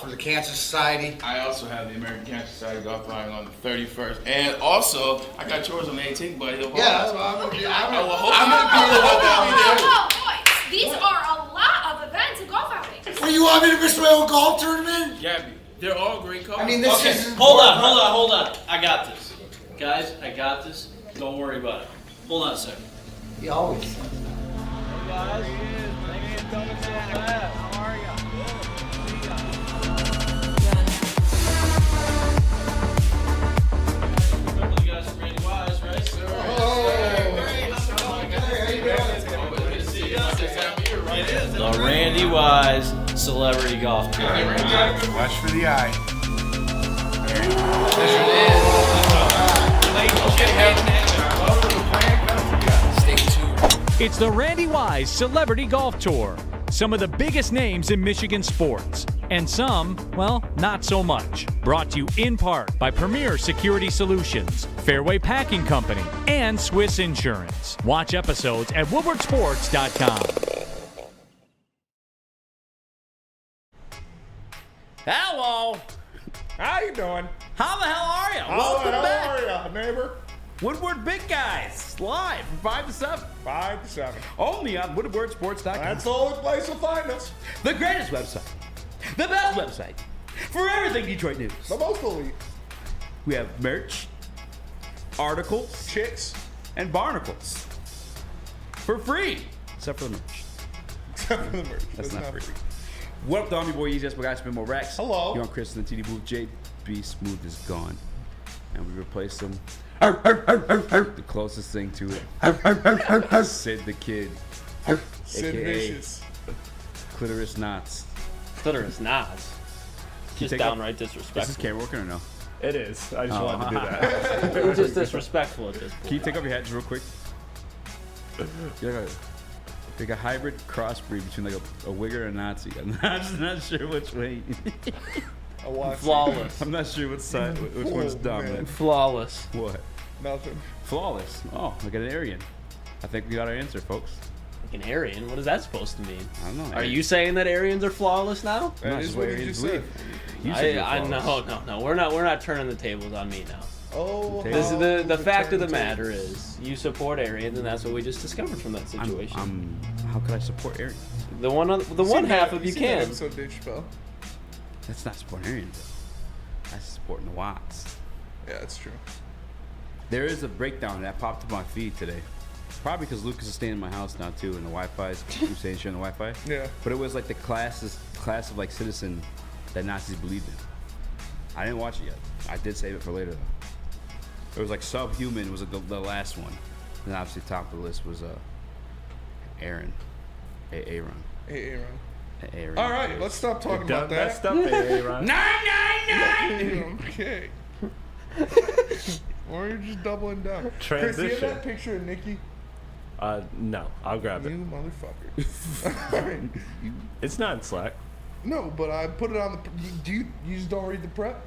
for the Cancer Society. I also have the American Cancer Society golf outing on the 31st. And also, I got yours on the 18th, buddy. Yeah, I'm gonna be there. Oh, boys, these are a lot of events and golf outings. Well, you want me to miss my own golf tournament? Gabby, they're all great calls. I mean, this is... Hold on. I got this. Guys, I got this. Don't worry about it. Hold on a second. He always says that. Hey guys, thanks for coming so fast. How are ya? Remember the guys from Randy Wise, right? Sir. The Randy Wise Celebrity Golf Tour. Watch for the eye. Stay tuned. It's the Randy Wise Celebrity Golf Tour. Some of the biggest names in Michigan sports. And some, well, not so much. Brought to you in part by Premier Security Solutions, Fairway Packing Company, and Swiss Insurance. Watch episodes at WoodwardSports.com. Hello. How you doing? How the hell are you? Welcome back. How are you, neighbor? Woodward Big Guys, live from 5 to 7. 5 to 7. Only on WoodwardSports.com. That's the only place you'll find us. The greatest website. The best website. For everything Detroit news. The most elite. We have merch, articles, Chicks. and barnacles. For free. Except for the merch. Except for the merch. That's not free. What up, Dommy Boy Easy? That's my guy, Spin More Rex. Hello. You're on Chris in the TD booth. JB Smooth is gone. And we replaced him. The closest thing to it. Sid the Kid. Sid AKA Vicious. Clitoris Knots. Clitoris Nas. Just take downright Is this disrespectful. camera working or no? It is. I just Oh. wanted to do that. It's just disrespectful at this point. Can you take off your hat just real quick? You're like a hybrid crossbreed between like a wigger and a Nazi. I'm not sure which way. I watched Flawless. I'm not sure which side, which one's Oh, dominant. man. Flawless. What? Nothing. Flawless. Oh, like an Aryan. I think we got our answer, folks. Like an Aryan? What is that supposed to mean? I don't know. Are you saying that Aryans are flawless now? I'm not That is just what what you Aryans just believe. said. You said you're I flawless. no. We're not turning the tables on me now. Oh, This This how is the fact of the turn matter is you support Aryans, and that's what we just discovered from that situation. How could I support Aryans? The one Seen half that- of you seen that can. episode of Dave Chappelle? That's not supporting Aryans, though. That's supporting the Watts. Yeah, it's true. There is a breakdown that popped up on my feed today. Probably because Lucas is staying in my house now too, and the Wi-Fi's saying sharing the Wi-Fi. Yeah. But it was like the class of like citizen that Nazis believed in. I didn't watch it yet. I did save it for later though. It was like Subhuman was the last one, and obviously top of the list was Aaron, Aaron. Hey, Aaron. Aaron. All right, let's stop talking about that. up, Aaron. 999. Okay. Or you're just doubling down. Chris, do you have Transition. that picture of Nikki? No, I'll grab You it. motherfucker. All right. It's not in Slack. No, but I put it on the. Do you just don't read the prep?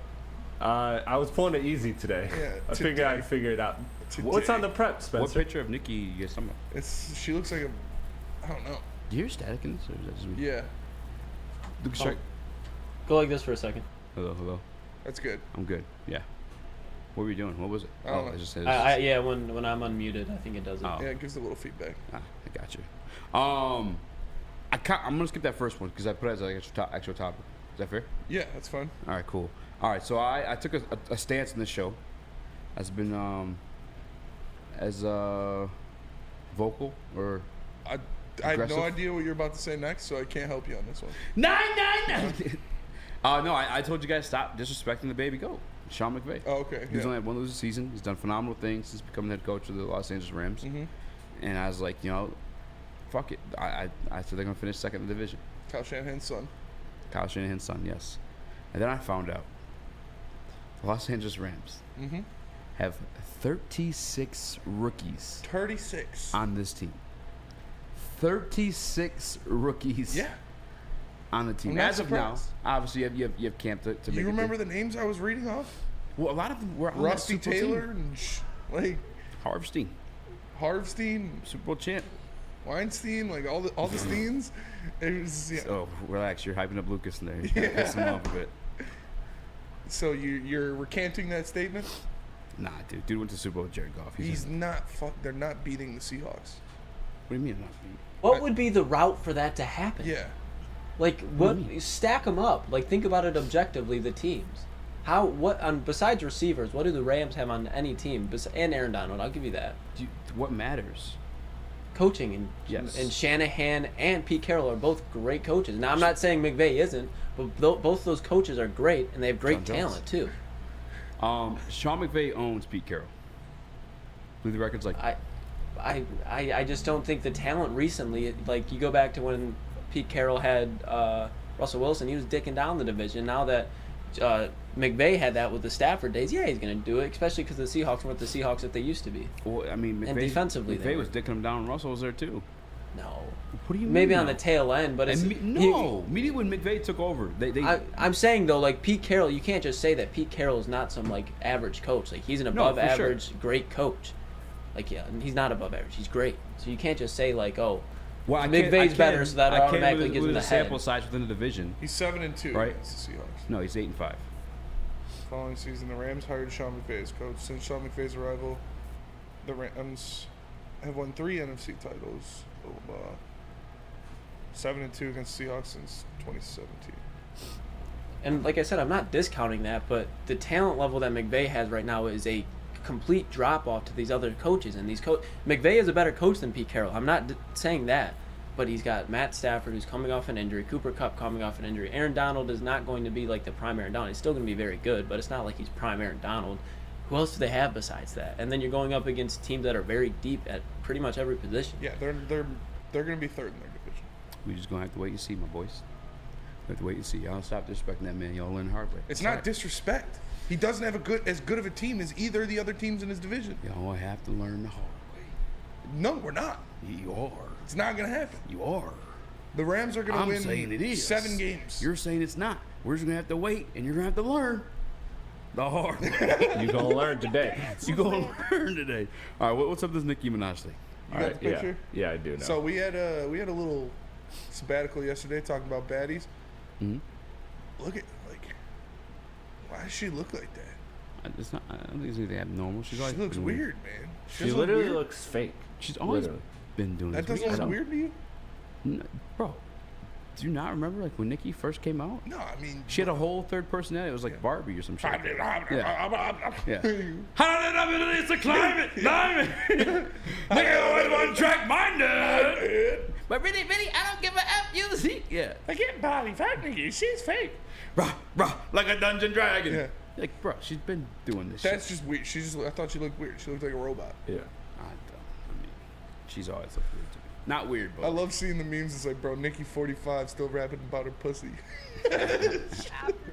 I was pulling it easy today. Yeah, I figured today. I'd figure it out. Today. What's on the prep, What Spencer? picture of Nikki you guys talking about? She looks like a. I don't know. Do you hear static in this, or is that just me? Yeah, Lucas, Oh. check. Go like this for a second. Hello. that's good. I'm good. Yeah. What were you doing? What was it? I don't know. I just said. Yeah, when I'm unmuted, I think it does it. Oh. Yeah, it gives a little feedback. I got you. I'm gonna skip that first one because I put it as like actual topic. Is that fair? Yeah, that's fine. All right, cool. All right, so I took a stance in this show. Has been as vocal or I have Aggressive? no idea what you're about to say next, so I can't help you on this one. 999. No, I told you guys stop disrespecting the baby goat, Sean McVay. Oh, okay. He's Yeah. only had one losing season. He's done phenomenal things since becoming head coach of the Los Angeles Rams. Mhm. And I was like, fuck it. I said they're gonna finish second in the division. Kyle Shanahan's son. Kyle Shanahan's son, yes. And then I found out the Los Angeles Rams Mm-hmm. have 36 rookies 36. on this team. 36 rookies Yeah. on the team. I'm not As of now, surprised. obviously you have Camp to make You it remember big. the names I was reading off? Well, a lot of them were on that Rusty Super Bowl Taylor team. and like Harvstein, Harvstein. Super Bowl champ. Weinstein, like all the Steens. It was, yeah. Oh, relax. You're hyping up Lucas in there. You gotta piss him off a bit. So you're recanting that statement? Nah, dude went to Super Bowl with Jared Goff. He's not. They're not beating the Seahawks. What do you mean not beat? What would be the route for that to happen? Yeah. Like, what? Stack them up. Like, think about it objectively. The teams. Besides receivers, what do the Rams have on any team? And Aaron Donald, I'll give you that. What matters? Coaching and Yes. and Shanahan and Pete Carroll are both great coaches. Now I'm not saying McVay isn't, but both those coaches are great and they have great John Jones. talent too. Sean McVay owns Pete Carroll. I believe the record's like I just don't think the talent recently, like you go back to when Pete Carroll had Russell Wilson, he was dicking down the division. Now that McVay had that with the Stafford days, yeah, he's going to do it, especially because the Seahawks weren't the Seahawks that they used to be. Well, I mean, And defensively, they McVay was were. dicking him down. Russell was there too. No. What do you mean? Maybe on no? the tail end, but it's Immediately when McVay took over, I'm saying though, like Pete Carroll, you can't just say that Pete Carroll is not some like average coach. Like he's an above for sure. average great coach. Like yeah, he's not above average. He's great. So you can't just say like, oh, well, McVay's better, so that automatically gives him with the a sample head. size within the division. He's 7-2 Right. against the Seahawks. No, he's 8-5. Following season, the Rams hired Sean McVay as coach. Since Sean McVay's arrival, the Rams have won 3 NFC titles. 7-2 against Seahawks since 2017. And like I said, I'm not discounting that, but the talent level that McVay has right now is a complete drop off to these other coaches. And McVay is a better coach than Pete Carroll. I'm not saying that, but he's got Matt Stafford who's coming off an injury, Cooper Kupp coming off an injury. Aaron Donald is not going to be like the prime Aaron Donald. He's still going to be very good, but it's not like he's prime Aaron Donald. Who else do they have besides that? And then you're going up against teams that are very deep at pretty much every position. Yeah, they're going to be third in their division. We just gonna have to wait and see, my boys. We have to wait and see. Y'all stop disrespecting that man. Y'all learn the hard way. It's not disrespect. He doesn't have as good of a team as either of the other teams in his division. Y'all have to learn the hard way. No, we're not. You are. It's not going to happen. You are. The Rams are going to I'm win saying it is 7 games. You're saying it's not. We're just gonna have to wait, and you're gonna have to learn the hard way. You gonna learn today. You gonna learn today. All right, what's up with this Nicki Minaj thing? You got the picture? Yeah, I do know. So we had a little sabbatical yesterday talking about baddies. Mhm. Look at why does she look like that? It's not. I don't think it's anything abnormal. She's She always looks been weird, man. she doesn't look literally weird. looks fake. She's always Literally. been doing That this. doesn't I look don't- weird to you? Bro. Do you not remember like when Nicki first came out? No, I mean She had a whole third personality. It was like Barbie or some shit. Yeah. yeah. It's a climate, climate. Nigga always one track minded. But really, I don't give a F. You see? Yeah. I get body fat Nikki. She's fake. Rah, like a dungeon dragon. Yeah. Like, bro, she's been doing this That's shit. just weird. I thought she looked weird. She looked like a robot. Yeah. I mean, she's always looked weird to me. Not weird, but I love seeing the memes. It's like, bro, Nikki 45 still rapping about her pussy. After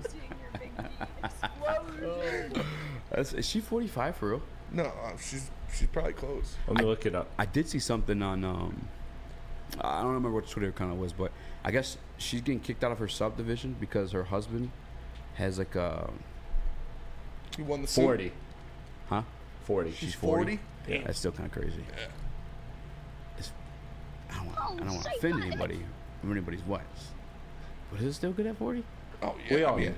seeing your big explosion. Is she 45 for real? No, she's probably close. Let me look it up. I did see something on I don't remember what Twitter account it was, but I guess she's getting kicked out of her subdivision because her husband has like a He won the suit. 40. huh? 40. She's 40. Yeah. That's still kind of crazy. Yeah. I don't want to offend anybody or anybody's wives, but is it still good at 40? Oh yeah. We all I mean, know.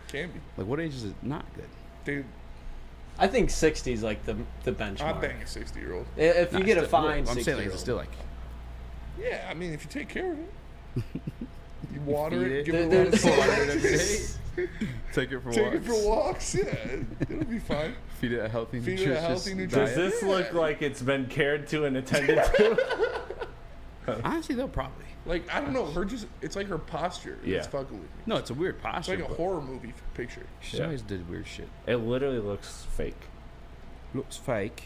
can be, Like, what age is it not good? dude. I think 60 is like the benchmark. I'm banging a 60-year-old. If you Nah, get a still- fine, I'm 60 saying like it's still like Yeah, I mean, if you take care of it, you water Feed it, it. give it a lot of There's- sun, take it for take walks. it for walks. Yeah, it'll be fine. Feed it a healthy, Feed it a nutritious healthy, Does nutritious- diet. this look like it's been cared to and attended to? Honestly, though, probably. Like I don't know, it's like her posture. Yeah. It's fucking with me. No, it's a weird It's posture. like a but horror movie picture. She's Yeah. always did weird shit. It literally looks fake. Looks fake.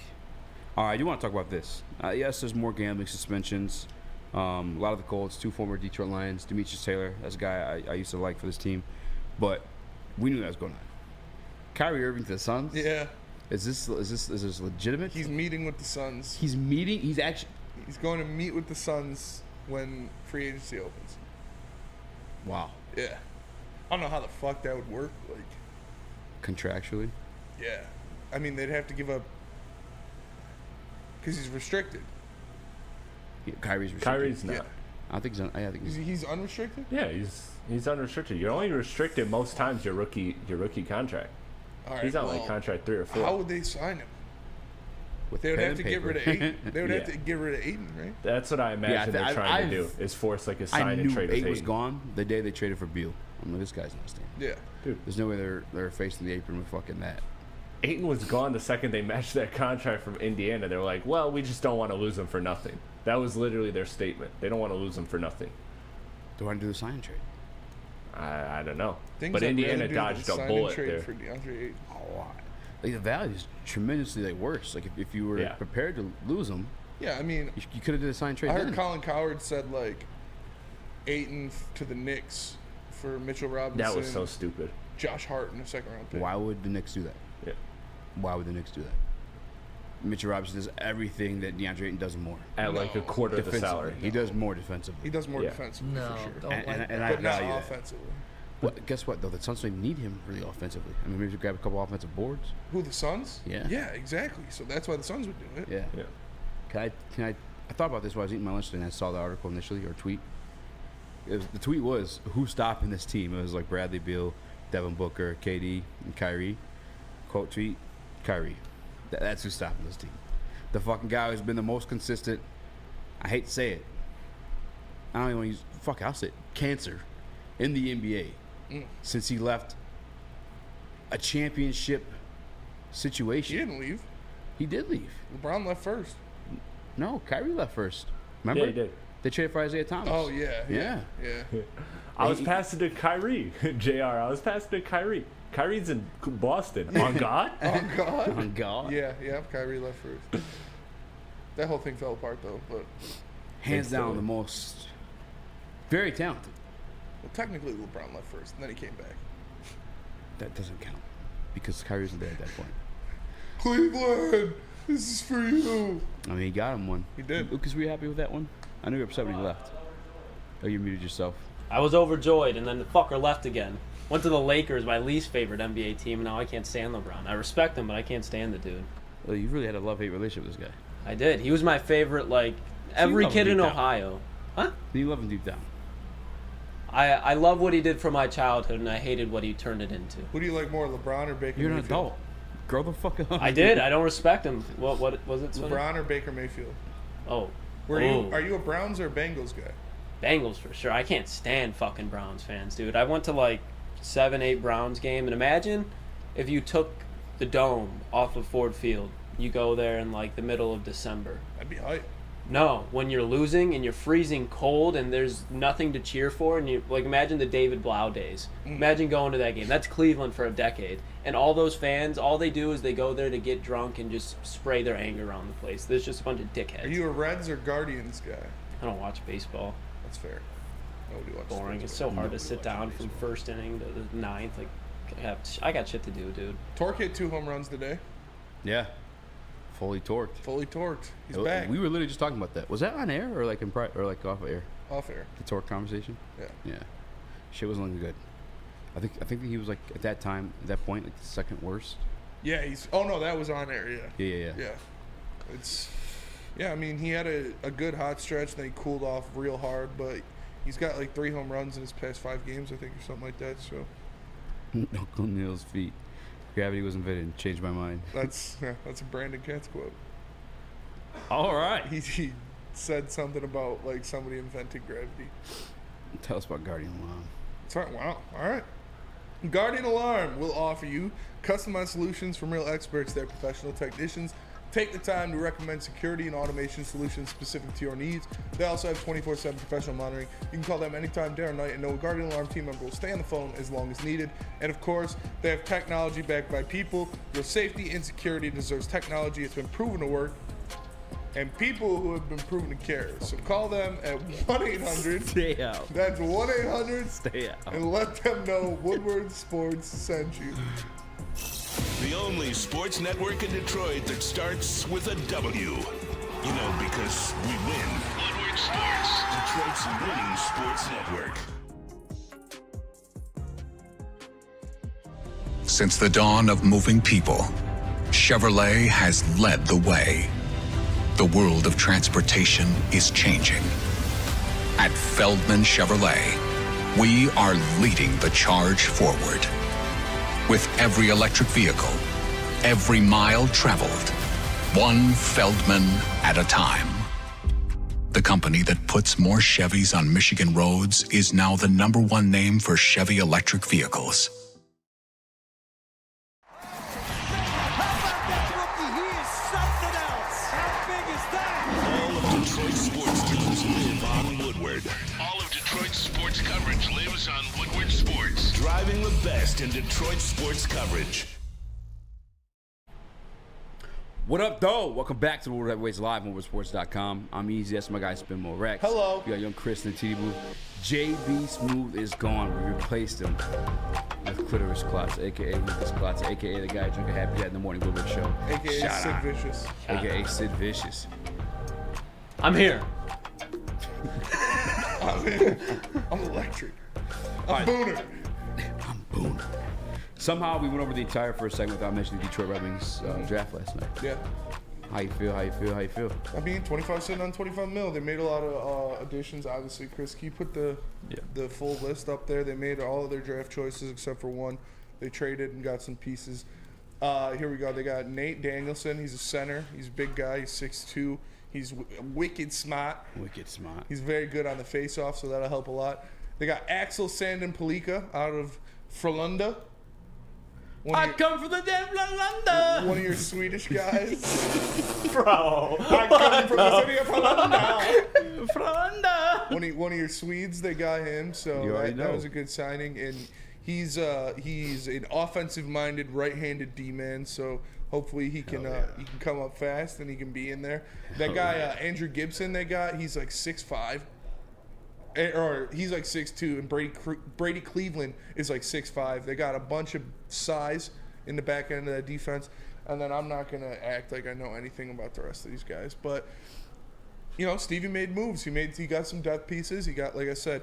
All right, I do want to talk about this. Yes, there's more gambling suspensions. A lot of the Colts, 2 former Detroit Lions, Demetrius Taylor. That's a guy I used to like for this team, but we knew that was going on. Kyrie Irving to the Suns. Yeah, Is this legitimate? he's meeting with the Suns. He's meeting. He's actually. He's going to meet with the Suns when free agency opens. Wow. Yeah, I don't know how the fuck that would work. Like, Contractually. yeah, I mean they'd have to give up because he's restricted. Kyrie's restricted. Kyrie's not. Yeah. I think He's unrestricted. Yeah, he's unrestricted. You're only restricted most times your rookie contract. All right, He's on well, like contract 3 or 4. How would they sign him? with They would pen have to and get rid of paper. Ayton. They would have Yeah. to get rid of Ayton, right? That's what I imagine Yeah, they're trying to I've- do is force like a I sign and knew trade with Ayton was Ayton. gone the day they traded for Beal. I'm like, this guy's not staying. Yeah. There's no way they're facing the apron with fucking that. Ayton was gone the second they matched that contract from Indiana. They were like, well, we just don't want to lose him for nothing. That was literally their statement. They don't want to lose him for nothing. They want to do the sign trade. I don't know. Things But I'd Indiana rather do than dodged a sign and bullet trade there. for DeAndre Ayton. Oh, like the value is tremendously like worse. Like if you were Yeah. prepared to lose him, Yeah, I mean, you could have did a sign trade. I heard then. Colin Cowherd said like Ayton to the Knicks for Mitchell Robinson. That was so stupid. Josh Hart in a second round pick. Why would the Knicks do that? Yeah. Why would the Knicks do that? Mitchell Robinson does everything that DeAndre Ayton does and more. At like a quarter of the Defensively. salary. He does more defensively. He does more Yeah. defensively No, for sure. don't like that. and I But not value that. offensively. Well, guess what though? The Suns don't even need him really offensively. I mean, maybe grab a couple offensive boards. Who, the Suns? Yeah. Yeah, exactly. So that's why the Suns would do it. Yeah. Yeah. Can I thought about this while I was eating my lunch today and I saw the article initially or tweet. The tweet was, who's stopping this team? It was like Bradley Beal, Devin Booker, KD, and Kyrie. Quote tweet, Kyrie. That's who's stopping this team. The fucking guy who's been the most consistent, I hate to say it, I don't even want to use, fuck, I'll say it, cancer in the NBA since he left a championship situation. He didn't leave. He did leave. LeBron left first. No, Kyrie left first. Remember? Yeah, he did. They traded for Isaiah Thomas. Oh, yeah. Yeah. Yeah. I was passing to Kyrie, JR. I was passing to Kyrie. Kyrie's in Boston. On God? Oh, God. Oh, God. Yeah, Kyrie left first. That whole thing fell apart, though. But Hands down, the most. Very talented. well, technically, LeBron left first, and then he came back. That doesn't count. Because Kyrie wasn't there at that point. Cleveland, this is for you. I mean, he got him one. He did. Lucas, were you happy with that one? I knew you were upset when he left. Oh, you muted yourself. I was overjoyed, and then the fucker left again. Went to the Lakers, my least favorite NBA team. Now I can't stand LeBron. I respect him, but I can't stand the dude. Well, you really had a love-hate relationship with this guy. I did. He was my favorite, like, every love him kid in deep down. Ohio. Huh? You love him deep down. I love what he did for my childhood, and I hated what he turned it into. Who do you like more, LeBron or Baker You're an Mayfield? adult. Grow the fuck up. I did. I don't respect him. What was it? Sonny? LeBron or Baker Mayfield? Oh. Are Oh. you a Browns or Bengals guy? Bengals for sure. I can't stand fucking Browns fans, dude. I went to like 7-8 Browns game, and imagine if you took the dome off of Ford Field. You go there in like the middle of December. I'd be hype. No, when you're losing and you're freezing cold and there's nothing to cheer for, and you like imagine the David Blau days. Imagine going to that game. That's Cleveland for a decade, and all those fans, all they do is they go there to get drunk and just spray their anger around the place. There's just a bunch of dickheads. Are you a Reds or Guardians guy? I don't watch baseball. That's fair. Nobody watches Boring. sports. It's so hard to sit down from first inning to the ninth. Like, I got shit to do, dude. Torque hit 2 home runs today. Yeah. Fully torqued. Fully torqued. He's back. We were literally just talking about that. Was that on air or like or like off air? Off air. The torque conversation? Yeah. Yeah. Shit wasn't looking good. I think he was like at that time, at that point, like the second worst. Yeah, oh no, that was on air, yeah. Yeah. Yeah, I mean, he had a good hot stretch, then he cooled off real hard, but he's got like 3 home runs in his past 5 games, I think, or something like that, so. Uncle Neil's feet. Gravity was invented. Changed my mind. That's a Brandon Katz quote. All right. He said something about like somebody invented gravity. Tell us about Guardian Alarm. Sorry, wow, all right. Guardian Alarm will offer you customized solutions from real experts. They're professional technicians. Take the time to recommend security and automation solutions specific to your needs. They also have 24/7 professional monitoring. You can call them anytime, day or night, and know a Guardian Alarm team member will stay on the phone as long as needed. And of course, they have technology backed by people. Your safety and security deserves technology. It's been proven to work. And people who have been proven to care. So call them at 1-800. Stay out. That's 1-800. Stay out. And let them know Woodward Sports sent you. The only sports network in Detroit that starts with a W. You know, because we win. Woodward Sports, Detroit's winning sports network. Since the dawn of moving people, Chevrolet has led the way. The world of transportation is changing. At Feldman Chevrolet, we are leading the charge forward. With every electric vehicle, every mile traveled, one Feldman at a time. The company that puts more Chevys on Michigan roads is now the #1 name for Chevy electric vehicles. All of Detroit's sports teams live on Woodward. All of Detroit's sports coverage lives on Woodward Sports. Driving the best in Detroit sports coverage. What up, though? Welcome back to the World Heavyweights Live on WoodwardSports.com. I'm Easy. That's my guy, Spin Mo Rex. Hello. We got young Chris in the TV booth. JB Smooth is gone. We replaced him with Clitoris Klotz, a.k.a. Lucas Klotz, a.k.a. the guy drinking Happy Dad in the Morning Woodward Show. A.k.a. Shout Sid out. Vicious. A.k.a. Sid Vicious. I'm here. I'm electric. I'm Booner. I'm Booner. Somehow we went over the entire first segment without mentioning the Detroit Red Wings draft last night. Yeah. How you feel? I mean, 25 sitting on 25 mil. They made a lot of additions. Obviously, Chris, can you put the full list up there? They made all of their draft choices except for one. They traded and got some pieces. Here we go. They got Nate Danielson. He's a center. He's a big guy. He's 6'2". He's wicked smart. He's very good on the face-off, so that'll help a lot. They got Axel Sandin Palika out of Frölunda. Come from the dead Frölunda. One of your Swedish guys. Bro. I come from the city of Frölunda. Frölunda. One of your Swedes, they got him, so You already that know. was a good signing. And he's an offensive-minded, right-handed D-man, so hopefully he can come up fast and he can be in there. That guy Andrew Gibson, they got, he's like 6'5". Or he's like 6'2", and Brady Cleveland is like 6'5". They got a bunch of size in the back end of that defense, and then I'm not gonna act like I know anything about the rest of these guys, but you know, Stevie made moves. He got some depth pieces. He got, like I said,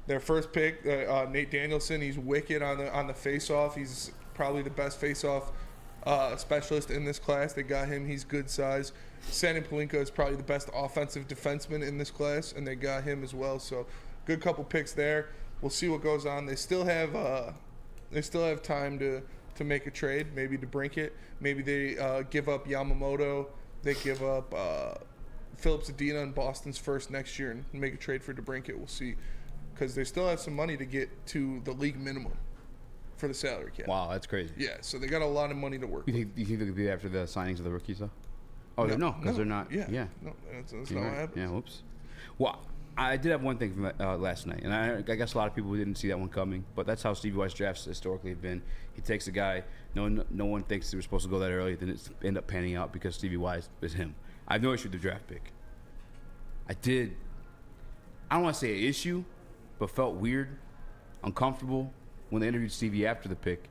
their first pick, Nate Danielson. He's wicked on the face-off. He's probably the best face-off specialist in this class. They got him. He's good size. Sandin Palika is probably the best offensive defenseman in this class, and they got him as well. So, good couple picks there. We'll see what goes on. They still have time to make a trade, maybe to Brinkett. Maybe they give up Yamamoto. They give up Philip Zadina and Boston's first next year and make a trade for DeBrincat. We'll see, because they still have some money to get to the league minimum for the salary cap. Wow, that's crazy. Yeah, so they got a lot of money to work with. You think they could be after the signings of the rookies, though? Oh, no, because they're not. Yeah. Yeah. No, that's not what happens. Yeah, whoops. Well, I did have one thing from last night, and I guess a lot of people didn't see that one coming, but that's how Stevie Weiss drafts historically have been. He takes a guy, no one thinks he was supposed to go that early, then it end up panning out because Stevie Weiss is him. I have no issue with the draft pick. I don't want to say an issue, but felt weird, uncomfortable when they interviewed Stevie after the pick,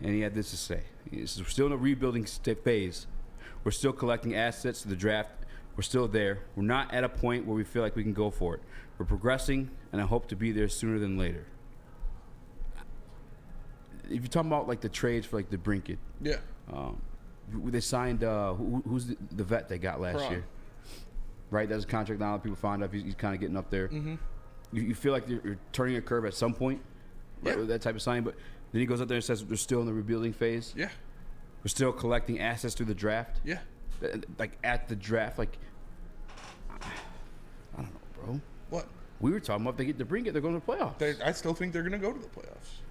and he had this to say. He says, we're still in a rebuilding phase. We're still collecting assets to the draft. We're still there. We're not at a point where we feel like we can go for it. We're progressing, and I hope to be there sooner than later. If you're talking about like the trades for like the Brinkett, Yeah. they signed who's the vet they got last year, right? That's a contract now that people find out he's kind of getting up there. Mm-hmm. You feel like you're turning a curve at some point, right, with that type of signing, but then he goes up there and says we're still in the rebuilding phase. Yeah. We're still collecting assets through the draft. Yeah. Like at the draft, like I don't know, bro. What? We were talking about if they get to bring it, they're going to the playoffs. I still think they're going to go to the playoffs.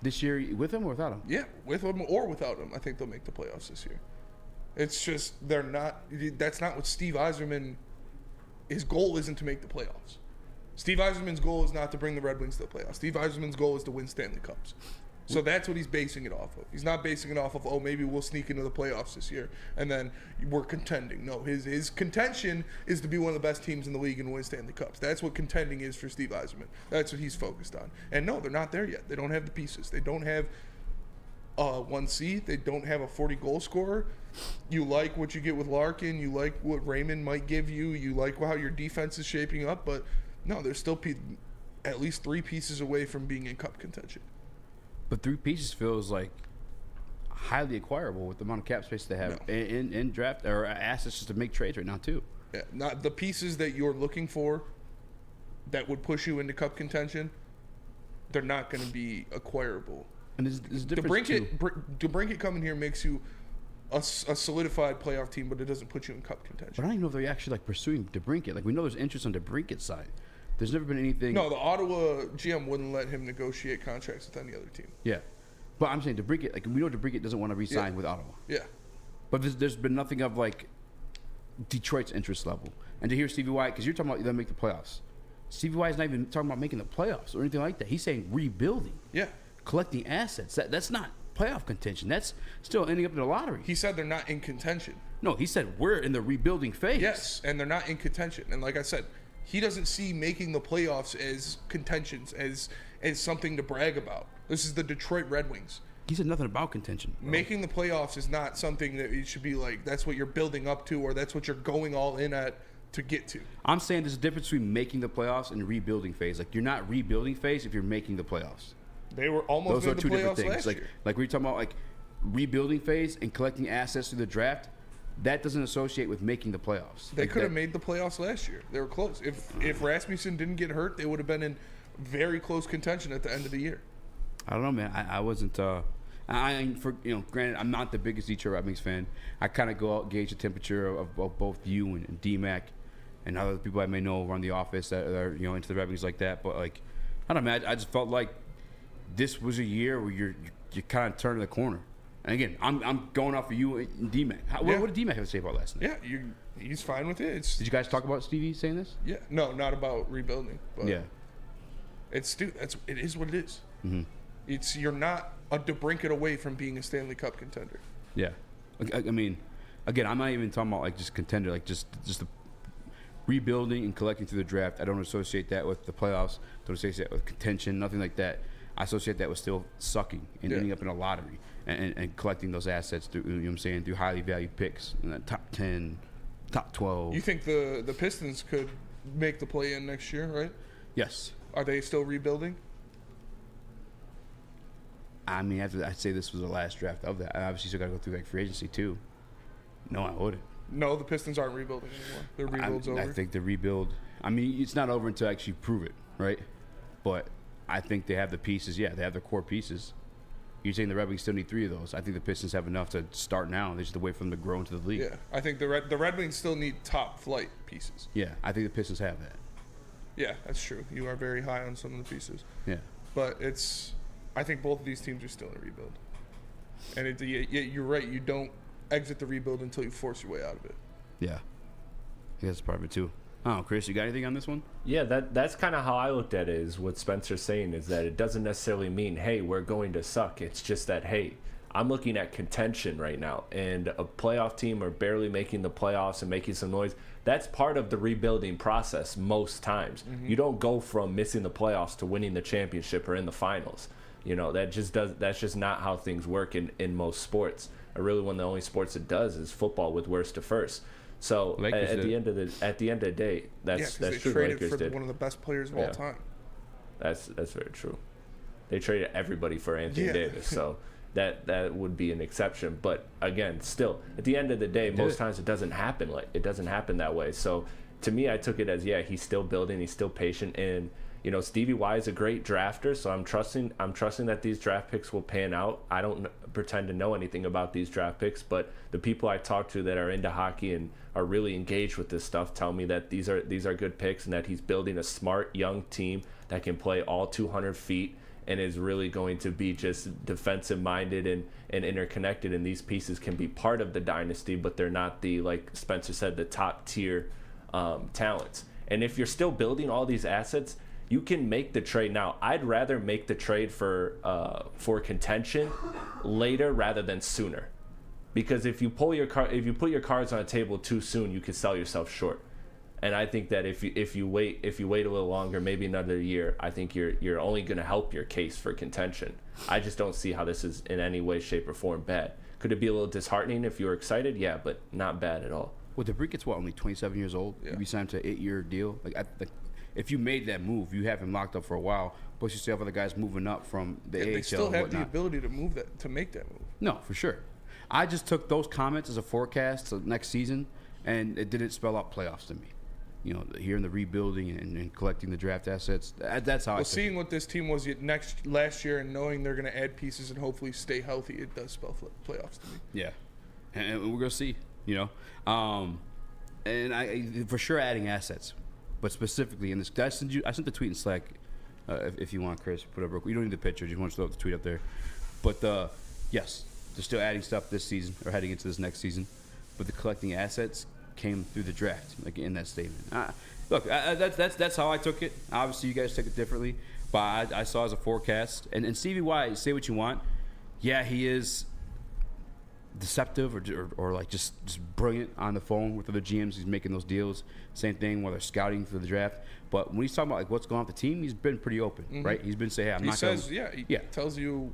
This year, with him or without him? Yeah, with him or without him. I think they'll make the playoffs this year. It's just they're not. That's not what Steve Yzerman. His goal isn't to make the playoffs. Steve Yzerman's goal is not to bring the Red Wings to the playoffs. Steve Yzerman's goal is to win Stanley Cups. So that's what he's basing it off of. He's not basing it off of, oh, maybe we'll sneak into the playoffs this year and then we're contending. No, his contention is to be one of the best teams in the league and win Stanley Cups. That's what contending is for Steve Yzerman. That's what he's focused on. And no, they're not there yet. They don't have the pieces. They don't have 1C. They don't have a 40-goal scorer. You like what you get with Larkin. You like what Raymond might give you. You like how your defense is shaping up. But no, they're still at least 3 pieces away from being in cup contention. But 3 pieces feels like highly acquirable with the amount of cap space they have in draft or assets just to make trades right now too. Yeah, not the pieces that you're looking for that would push you into cup contention. They're not going to be acquirable. And there's difference DeBrincat coming here makes you a solidified playoff team, but it doesn't put you in cup contention. But I don't even know if they're actually like pursuing DeBrincat. Like we know there's interest on DeBrincat's side. There's never been anything. No, the Ottawa GM wouldn't let him negotiate contracts with any other team. Yeah, but I'm saying DeBrincat. Like we know DeBrincat doesn't want to re-sign with Ottawa. Yeah, but there's been nothing of like Detroit's interest level. And to hear Stevie Y, because you're talking about them make the playoffs. Stevie Y is not even talking about making the playoffs or anything like that. He's saying rebuilding. Yeah, collecting assets. That's not playoff contention. That's still ending up in the lottery. He said they're not in contention. No, he said we're in the rebuilding phase. Yes, and they're not in contention. And like I said, he doesn't see making the playoffs as contentions, as something to brag about. This is the Detroit Red Wings. He said nothing about contention. Bro. Making the playoffs is not something that it should be like, that's what you're building up to, or that's what you're going all in at to get to. I'm saying there's a difference between making the playoffs and rebuilding phase. Like, you're not rebuilding phase if you're making the playoffs. They were almost in the playoffs last year. Like we're talking about, like rebuilding phase and collecting assets through the draft. That doesn't associate with making the playoffs. They could have made the playoffs last year. They were close. If Rasmussen didn't get hurt, they would have been in very close contention at the end of the year. I don't know, man. I wasn't. Granted, I'm not the biggest Detroit Red Wings fan. I kind of go out gauge the temperature of both you and D-Mac and other people I may know around the office that are into the Red Wings like that. But like, I don't know, man. I just felt like this was a year where you're kind of turning the corner. And again, I'm going off of you and D-Mac. What did D-Mac have to say about last night? Yeah, he's fine with it. Did you guys talk about Stevie saying this? Yeah, no, not about rebuilding. But yeah, it is what it is. Mm-hmm. You're not a DeBrincat away from being a Stanley Cup contender. Yeah, I mean, again, I'm not even talking about like just contender, like just the rebuilding and collecting through the draft. I don't associate that with the playoffs. Don't associate that with contention. Nothing like that. I associate that with still sucking and ending up in a lottery and collecting those assets through, you know what I'm saying, through highly valued picks in the top 10, top 12. You think the Pistons could make the play-in next year, right? Yes. Are they still rebuilding? I mean, I'd say this was the last draft of that. I obviously still got to go through like free agency too. No, I wouldn't. No, the Pistons aren't rebuilding anymore. Their rebuild's over. I think the rebuild, I mean, it's not over until I actually prove it, right? But I think they have the pieces. Yeah, they have their core pieces. You're saying the Red Wings still need 3 of those. I think the Pistons have enough to start now. They just wait for them to grow into the league. Yeah, I think the Red Wings still need top flight pieces. Yeah, I think the Pistons have that. Yeah, that's true. You are very high on some of the pieces. Yeah. But I think both of these teams are still in a rebuild. And you're right. You don't exit the rebuild until you force your way out of it. Yeah. I think that's part of it too. Oh, Chris, you got anything on this one? Yeah, that's kind of how I looked at it, is what Spencer's saying, is that it doesn't necessarily mean, hey, we're going to suck. It's just that, hey, I'm looking at contention right now, and a playoff team are barely making the playoffs and making some noise. That's part of the rebuilding process most times. Mm-hmm. You don't go from missing the playoffs to winning the championship or in the finals. That's just not how things work in most sports. Really, one of the only sports it does is football, with worst to first. So at the end of the day, that's they true. Traded Lakers for one of the best players of all time. That's very true. They traded everybody for Anthony Davis, so that would be an exception. But again, still, at the end of the day, most times it doesn't happen that way. So to me, I took it as he's still building, he's still patient, and Stevie Y is a great drafter, so I'm trusting that these draft picks will pan out. I don't pretend to know anything about these draft picks, but the people I talk to that are into hockey and are really engaged with this stuff tell me that these are good picks, and that he's building a smart young team that can play all 200 feet and is really going to be just defensive minded and interconnected, and these pieces can be part of the dynasty, but they're not the, like Spencer said, the top tier talents. And if you're still building all these assets, you can make the trade now. I'd rather make the trade for contention later rather than sooner, because if you put your cards on a table too soon, you could sell yourself short. And I think that if you wait a little longer, maybe another year, I think you're only going to help your case for contention. I just don't see how this is in any way, shape, or form bad. Could it be a little disheartening if you were excited? Yeah, but not bad at all. Well, DeBrincat's only 27 years old. Yeah. You signed to an 8-year deal. If you made that move, you have him locked up for a while. Plus, you still have other guys moving up from the AHL. They still have the ability to make that move. No, for sure. I just took those comments as a forecast to next season, and it didn't spell out playoffs to me. Here in the rebuilding and collecting the draft assets, that's how I took seeing what this team was last year and knowing they're going to add pieces and hopefully stay healthy, it does spell playoffs to me. Yeah, and we're going to see, and I for sure adding assets, but specifically in this, I sent the tweet in Slack, if you want, Chris, put up real quick. You don't need the picture, just want to throw the tweet up there. But yes, they're still adding stuff this season or heading into this next season, but the collecting assets came through the draft, like in that statement. Look, that's how I took it. Obviously, you guys took it differently, but I saw it as a forecast. And Stevie Y, say what you want. Yeah, he is deceptive or like just brilliant on the phone with other GMs. He's making those deals. Same thing while they're scouting for the draft. But when he's talking about like what's going on with the team, he's been pretty open, right? He's been saying, "Hey, I'm not going." He tells you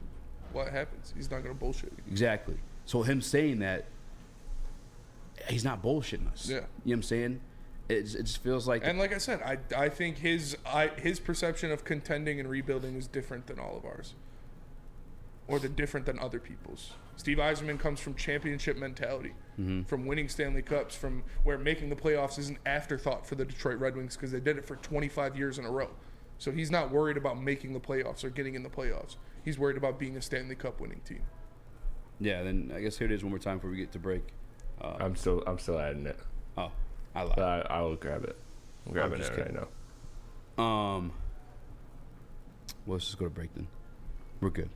what happens. He's not going to bullshit you. Exactly. So him saying that. He's not bullshitting us. Yeah. You know what I'm saying? It just feels like... And like I said, I think his perception of contending and rebuilding is different than all of ours. Or different than other people's. Steve Yzerman comes from championship mentality, from winning Stanley Cups, from where making the playoffs is an afterthought for the Detroit Red Wings because they did it for 25 years in a row. So he's not worried about making the playoffs or getting in the playoffs. He's worried about being a Stanley Cup winning team. Yeah, then I guess here it is one more time before we get to break. I'm still adding it. Oh, I lied. I will grab it. I'm grabbing it right now. Well, let's just go to break then. We're good.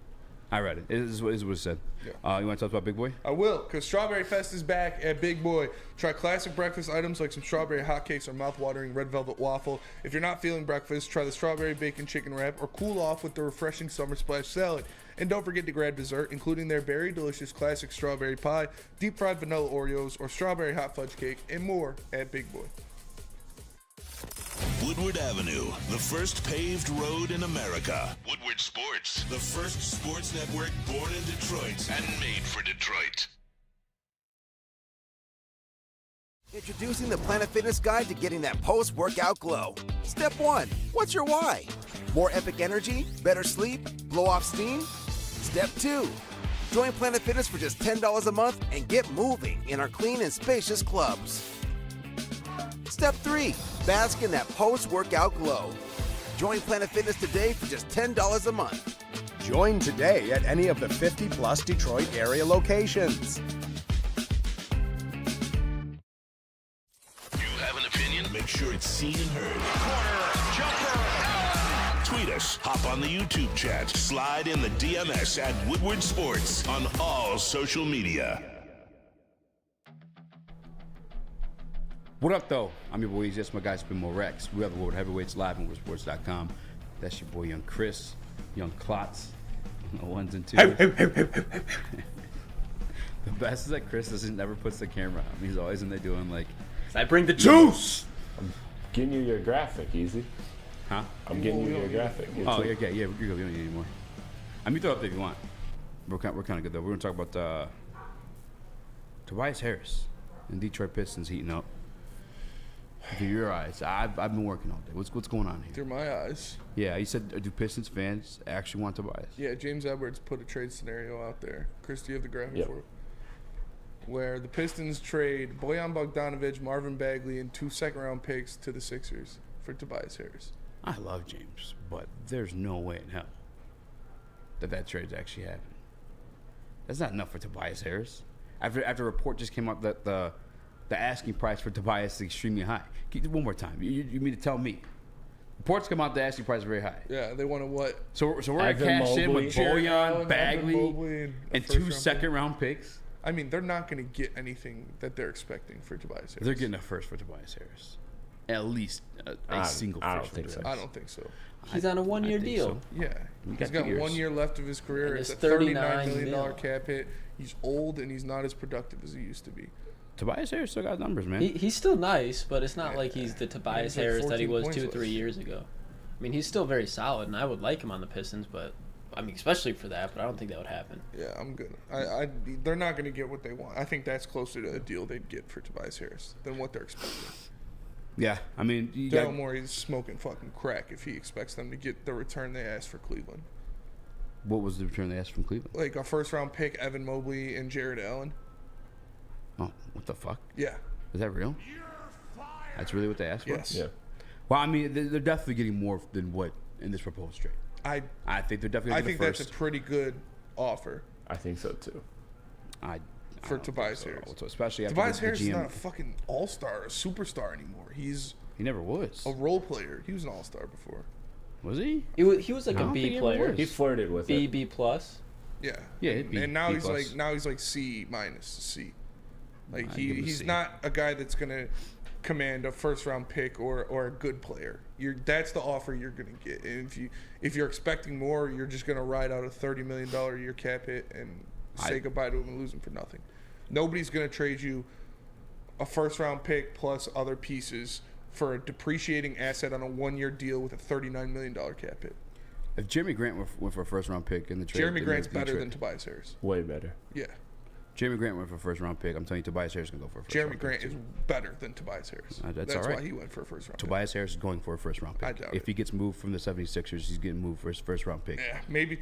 I read it. It is what it said. Yeah. You want to talk about Big Boy? I will, because Strawberry Fest is back at Big Boy. Try classic breakfast items like some strawberry hotcakes or mouth-watering red velvet waffle. If you're not feeling breakfast, try the strawberry bacon chicken wrap or cool off with the refreshing summer splash salad. And don't forget to grab dessert, including their very delicious classic strawberry pie, deep-fried vanilla Oreos, or strawberry hot fudge cake, and more at Big Boy. Woodward Avenue, the first paved road in America. Woodward Sports, the first sports network born in Detroit and made for Detroit. Introducing the Planet Fitness Guide to getting that post-workout glow. Step 1. What's your why? More epic energy? Better sleep? Blow off steam? Step 2. Join Planet Fitness for just $10 a month and get moving in our clean and spacious clubs. Step 3. Bask in that post-workout glow. Join Planet Fitness today for just $10 a month. Join today at any of the 50-plus Detroit area locations. You have an opinion? Make sure it's seen and heard. Jumper! Tweet us, hop on the YouTube chat, slide in the DMS at Woodward Sports on all social media. What up, though? I'm your boy, Easy. My guy, Spin More Rex. We have the World Heavyweights live on WoodSports.com. That's your boy, Young Chris, Young Klotz, the ones and twos. The best is that Chris never puts the camera on. He's always in there doing like, I bring the juice. I'm getting you your graphic, Easy. Huh? I'm getting you your graphic. Oh, yeah, yeah, we're good. We don't need any more. I mean, throw it up if you want. We're kind of good though. We're gonna talk about Tobias Harris and Detroit Pistons heating up. Through your eyes, I've been working all day. What's going on here? Through my eyes. Yeah, you said, do Pistons fans actually want Tobias? Yeah, James Edwards put a trade scenario out there. Chris, do you have the graphic Yep. for it? Where the Pistons trade Bojan Bogdanovic, Marvin Bagley, and 2 second-round picks to the Sixers for Tobias Harris. I love James, but there's no way in hell that trade's actually happening. That's not enough for Tobias Harris. After a report just came up that the asking price for Tobias is extremely high. One more time. You mean to tell me? Reports come out the asking price is very high. Yeah, they want to what? So we're going to cash in with Bojan, Bagley, and 2 second-round picks? I mean, they're not going to get anything that they're expecting for Tobias Harris. They're getting a first for Tobias Harris. At least a single first. I don't think so. I don't think so. He's on a one-year deal. So. Yeah. He's got 1 year left of his career. And It's a it's $39 $39 million cap hit. He's old, and he's not as productive as he used to be. Tobias Harris still got numbers, man. He's still nice, but it's not like he's the Tobias He's like Harris that he 14 was points 2 or 3 years ago. I mean, he's still very solid, and I would like him on the Pistons, but I mean, especially for that. But I don't think that would happen. Yeah, I'm good. They're not going to get what they want. I think that's closer to a deal they'd get for Tobias Harris than what they're expecting. Yeah, I mean, Daryl Morey's smoking fucking crack if he expects them to get the return they asked for Cleveland. What was the return they asked from Cleveland? Like a first-round pick, Evan Mobley and Jared Allen. Oh, what the fuck? Yeah. Is that real? That's really what they asked for? Yes. Yeah. Well, I mean, they're definitely getting more than what in this proposed trade. I think they're definitely. I think that's a pretty good offer. I think so too. For Tobias Harris, especially after Tobias the Harris is GM. not a fucking all-star, a superstar anymore. He never was a role player. He was an all-star before. Was he? He was like a B player. He flirted with B, it. B plus. Yeah. Yeah, it'd be and now B he's plus. like C minus C. Like I'd give him a he's C. not a guy that's gonna command a first-round pick or a good player. That's the offer you're gonna get. And if you're expecting more, you're just gonna ride out a $30 million a year cap hit and say goodbye to him and lose him for nothing. Nobody's going to trade you a first-round pick plus other pieces for a depreciating asset on a one-year deal with a $39 million cap hit. If Jeremy Grant went for a first-round pick in the trade, Jeremy Grant's better than Tobias Harris. Way better. Yeah. Jeremy Grant went for a first-round pick. I'm telling you, Tobias Harris is going to go for a first-round Jeremy pick. Grant is better than Tobias Harris. That's all right. why he went for a first-round pick. Tobias Harris is going for a first-round pick. I doubt if he gets moved from the 76ers, he's getting moved for his first-round pick. Yeah, maybe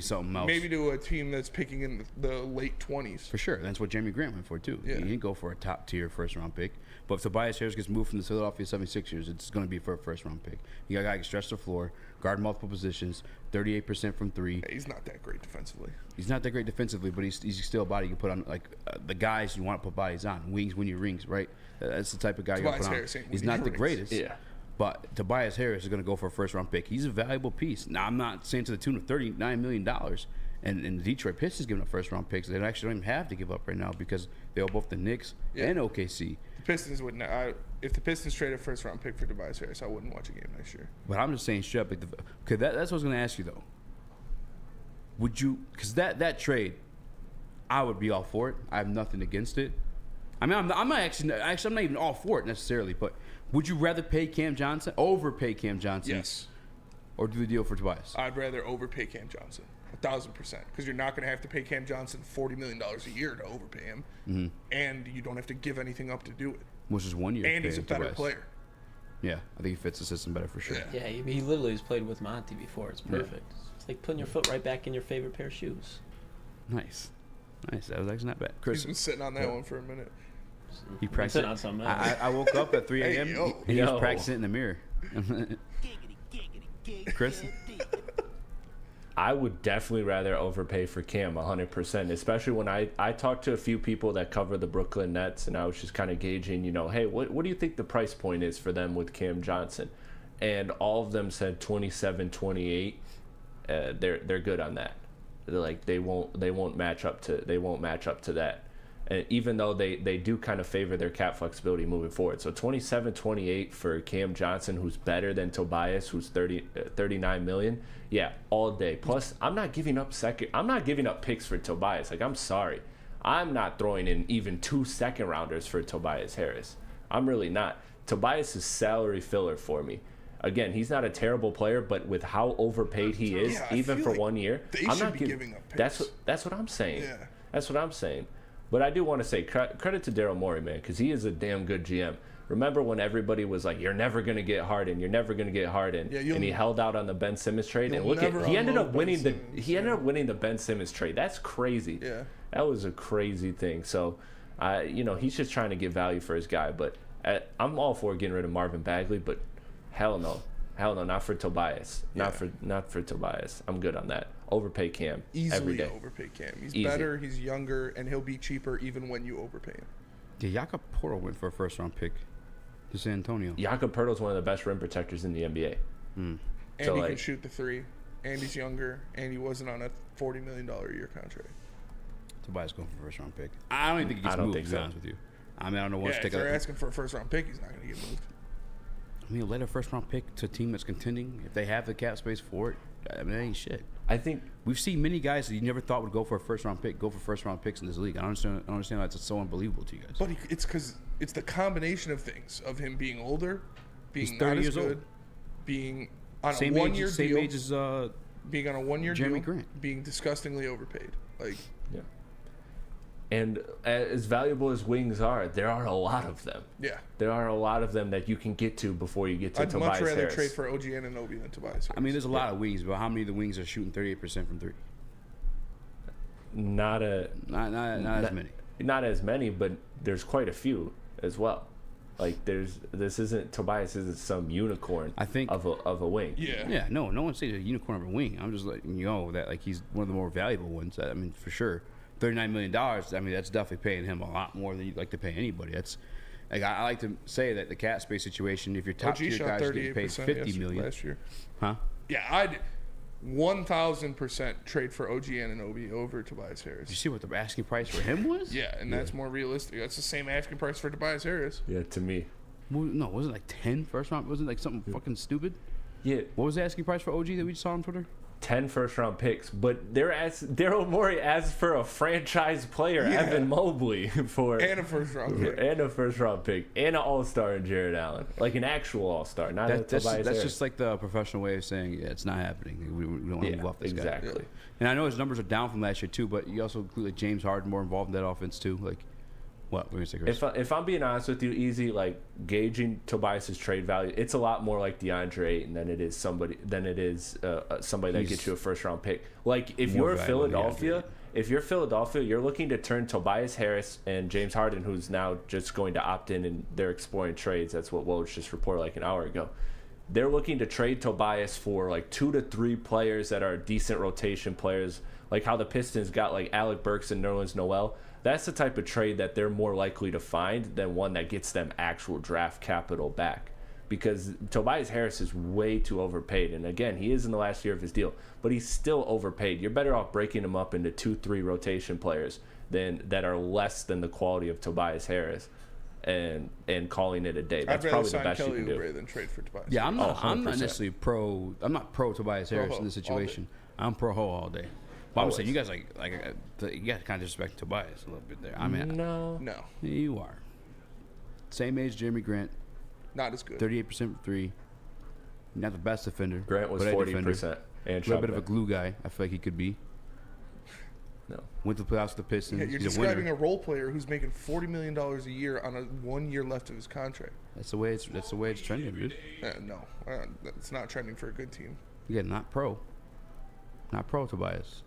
something else. Maybe to a team that's picking in the late 20s. For sure. That's what Jeremy Grant went for, too. Yeah. He didn't go for a top-tier first-round pick. But if Tobias Harris gets moved from the Philadelphia 76ers, it's going to be for a first-round pick. You got a guy who can stretch the floor, guard multiple positions, 38% from three. Hey, he's not that great defensively. He's not that great defensively, but he's still a body you can put on, like the guys you want to put bodies on. Wings win your rings, right? That's the type of guy you want to Tobias put on. Harris ain't He's winning not your the rings. greatest. Yeah. But Tobias Harris is going to go for a first-round pick. He's a valuable piece. Now, I'm not saying to the tune of $39 million. And the Detroit Pistons giving up first-round picks. They actually don't even have to give up right now because they owe both the Knicks and OKC. The Pistons would not. If the Pistons traded a first-round pick for Tobias Harris, I wouldn't watch a game next year. But I'm just saying straight up. That's what I was going to ask you, though. Would you – because that trade, I would be all for it. I have nothing against it. I mean, I'm not even all for it necessarily, but would you rather pay Cam Johnson, overpay Cam Johnson? Yes. Or do the deal for Tobias? I'd rather overpay Cam Johnson, 1,000%, because you're not going to have to pay Cam Johnson $40 million a year to overpay him, and you don't have to give anything up to do it. Which is 1 year. And he's a pay better Tobias. player. Yeah, I think he fits the system better for sure. Yeah, he literally has played with Monty before. It's perfect. It's like putting your foot right back in your favorite pair of shoes. Nice. That was actually not bad. Chris, He's been sitting on that one for a minute. he practiced. sitting on something else. I woke up at 3 Hey, a.m. yo. and he was practicing it in the mirror. Chris? I would definitely rather overpay for Cam 100%, especially when I talked to a few people that cover the Brooklyn Nets, and I was just kind of gauging, hey, what do you think the price point is for them with Cam Johnson? And all of them said 27, 28. They're good on that. They're like they won't match up to that. And even though they do kind of favor their cap flexibility moving forward. So 27, 28 for Cam Johnson, who's better than Tobias, who's 39 million. Yeah, all day. Plus, I'm not giving up picks for Tobias. Like, I'm sorry. I'm not throwing in even 2 second-rounders for Tobias Harris. I'm really not. Tobias is salary filler for me. Again, he's not a terrible player, but with how overpaid he is, even for 1 year, I'm not giving up picks. That's what I'm saying. Yeah. That's what I'm saying. But I do want to say credit to Daryl Morey, man, because he is a damn good GM. Remember when everybody was like, "You're never gonna get Harden. You're never gonna get Harden," and he held out on the Ben Simmons trade. And look he ended up winning the Ben Simmons trade. That's crazy. Yeah, that was a crazy thing. So, he's just trying to get value for his guy. But I'm all for getting rid of Marvin Bagley, but hell no, not for Tobias. Yeah. Not for Tobias. I'm good on that. Overpay Cam Easily every day. overpay Cam. He's Easy. better, he's younger, and he'll be cheaper even when you overpay him. Yeah, Jakob Poeltl went for a first-round pick to San Antonio. Jakob Poeltl's one of the best rim protectors in the NBA. And So, he can shoot the three, and he's younger, and he wasn't on a $40 million a year contract. Tobias going for a first-round pick. I don't even think he gets moved, to be honest with you. I mean, I don't know what's If taking. they're asking for a first-round pick, he's not going to get moved. I mean, let a first-round pick to a team that's contending. If they have the cap space for it, I mean, that ain't shit. I think we've seen many guys that you never thought would go for a first-round pick go for first-round picks in this league. I don't understand why it's so unbelievable to you guys. But it's because it's the combination of things of him being older, being He's not 30 as years good, old. being on Same a age- one-year same deal, age as, being on a one-year Jeremy deal, Grant. being disgustingly overpaid. Like, yeah. And as valuable as wings are, there are a lot of them. Yeah. There are a lot of them that you can get to before you get to I'd Tobias much rather Harris. trade for OG Anunoby than Tobias Harris. I mean, there's a lot of wings, but how many of the wings are shooting 38% from three? Not as many. Not as many, but there's quite a few as well. Like Tobias isn't some unicorn. I think of a wing. Yeah. No one's saying a unicorn of a wing. I'm just letting you know that like he's one of the more valuable ones. I mean, for sure, $39 million. I mean, that's definitely paying him a lot more than you'd like to pay anybody. That's like I like to say that the cap space situation. If your top tier guys getting paid $50 million last year, huh? Yeah, I'd 1,000% trade for OG Anunoby over Tobias Harris. Did you see what the asking price for him was? Yeah, and that's more realistic. That's the same asking price for Tobias Harris. Yeah, to me. No, wasn't it like 10 first round? Wasn't it like something fucking stupid? Yeah. What was the asking price for OG that we just saw on Twitter? 10 first-round picks, but Daryl Morey asked for a franchise player, Evan Mobley, and a first-round pick, and a first-round pick, and an all-star in Jared Allen, like an actual all-star, not a Tobias Harris. That's just like the professional way of saying it's not happening. We don't want to move off this guy. Exactly. And I know his numbers are down from last year too, but you also include like James Harden more involved in that offense too. Like, what? We're gonna say, Chris. If I'm being honest with you, Easy, like gauging Tobias's trade value, it's a lot more like DeAndre Ayton than it is somebody that gets you a first round pick. Like if you're Philadelphia, you're looking to turn Tobias Harris and James Harden, who's now just going to opt in and they're exploring trades. That's what Woj just reported like an hour ago. They're looking to trade Tobias for like 2 to 3 players that are decent rotation players, like how the Pistons got like Alec Burks and Nerlens Noel. That's the type of trade that they're more likely to find than one that gets them actual draft capital back. Because Tobias Harris is way too overpaid. And again, he is in the last year of his deal, but he's still overpaid. You're better off breaking him up into 2-3 rotation players that are less than the quality of Tobias Harris and calling it a day. That's probably the best you can do. Than trade for Tobias. Yeah, I'm not necessarily pro. I'm not pro Tobias Harris in this situation. I'm pro Ho all day. But I'm saying you guys you got to kind of disrespect Tobias a little bit there. I mean, no, you are. Same age, Jeremy Grant. Not as good. 38% from 3. Not the best defender. Grant was 40%. And a little bit of a glue guy. I feel like he could be. No. Went to the playoffs with the Pistons. Yeah, you're describing a role player who's making $40 million a year on 1 year left of his contract. That's the way it's trending, dude. No, it's not trending for a good team. Yeah, not pro Tobias.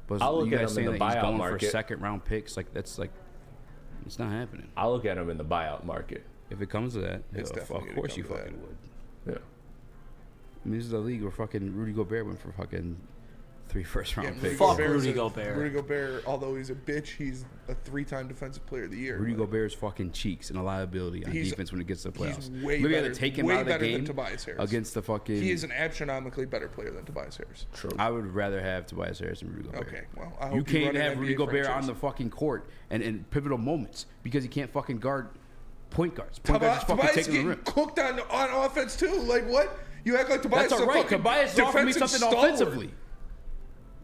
But I'll look you at guys him in saying the that he's buyout going market. for second round picks, it's not happening. I'll look at him in the buyout market. If it comes to that, definitely of course you fucking would. Yeah. I mean, this is the league where fucking Rudy Gobert went for fucking 3 first-round picks. Fuck Rudy Gobert. Rudy Gobert, although he's a bitch, he's a 3-time defensive player of the year. Rudy Gobert's fucking cheeks and a liability on defense when it gets to the playoffs. He's way Maybe better, had to take him way out of the better game than Tobias Harris. against the fucking. He is an astronomically better player than Tobias Harris. True. I would rather have Tobias Harris than Rudy Gobert. Okay, well, I hope you can't run an have Rudy NBA Gobert franchise. on the fucking court and in pivotal moments because he can't fucking guard point guards. Point guards just fucking Tobias taking the getting rim. cooked on offense too. Like what? You act like Tobias. That's all right. Tobias offered me something offensively.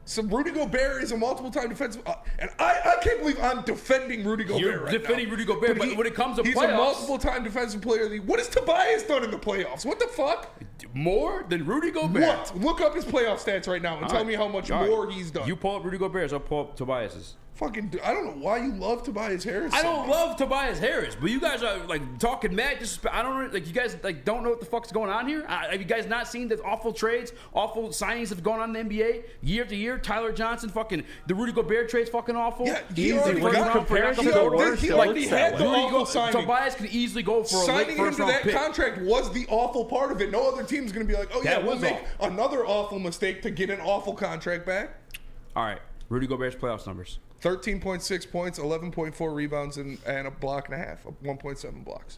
So Rudy Gobert is a multiple-time defensive, and I can't believe I'm defending Rudy Gobert You're right defending now. Rudy Gobert, but when it comes to he's playoffs, a multiple-time defensive player of the league. What has Tobias done in the playoffs? What the fuck? More than Rudy Gobert. What? Look up his playoff stats right now and tell me how much more he's done. You pull up Rudy Gobert's, I'll pull up Tobias's. Fucking, I don't know why you love Tobias Harris. I don't love Tobias Harris, but you guys are like talking mad. I don't like you guys like don't know what the fuck's going on here. Have you guys not seen the awful trades, awful signings that have gone on in the NBA year after year? Tyler Johnson, fucking the Rudy Gobert trade's fucking awful. Yeah, he already had the awful signing. Tobias could easily go for a late signing first him to round that pick. contract was the awful part of it. No other team's gonna be like, oh yeah, we'll make another awful mistake to get an awful contract back. All right, Rudy Gobert's playoffs numbers. 13.6 points, 11.4 rebounds, and a block and a half, 1.7 blocks.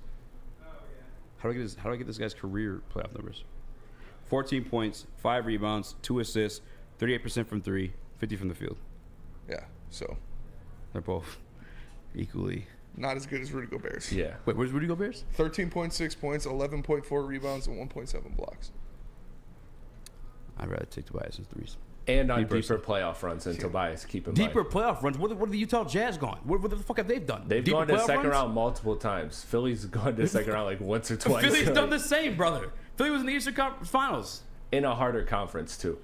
How do I get this guy's career playoff numbers? 14 points, 5 rebounds, 2 assists, 38% from 3, 50 from the field. Yeah, so they're both equally not as good as Rudy Gobert's. Yeah. Wait, where's Rudy Gobert's? 13.6 points, 11.4 rebounds, and 1.7 blocks. I'd rather take Tobias's threes. And on deeper playoff runs than Tobias, keep in mind. Deeper playoff runs? What have the Utah Jazz gone? What the fuck have they done? They've deeper gone to second runs? round multiple times. Philly's gone to second round like once or twice. Philly's done the same, brother. Philly was in the Eastern Conference Finals. In a harder conference, too.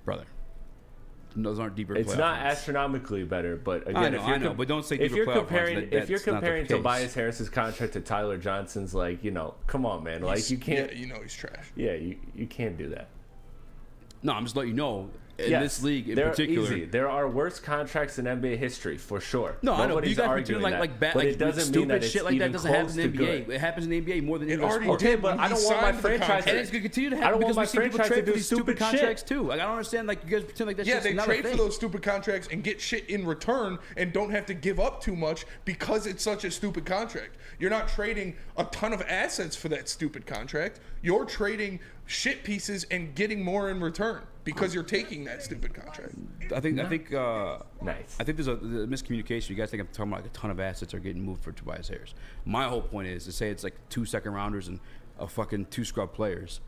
Brother. Those aren't deeper It's playoff not runs. astronomically better, but again, I know, but don't say if deeper you're playoff comparing, runs. if you're That's not the comparing case. Tobias Harris's contract to Tyler Johnson's, like, you know, come on, man. Like, you can't. Yeah, you know he's trash. Yeah, you can't do that. No, I'm just letting you know. in Yes, this league in they're particular. easy. There are worse contracts in NBA history for sure. No, I know. But Nobody's you guys are arguing doing that, like but it doesn't stupid mean that it's shit like that even doesn't happen close in to the NBA. good. It happens in the NBA more than It other already sports. Okay, did but when I he don't want my signed the franchise contract. And it's going to continue to I happen don't because want we my see people franchise trade to for do these stupid stupid shit. contracts too. Like I don't understand. Like you guys pretend like that's Yeah, just they not a trade for thing. those stupid contracts and get shit in return and don't have to give up too much because it's such a stupid contract. You're not trading a ton of assets for that stupid contract. You're trading shit pieces and getting more in return because you're taking that stupid contract. I think Nice. I think there's a miscommunication. You guys think I'm talking about like a ton of assets are getting moved for Tobias Harris. My whole point is to say it's like 2 second rounders and a fucking 2 scrub players.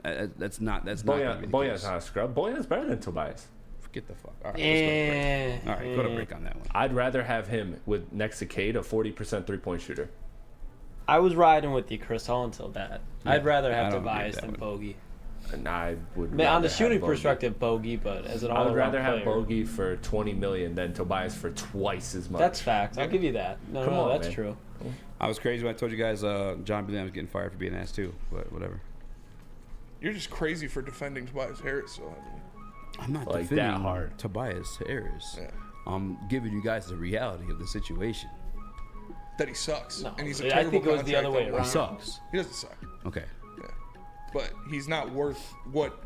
That's not gonna be the Boyan's case. not a scrub. Boyan's better than Tobias. Get the fuck. All right, let's go to break. All right, go to break on that one. I'd rather have him with next to Cade, a 40% 3-point shooter. I was riding with you, Chris Hall, until that. Yeah, I'd rather I have don't agree Tobias with that than one. Bogey. And I would. On rather the have shooting Bogey. perspective, Bogey, but as an I all-around would rather player, have Bogey for $20 million than Tobias for twice as much. That's fact. I'll give you that. No, Come on, that's man. true. I was crazy when I told you guys John Beilein was getting fired for being an ass too, but whatever. You're just crazy for defending Tobias Harris so heavily. I'm not Like that defending hard. Tobias Harris. Yeah. I'm giving you guys the reality of the situation. That he sucks. No, and he's a I terrible think it was the contract other way that around. He sucks. He doesn't suck. Okay. Yeah. But he's not worth what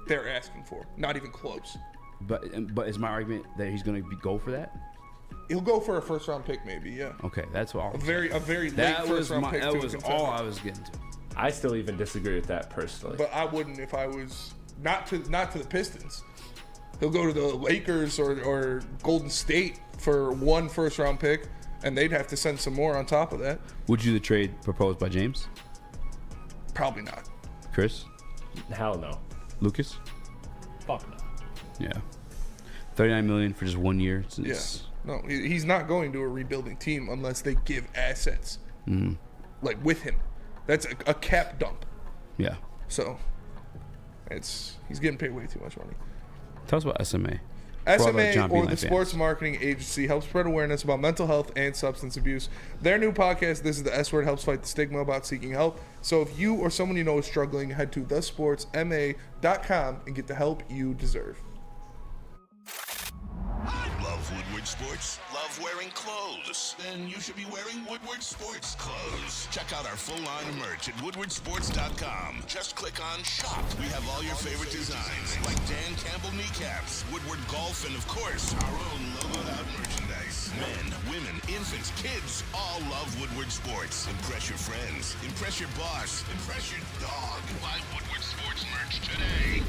they're asking for. Not even close. But is my argument that he's going to go for that? He'll go for a first round pick, maybe. Yeah. Okay, that's all. A very that late was first round my, pick. that to a was contender. all I was getting to. I still even disagree with that personally. But I wouldn't if I was not to the Pistons. He'll go to the Lakers or Golden State for 1 first round pick, and they'd have to send some more on top of that. Would you the trade proposed by James? Probably not. Chris? Hell no. Lucas? Fuck no. Yeah. $39 million for just 1 year. Yeah. No, he's not going to a rebuilding team unless they give assets like with him. That's a cap dump. Yeah. So he's getting paid way too much money. Tell us about SMA. For all the SMA, John or Beilein the fans. Sports Marketing Agency, helps spread awareness about mental health and substance abuse. Their new podcast, This is the S Word, helps fight the stigma about seeking help. So if you or someone you know is struggling, head to thesportsma.com and get the help you deserve. Love Woodward Sports? Love wearing clothes? Then you should be wearing Woodward Sports clothes. Check out our full line of merch at woodwardsports.com. Just click on shop. We have all your favorite designs, like Dan Campbell kneecaps, Woodward Golf, and of course, our own logoed out merchandise. Men, women, infants, kids, all love Woodward Sports. Impress your friends. Impress your boss. Impress your dog. Buy Woodward Sports merch today.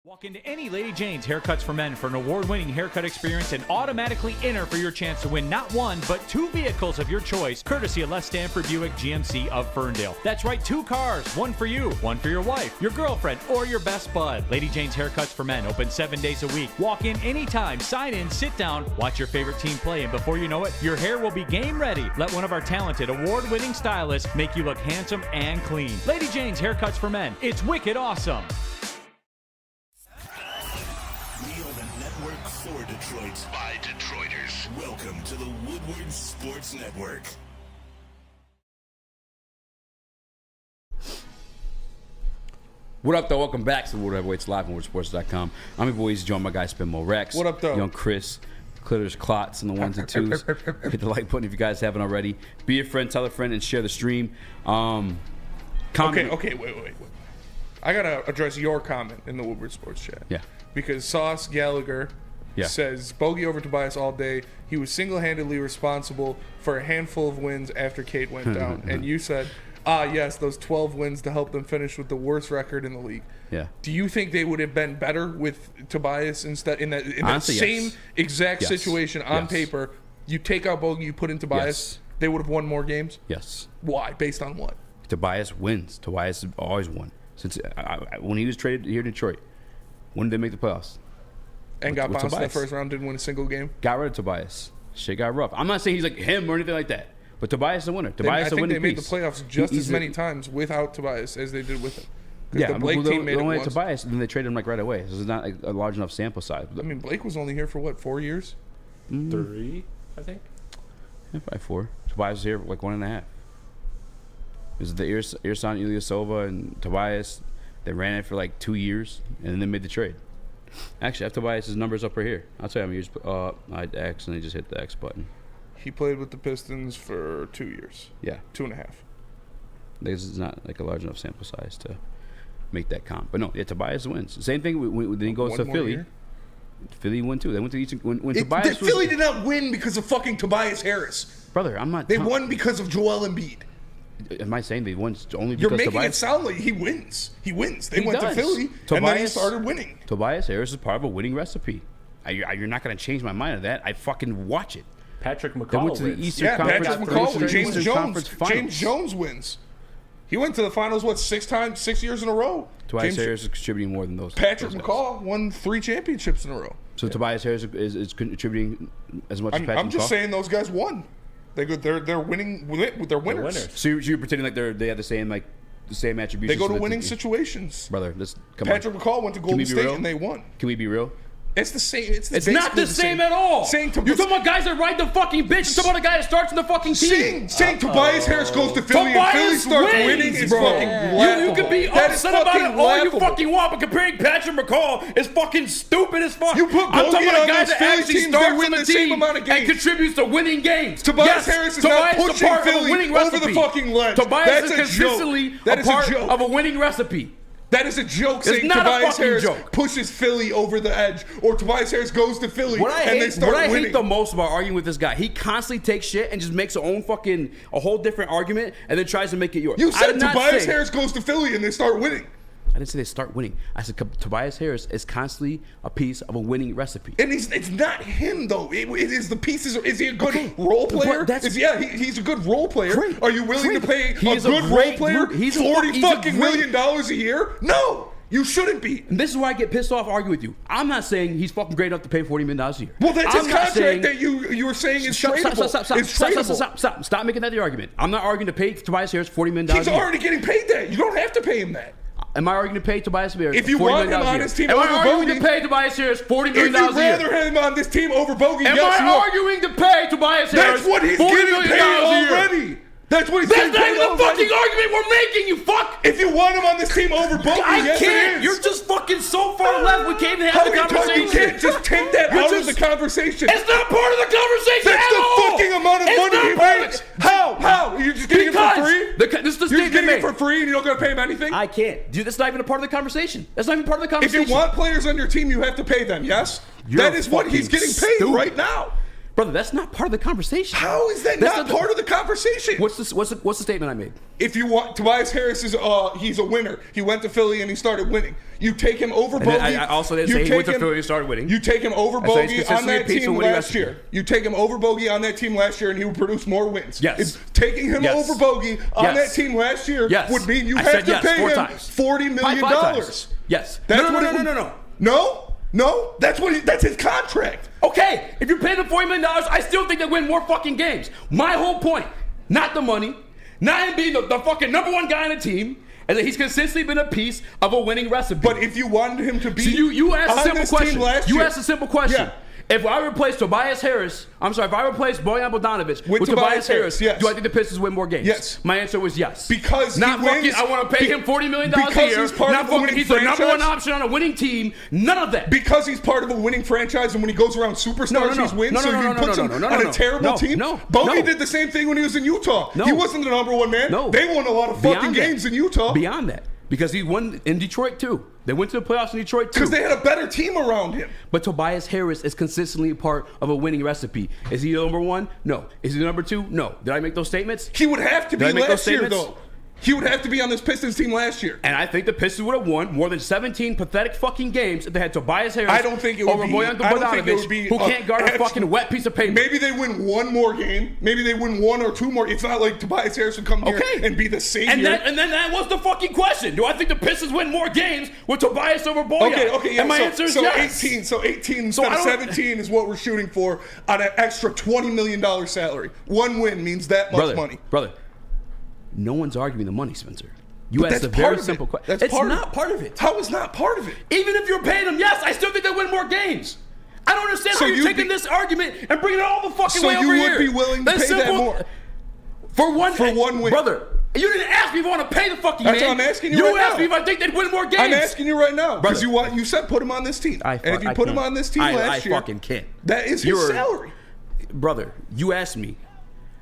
Walk into any Lady Jane's Haircuts for Men for an award-winning haircut experience and automatically enter for your chance to win not 1, but 2 vehicles of your choice, courtesy of Les Stanford Buick GMC of Ferndale. That's right, 2 cars, 1 for you, 1 for your wife, your girlfriend, or your best bud. Lady Jane's Haircuts for Men, open 7 days a week. Walk in anytime, sign in, sit down, watch your favorite team play, and before you know it, your hair will be game ready. Let one of our talented, award-winning stylists make you look handsome and clean. Lady Jane's Haircuts for Men. It's wicked awesome. We are the network for Detroit by Detroiters. Welcome to the Woodward Sports Network. What up, though? Welcome back to the World Heavyweights live on WoodwardSports.com. I'm your boys, Joe, my guy, Spinmo Rex. What up, though? Young Chris, Clitters, Clots, and the 1s and 2s. Hit the like button if you guys haven't already. Be a friend, tell a friend, and share the stream. Okay, wait. I got to address your comment in the Woodward Sports chat. Yeah. Because Sauce Gallagher says, Bogey over Tobias all day. He was single-handedly responsible for a handful of wins after Cade went down. And you said, yes, those 12 wins to help them finish with the worst record in the league. Yeah. Do you think they would have been better with Tobias instead in that Honestly, same yes. exact Yes. situation on Yes. paper? You take out Bogey, you put in Tobias, Yes. they would have won more games? Yes. Why? Based on what? Tobias wins. Tobias has always won. Since when he was traded here in Detroit, when did they make the playoffs? And got with bounced in the Tobias. first round, didn't win a single game? Got rid of Tobias. Shit got rough. I'm not saying he's like him or anything like that, but Tobias is a winner. Tobias I is a think winning they made piece. the playoffs just He's as many times without Tobias as they did with him. 'Cause Yeah, the Blake team made it only had once. Tobias, and then they traded him like right away. So it's not like a large enough sample size. I mean, Blake was only here for what, 4 years? 3, I think. Yeah, probably 4. Tobias was here for like 1.5. was the Ersan Ilyasova and Tobias. They ran it for like 2 years, and then they made the trade. Actually, I have Tobias' numbers up right here. I'll tell you how many years. I accidentally just hit the X button. He played with the Pistons for 2 years. Yeah. 2.5. This is not like a large enough sample size to make that comp. But no, yeah, Tobias wins. Same thing when he goes to Philly. Year? Philly won too. They went to each when Tobias. Philly did not win because of fucking Tobias Harris. Brother, I'm not. They won because of Joel Embiid. Am I saying they won only because You're making Tobias? it sound like he wins. He wins. They went does. to Philly, and then he started winning. Tobias Harris is part of a winning recipe. You're not going to change my mind of that. I fucking watch it. Patrick McCall They went to the wins. Eastern Yeah, Conference. Patrick McCall Eastern with James Jones. Conference Finals. James Jones wins. He went to the finals, 6 years in a row? Tobias Harris is contributing more than those. Patrick those McCall won 3 championships in a row. So Tobias Harris is contributing as much as Patrick McCall? I'm just saying those guys won. They're winning. They're winners. So you're pretending like they have the same attributions. They go to winning situations. Brother, Patrick McCall went to Golden State and they won. Can we be real? It's the same. It's not the same at all. You're talking about guys that ride the fucking bitch. You're talking about a guy that starts in the fucking team. Saying Tobias Harris goes to Philly and Philly starts winning is fucking laughable. You can be upset about it all you fucking want, but comparing Patrick McCall is fucking stupid as fuck. You put I'm talking Bogey about a on guy those that Philly actually teams, they starts win on the same amount of and games. contributes to winning games. Tobias Harris is not Tobias pushing a part of a Philly winning over recipe. the fucking ledge. Tobias That's is a consistently joke. That a is a part joke. of a winning recipe. That is a joke saying not a Tobias fucking Harris joke. pushes Philly over the edge, or Tobias Harris goes to Philly What I and they start winning. hate the most about arguing with this guy, he constantly takes shit and just makes a whole different argument and then tries to make it yours. You I said did not Tobias say- Harris goes to Philly and they start winning. I didn't say they start winning. I said Tobias Harris is constantly a piece of a winning recipe. And it's not him though. It is the pieces. Is he a good role player? He's a good role player. Great. Are you willing to pay a He's good role great player he's $40 a fucking great- million a year? No, you shouldn't be. And this is why I get pissed off arguing with you. I'm not saying he's fucking great enough to pay $40 million a year. Well, that's his I'm not contract that you were saying is tradable. Stop making that the argument. I'm not arguing to pay Tobias Harris $40 million He's a year. already getting paid that. You don't have to pay him that. Am I arguing to pay Tobias Harris If you $40 want million him a on year? his team Am over I arguing Bogey? to pay Tobias Harris $40 If million you'd a year? rather him on this team over Bogey, Am yes, I you are. arguing to pay Tobias Harris That's what he's $40 getting million paid a year? already. That's what he's That's getting not paid even the already. fucking argument we're making, you fuck! If you want him on this team over Bogey, I yes, can't! it is. You're just fucking so far left, we can't even How have the many times conversation. you can't just take that You're out of just- the conversation? It's not part of the conversation That's at the all! fucking amount of It's money not he part of makes. it. How? You're just getting it for free? This is the You're just statement getting made. it for free and you don't gotta pay him anything? I can't. Dude, that's not even a part of the conversation. That's not even part of the If conversation. you want players on your team, you have to pay them, yes? You're That is what he's fucking getting paid stupid. right now. Brother, that's not part of the conversation. How is that That's not part of the conversation? What's the statement I made? If you want, Tobias Harris is he's a winner. He went to Philly and he started winning. You take him over And Bogey. I also didn't say he went to Philly and started winning. You take him over I said Bogey he's on consistently a that piece of team winning last recipe. year. You take him over Bogey on that team last year and he would produce more wins. Yes. It's taking him Yes. over Bogey on Yes. that team last year Yes. would mean you I have said to yes, pay 4 him times. $40 million. Five times. Yes. That's No. No, that's his contract. Okay, if you're paying them $40 million, I still think they win more fucking games. My whole point, not the money, not him being the fucking number one guy on the team, and that he's consistently been a piece of a winning recipe. But if you wanted him to be So you asked a on simple this team question. last You year- asked a simple question. Yeah. If I replace Tobias Harris, if I replace Bojan Bogdanovic with Tobias Harris, yes. do I think the Pistons win more games? Yes. My answer was yes. Because not he fucking, wins, I want to pay him $40 million a because year. he's part not of a fucking, winning he's the number one franchise. option on a winning team. None of that. Because he's part of a winning franchise, and when he goes around superstars, he's wins. So he puts him on a terrible team. Bogey did the same thing when he was in Utah. He wasn't the number one man. No. They won a lot of fucking games in Utah. Beyond that. Because he won in Detroit too. They went to the playoffs in Detroit too. Because they had a better team around him. But Tobias Harris is consistently a part of a winning recipe. Is he the number one? No. Is he the number two? No. Did I make those statements? He would have to be Did I make those last year, statements? though. He would have to be on this Pistons team last year. And I think the Pistons would have won more than 17 pathetic fucking games if they had Tobias Harris I don't think it would over be. Bojan I don't think it would be. Bogdanovic, who can't guard a actually- fucking wet piece of paper. Maybe they win one more game. Maybe they win one or two more. It's not like Tobias Harris would come here and be the savior. And then that was the fucking question. Do I think the Pistons win more games with Tobias over Bojan? Okay, yeah. And my answer is yes. 18 instead I of don't- 17 is what we're shooting for on an extra $20 million salary. One win means that much money. Brother, no one's arguing the money, Spencer. You But asked a that's very part of simple it. question. That's It's part of not it. part of it. How is not part of it? Even if you're paying them, yes, I still think they win more games. I don't understand So how you're you'd taking be- this argument and bringing it all the fucking So way you over would here. be willing to That's pay that simple. more? For one For one win. Brother, You didn't ask me if I want to pay the fucking That's man. what I'm asking you You right asked now. me if I think they'd win more games. I'm asking you right now because Brother. you said put him on this team, and if you I put him can't. on this team I last year, fucking can't. that is his salary. Brother, you asked me,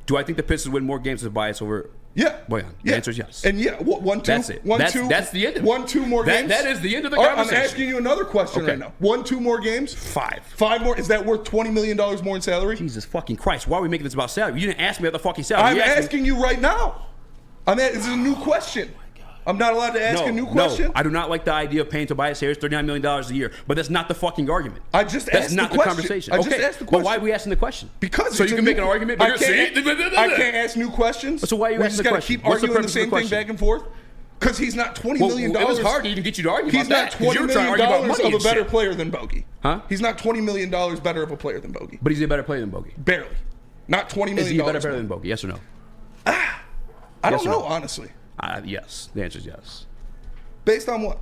do I think the Pistons win more games with Tobias over Yeah. Bojan? The answer is yes. And yeah, 1-2. That's it. 1-2. That's the end of it. 1-2 more games. That is the end of the All right, conversation. I'm asking you another question Okay. right now. 1-2 more games. 5. 5 more. Is that worth $20 million more in salary? Jesus fucking Christ! Why are we making this about salary? You didn't ask me about the fucking salary. I'm You asked me- asking you right now. This is a new question. I'm not allowed to ask a new question. No, I do not like the idea of paying Tobias Harris $39 million a year, but that's not the fucking argument. I just That's asked not the the question. conversation. I just Okay, asked the Well, why question. are we asking the question? Because so it's you a can make new- an argument. I But can't ask new questions. So why are you We asking just the gotta question? keep What's the arguing the purpose of the same thing question? back and forth? Because he's not $20 million. It was hard to even get you to argue He's about not that, 'cause you $20 were trying to million argue about money of a and better shit. player than Bogey. Huh? He's not $20 million better of a player than Bogey. But he's a better player than Bogey. Barely. Not $20 million. Is he a better player than Bogey? Yes or no? I Yes don't or know, no? honestly. Yes. The answer is yes. Based on what?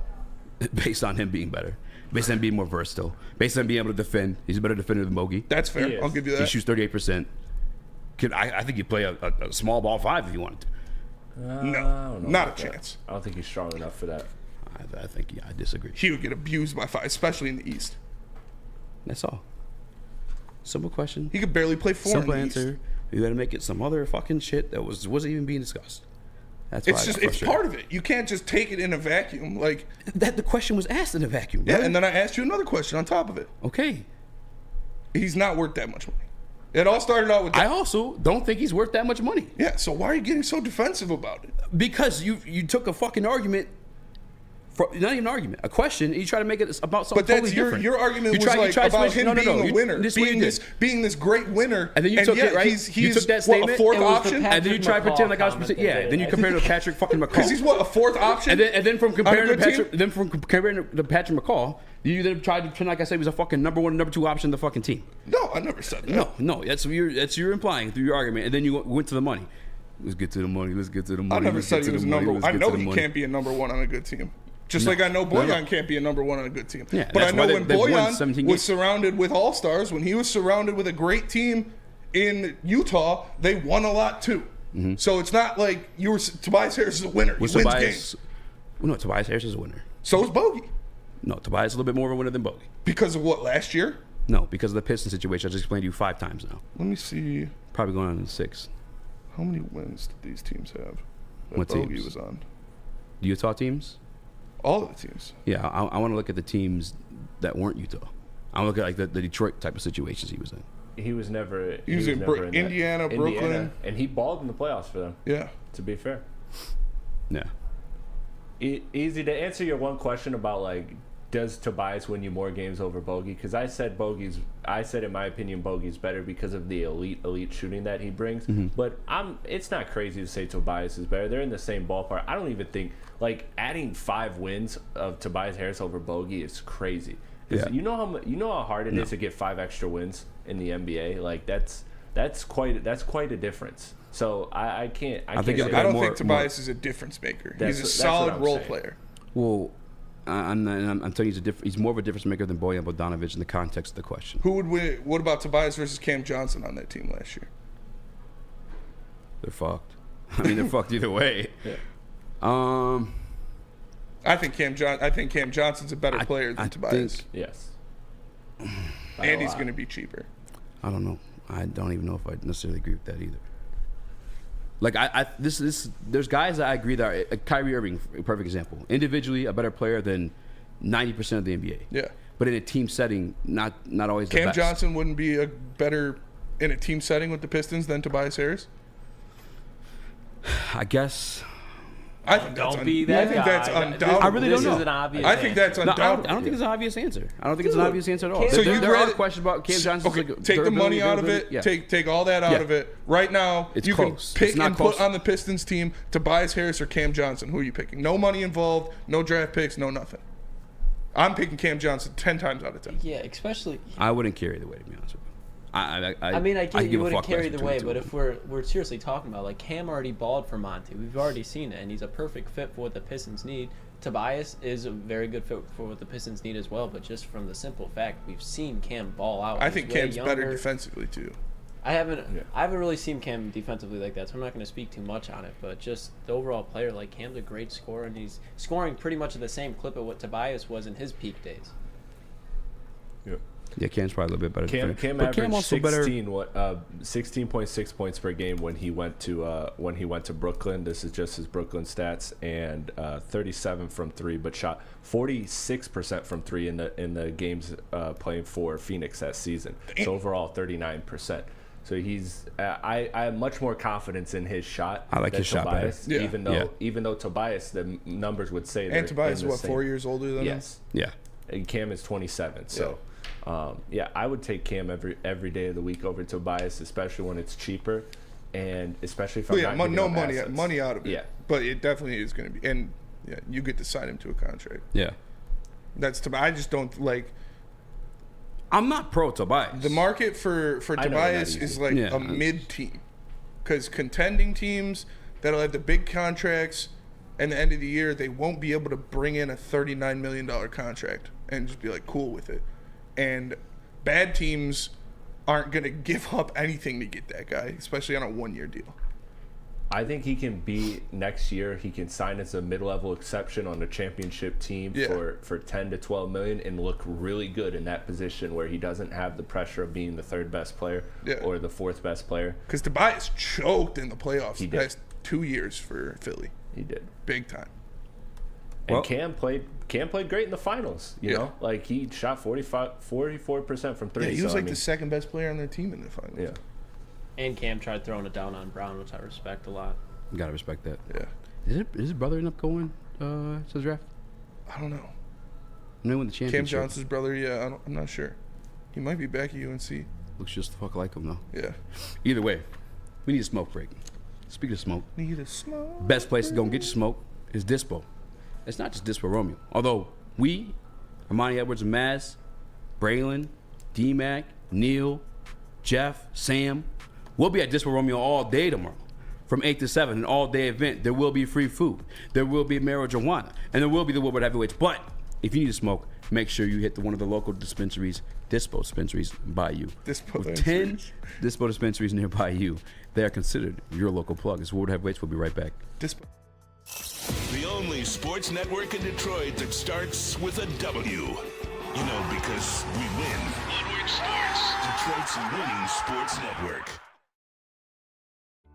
Based on him being better. Based on him being more versatile. Based on him being able to defend. He's a better defender than Bogey. That's fair. I'll give you that. He shoots 38%. I think he'd play a small ball 5 if you wanted to. No, not a chance. I don't think he's strong enough for that. I think, I disagree. He would get abused by 5, especially in the East. That's all. Simple question. He could barely play 4 Simple in the answer. East. You got to make it some other fucking shit that wasn't even being discussed. That's why It's I just got it's frustrated. part of it. You can't just take it in a vacuum. Like that. The question was asked in a vacuum. Yeah, brother. and then I asked you another question on top of it. Okay. He's not worth that much money. It all started out with that. I also don't think he's worth that much money. Yeah, so why are you getting so defensive about it? Because you took a fucking argument, not even an argument, a question, and you try to make it about something But that's totally your different. your argument You was try- you like try to about switch- him being a winner, This is what you did. being this great winner. And then you took yet it, right? He's you took that what, statement, a fourth It was the option, and then you try to pretend like I was, comment yeah. that Then you they- compare it to Patrick fucking McCall. because he's what a fourth option. And then from comparing on to a good Patrick, then from comparing to Patrick McCall, you then tried to pretend like I said he was a fucking number 1, number 2 option in the fucking team. No, I never said that. No, that's what you're implying through your argument, and then you went to the money. Let's get to the money. Let's get to the money. I never let's said get he to was the money, number. let's I get know to the he money. can't be a number 1 on a good team. Just No. like I know No, Bojan no. can't be a number 1 on a good team. Yeah, but I that's know why when they've won Bojan 17 was games. surrounded with all-stars, when he was surrounded with a great team in Utah, they won a lot too. So it's not like Tobias Harris is a winner. He Was wins Tobias? games. Well, no, Tobias Harris is a winner. So is Bogey. No, Tobias is a little bit more of a winner than Bogey. Because of what, last year? No, because of the Pistons situation. I just explained to you 5 times now. Let me see. Probably going on in 6. How many wins did these teams have that What Bogey teams? was on? The Utah teams? All of the teams. Yeah, I want to look at the teams that weren't Utah. I want to look at like the Detroit type of situations he was in. He was never. He was in never that. Indiana, Brooklyn. and he balled in the playoffs for them. Yeah. To be fair. Yeah. Easy to answer your one question about like, does Tobias win you more games over Bogey? Because I said in my opinion Bogey's better because of the elite shooting that he brings. But it's not crazy to say Tobias is better. They're in the same ballpark. I don't even think like adding 5 wins of Tobias Harris over Bogey is crazy. Yeah. You know how hard it is to get 5 extra wins in the NBA. Like that's quite a difference. So I can't. I think can't it's say I don't more- think Tobias is a difference maker. He's a That's solid what I'm role saying. player. Well, I'm telling you, he's more of a difference maker than Bojan Bogdanovic in the context of the question. Who would win? What about Tobias versus Cam Johnson on that team last year? They're fucked. I mean, they're fucked either way. Yeah. I think Cam Johnson's a better player than Tobias. Yes. And he's going to be cheaper. I don't know. I don't even know if I necessarily agree with that either. Like there's guys that I agree that are, Kyrie Irving, a perfect example. Individually, a better player than 90% of the NBA. Yeah. But in a team setting, not always the Cam best. Johnson wouldn't be a better in a team setting with the Pistons than Tobias Harris. I guess. I think Don't be that I think guy. that's undoubtedly. I really don't This know. is an obvious I think that's No, I undoubtedly. don't think it's an obvious answer. I don't think it's an obvious answer at all. Cam- So there you'd are rather- questions about Cam Johnson's Okay, take the money out of it. Yeah. Take all that out Yeah. of it. Right now, It's you close. can pick It's not and close. put on the Pistons team Tobias Harris or Cam Johnson. Who are you picking? No money involved. No draft picks. No nothing. I'm picking Cam Johnson 10 times out of 10. Yeah, especially. I wouldn't carry the way, to be honest with you. I mean, I get give you a wouldn't fuck carry less the between way, two but of if we're seriously talking about like Cam already balled for Monty, we've already seen it, and he's a perfect fit for what the Pistons need. Tobias is a very good fit for what the Pistons need as well, but just from the simple fact we've seen Cam ball out. I He's think way Cam's better younger. defensively too. I haven't really seen Cam defensively like that, so I'm not going to speak too much on it. But just the overall player, like Cam's a great scorer, and he's scoring pretty much at the same clip of what Tobias was in his peak days. Yeah, Cam's probably a little bit better. Cam but averaged Cam also 16.6 points per game when he went to Brooklyn. This is just his Brooklyn stats, and 37 from three, but shot 46% from three in the games playing for Phoenix that season. So overall 39%. So he's I have much more confidence in his shot. I like than his shot Tobias, better. even though Tobias, the numbers would say And Tobias is what, 4 years older than him? Yes. Yeah. And Cam is 27. So. I would take Cam every day of the week over Tobias, especially when it's cheaper, and especially if I'm not giving no up money assets. money out of it. Yeah, but it definitely is going to be, and you get to sign him to a contract. Yeah, that's I just don't like. I'm not pro Tobias. The market for Tobias is like a mid team, because contending teams that'll have the big contracts, and the end of the year they won't be able to bring in a $39 million contract and just be like cool with it. And bad teams aren't going to give up anything to get that guy, especially on a 1-year deal. I think he can be next year. He can sign as a mid-level exception on a championship team for 10 to 12 million and look really good in that position where he doesn't have the pressure of being the third best player or the fourth best player. Because Tobias choked in the playoffs the did. past 2 years for Philly. He did. Big time. And Cam played great in the finals. You know, like he shot 44% from three. Yeah, he was the second best player on their team in the finals. Yeah. And Cam tried throwing it down on Brown, which I respect a lot. You gotta respect that. Yeah. Is his brother end up going to the draft? I don't know. No, win the championship. Cam Johnson's brother, I'm not sure. He might be back at UNC. Looks just the fuck like him though. Yeah. Either way, we need a smoke break. Speaking of smoke, need a smoke. Best place to go and get your smoke is Dispo. It's not just Dispo Romeo. Although we, Armani Edwards and Maz, Braylon, D-Mac, Neil, Jeff, Sam, we'll be at Dispo Romeo all day tomorrow. From 8 to 7, an all-day event. There will be free food. There will be marijuana. And there will be the Woodward Heavyweights. But if you need to smoke, make sure you hit one of the local dispensaries, Dispo dispensaries by you. With 10 Dispo dispensaries nearby you, they are considered your local plug. It's Woodward Heavyweights. We'll be right back. Dispo. The only sports network in Detroit that starts with a W. You know, because we win. Woodward Sports, Detroit's winning sports network.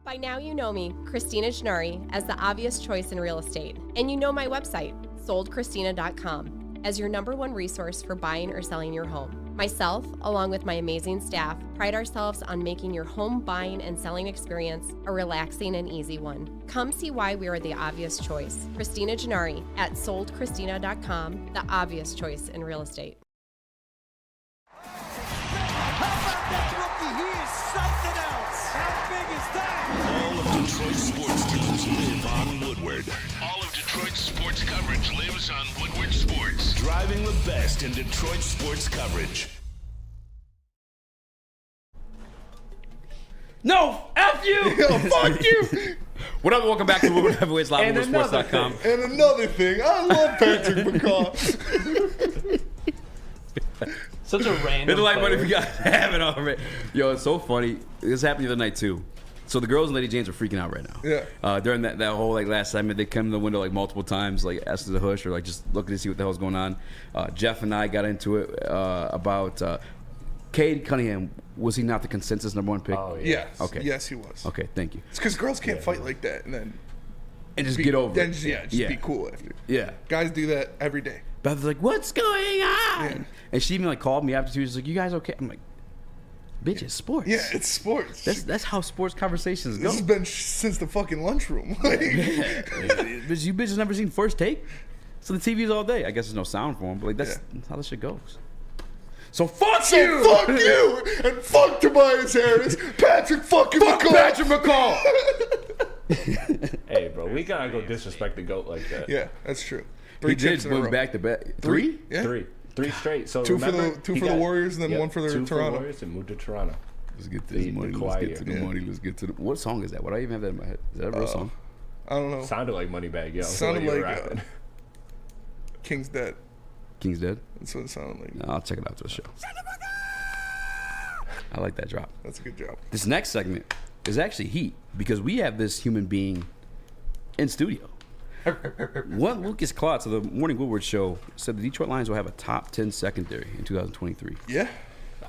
By now you know me, Christina Gennari, as the obvious choice in real estate. And you know my website, soldchristina.com, as your #1 resource for buying or selling your home. Myself, along with my amazing staff, pride ourselves on making your home buying and selling experience a relaxing and easy one. Come see why we are the obvious choice. Christina Gennari at soldchristina.com, the obvious choice in real estate. All of Detroit's sports teams live on Woodward. All of Detroit's sports coverage lives on Woodward Sports. Driving the best in Detroit sports coverage. No! F you! Fuck you! What up? Welcome back to Woodward Heavyweights Live on WoodwardSports.com. And another thing, I love Patrick McCaw. Such a random. Hit the like button player. if you guys haven't already. Yo, it's so funny. This happened the other night too. So the girls and Lady Janes are freaking out right now. Yeah. During that whole last segment, they come to the window multiple times, asking the hush or just looking to see what the hell's going on. Jeff and I got into it about Cade Cunningham. Was he not the consensus #1 pick? Oh, Yes. Okay. Yes, he was. Okay, thank you. It's because girls can't fight like that and just get over then it. Just be cool after. Yeah. Guys do that every day. Beth was like, "What's going on?" And she even called me after. She was like, "You guys okay?" I'm like, "Bitch, it's sports." Yeah, it's sports. That's how sports conversations go. This has been since the fucking lunchroom. You bitches never seen First Take? So the TV's all day. I guess there's no sound for them, but that's how this shit goes. So fuck you! Fuck you! And fuck Tobias Harris! Patrick fucking McCall! Patrick McCall! Hey, bro, we gotta go disrespect the GOAT like that. Yeah, that's true. He did win back to back. Three? Yeah. Three straight. So Two remember, for the Warriors and then one for the two Toronto. For the Warriors and moved to Toronto. Let's get to this money. Let's get to the money. Let's get to the. What song is that? Why do I even have that in my head? Is that a real song? I don't know. Sounded like Moneybagg Yo. Sounded like King's Dead. King's Dead? That's what it sounded like. No, I'll check it out to the show. I like that drop. That's a good job. This next segment is actually heat because we have this human being in studio. One Lucas Klotz of the Morning Woodward Show said the Detroit Lions will have a top 10 secondary in 2023. Yeah.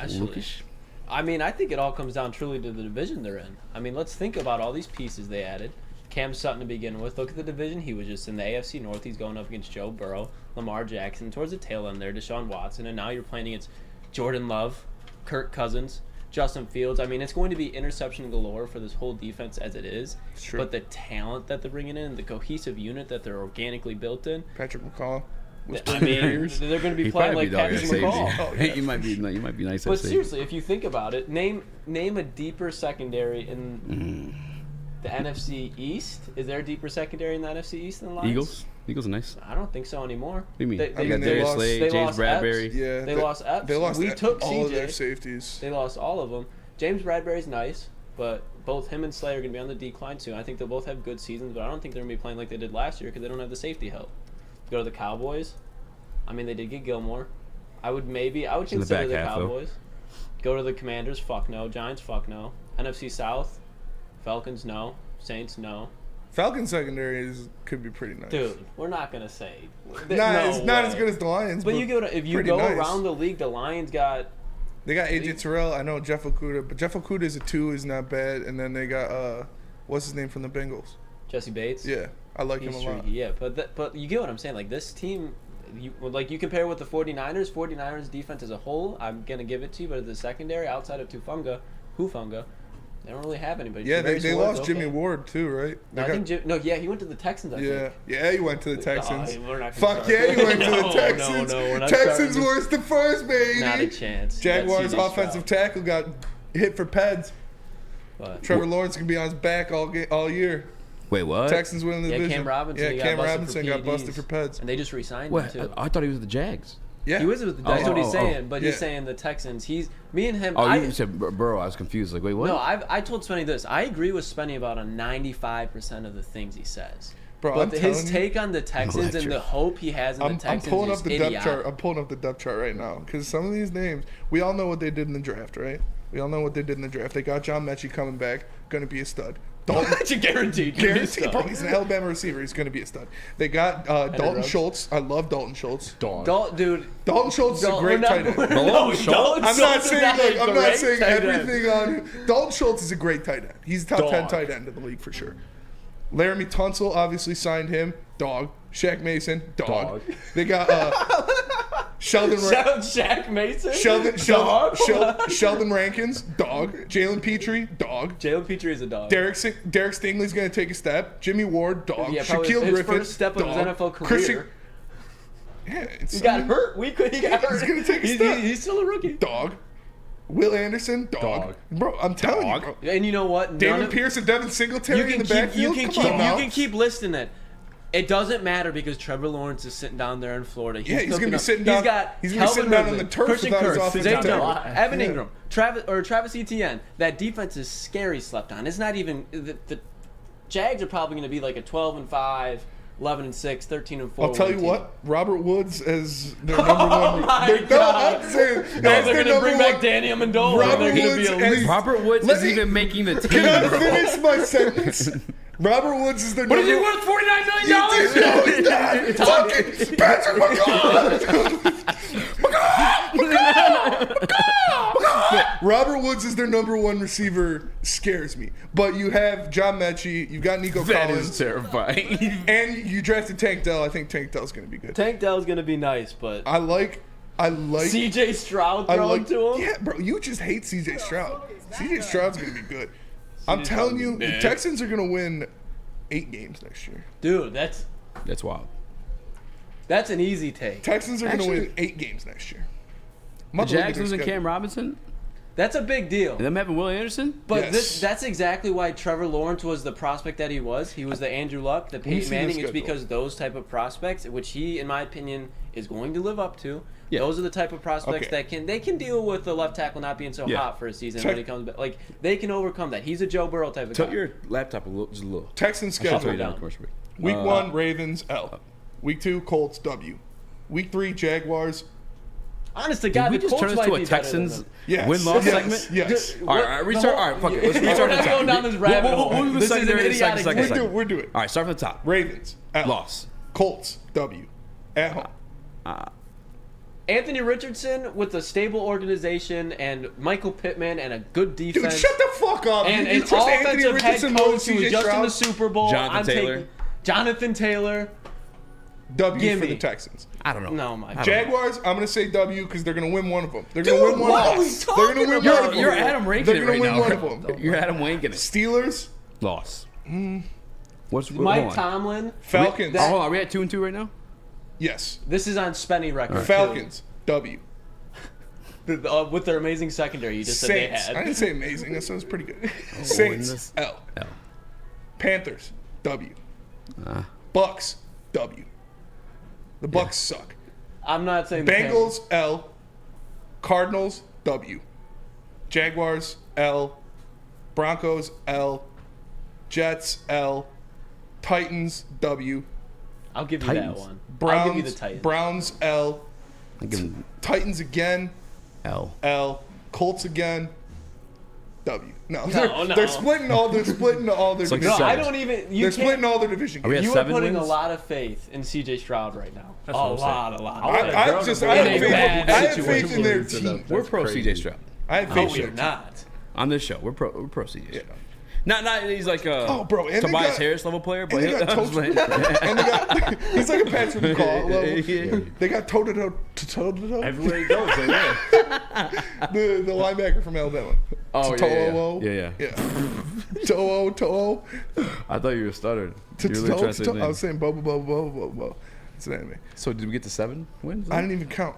Lucas? I mean, I think it all comes down truly to the division they're in. I mean, let's think about all these pieces they added. Cam Sutton to begin with. Look at the division. He was just in the AFC North. He's going up against Joe Burrow, Lamar Jackson. Towards the tail end there, Deshaun Watson. And now you're playing against Jordan Love, Kirk Cousins, Justin Fields. I mean, it's going to be interception galore for this whole defense as it is. True. But the talent that they're bringing in, the cohesive unit that they're organically built in. Patrick McCall. I mean, they're going to be playing like Patrick McCall. Oh, yeah. you might be nice. But seriously, if you think about it, name a deeper secondary in the NFC East. Is there a deeper secondary in the NFC East than the Lions? Eagles are nice. I don't think so anymore. What do you mean? They got Darius Slade, James Bradbury. Epps. Yeah, they lost Epps. They lost we took all CJ. of their safeties. They lost all of them. James Bradbury's nice, but both him and Slay are going to be on the decline soon. I think they'll both have good seasons, but I don't think they're going to be playing like they did last year because they don't have the safety help. Go to the Cowboys. I mean, they did get Gilmore. I would consider the Cowboys. Go to the Commanders. Fuck no. Giants. Fuck no. NFC South. Falcons. No. Saints. No. Falcons secondary could be pretty nice. Dude, we're not gonna say. It's not as good as the Lions. But if you go nice. around the league, the Lions got. They got AJ Terrell. I know Jeff Okudah, but Jeff Okudah is a 2, is not bad. And then they got what's his name from the Bengals? Jesse Bates. Yeah, I like him a lot. Yeah, but you get what I'm saying. Like this team, you compare with the 49ers. 49ers defense as a whole, I'm gonna give it to you. But the secondary, outside of Hufanga, they don't really have anybody. Yeah, they lost Jimmy Ward too, right? He went to the Texans. I think. Yeah, he went to the Texans. We're not Fuck yeah, he went to the Texans. No, we're not Texans worse than first, baby. Not a chance. Jaguars offensive tackle got hit for peds. Trevor Lawrence can be on his back all year. Wait, what? Texans winning the division. Cam Robinson. Yeah, Cam Robinson got busted for peds, and they just re-signed him too. I thought he was with the Jags. Yeah, he was with the. That's what he's saying. But he's saying the Texans. Me and him. Oh, you said Burrow. I was confused. Like, wait, what? No, I told Spenny this. I agree with Spenny about 95% of the things he says. Bro, but his take on the Texans and the hope he has in the Texans I'm pulling is up the idiotic. depth chart. I'm pulling up the depth chart right now because some of these names, we all know what they did in the draft, right? We all know what they did in the draft. They got John Mechie coming back, going to be a stud. Guaranteed. Bro, he's an Alabama receiver. He's going to be a stud. They got Dalton Schultz. I love Dalton Schultz. Dude. Dalton Schultz is a great tight end. I'm not saying everything on him. Dalton Schultz is a great tight end. He's a top 10 tight end in the league for sure. Laramie Tunsil obviously signed him. Dog. Shaq Mason. Dog. They got Sheldon Shaq Mason. Sheldon Rankins. Dog. Jalen Petrie. Dog. Jalen Petrie is a dog. Derek Stingley's going to take a step. Jimmy Ward. Dog. Yeah, Shaquille his Griffin. First step dog. of his NFL career. He got hurt. He got hurt. He's going to take a step. He's still a rookie. Dog. Will Anderson, dog. Bro, I'm telling you, bro. And you know what? David Pierce and Devin Singletary in the backfield. You can keep listing it. It doesn't matter because Trevor Lawrence is sitting down there in Florida. He's going to be sitting down. He's going to be sitting down on the turf Christian without his Kirk, offensive tackle. Evan Ingram, Travis Etienne. That defense is scary slept on. It's not even the Jags are probably going to be like a 12-5. 11-6, 13-4. I'll tell you what, Robert Woods is their number one. I'm saying they're going to bring back Danny Amendola. Robert Woods is even making the team. Can I finish my sentence? Robert Woods is their number one. What is he worth? $49 million? No, he's not. Fucking Patrick McCall. Robert Woods is their number one receiver. Scares me. But you have John Mechie. You've got Nico That Collins. is terrifying. And you drafted Tank Dell. I think Tank Dell's going to be good. Tank Dell's going to be nice, but I like CJ Stroud throwing to him. Yeah, bro, you just hate CJ Stroud. CJ Stroud's going to be good. I'm telling you, the Texans are going to win 8 games next year. Dude, that's wild. That's an easy take. Texans are going to win 8 games next year. The Jags losing Cam Robinson? That's a big deal. And them having Will Anderson? But that's exactly why Trevor Lawrence was the prospect that he was. He was the Andrew Luck, the Peyton Manning. It's because those type of prospects, which he, in my opinion, is going to live up to. Yeah. Those are the type of prospects that can deal with the left tackle not being so hot for a season when he comes back. Like, they can overcome that. He's a Joe Burrow type of guy. Tilt your laptop just a little. Texans schedule. Week 1, Ravens, L. Week 2, Colts, W. Week 3, Jaguars, Honest to Did God, we the just Colts turn this might to a be better than Texans them. Yes. win-loss Yes. segment? Yes. All right, restart. All right, fuck it. Let's We're restart not the top. going down this rabbit hole. We'll do the This is an secondary in a second, idiotic second, thing. We're second. doing it. All right, start from the top. Ravens. L. Loss. Colts. W. At home. Anthony Richardson with a stable organization and Michael Pittman and a good Dude, defense. shut the fuck up. And You an trust Anthony offensive head Richardson more than coach who was CJ just in the Stroud? Super Bowl. Jonathan Taylor. Taking Jonathan Taylor. W Gimme. for the Texans. I don't know. No, my God. Jaguars, I'm going to say W because they're going to win one of them. They're going to win one what of are we them. They're going to win one of them. You're Adam Rankin They're right going to win now. one of them. You're Adam Rankin. Steelers, Loss. What's Mike hold on. Tomlin. Falcons. Oh, hold on. Are we at 2-2 right now? Yes. This is on Spenny record. Falcons, W. With their amazing secondary you just said they Saints. had. I didn't say amazing. That sounds pretty good. Oh, Saints, L. L. Panthers, W. Bucks, W. The Bucks suck. I'm not saying the Bengals, L. Cardinals, W. Jaguars, L. Broncos, L. Jets, L. Titans, W. I'll give you Titans. that one. Browns, I'll give you the Titans. Browns, L. I give him Titans again, L. L. Colts again, W. No, No, they're splitting all. They're splitting all their. It's like division. No, I seven. don't even. You They're can't. splitting all their division. Are we games. at You are 7 putting wins? a lot of faith in CJ Stroud right now. That's what I'm saying. A lot. I have In a bad faith in their situation. team. We're pro crazy. CJ Stroud. I have No, faith in we're their team. not. On this show, we're pro CJ Yeah. Stroud. Not he's like a Oh, bro, and they Tobias got- Harris level player, but And they got I'm just Toad- like- and they got, he's like a Patrick McCall level. Yeah. They got toe-to-toe. Everywhere he goes, they win. The linebacker from Alabama. Oh, To'o. yeah. To'o. I thought you were stuttering. You were really trying to say I was names. saying bo. It's an anime. So did we get to 7 wins? I didn't even count.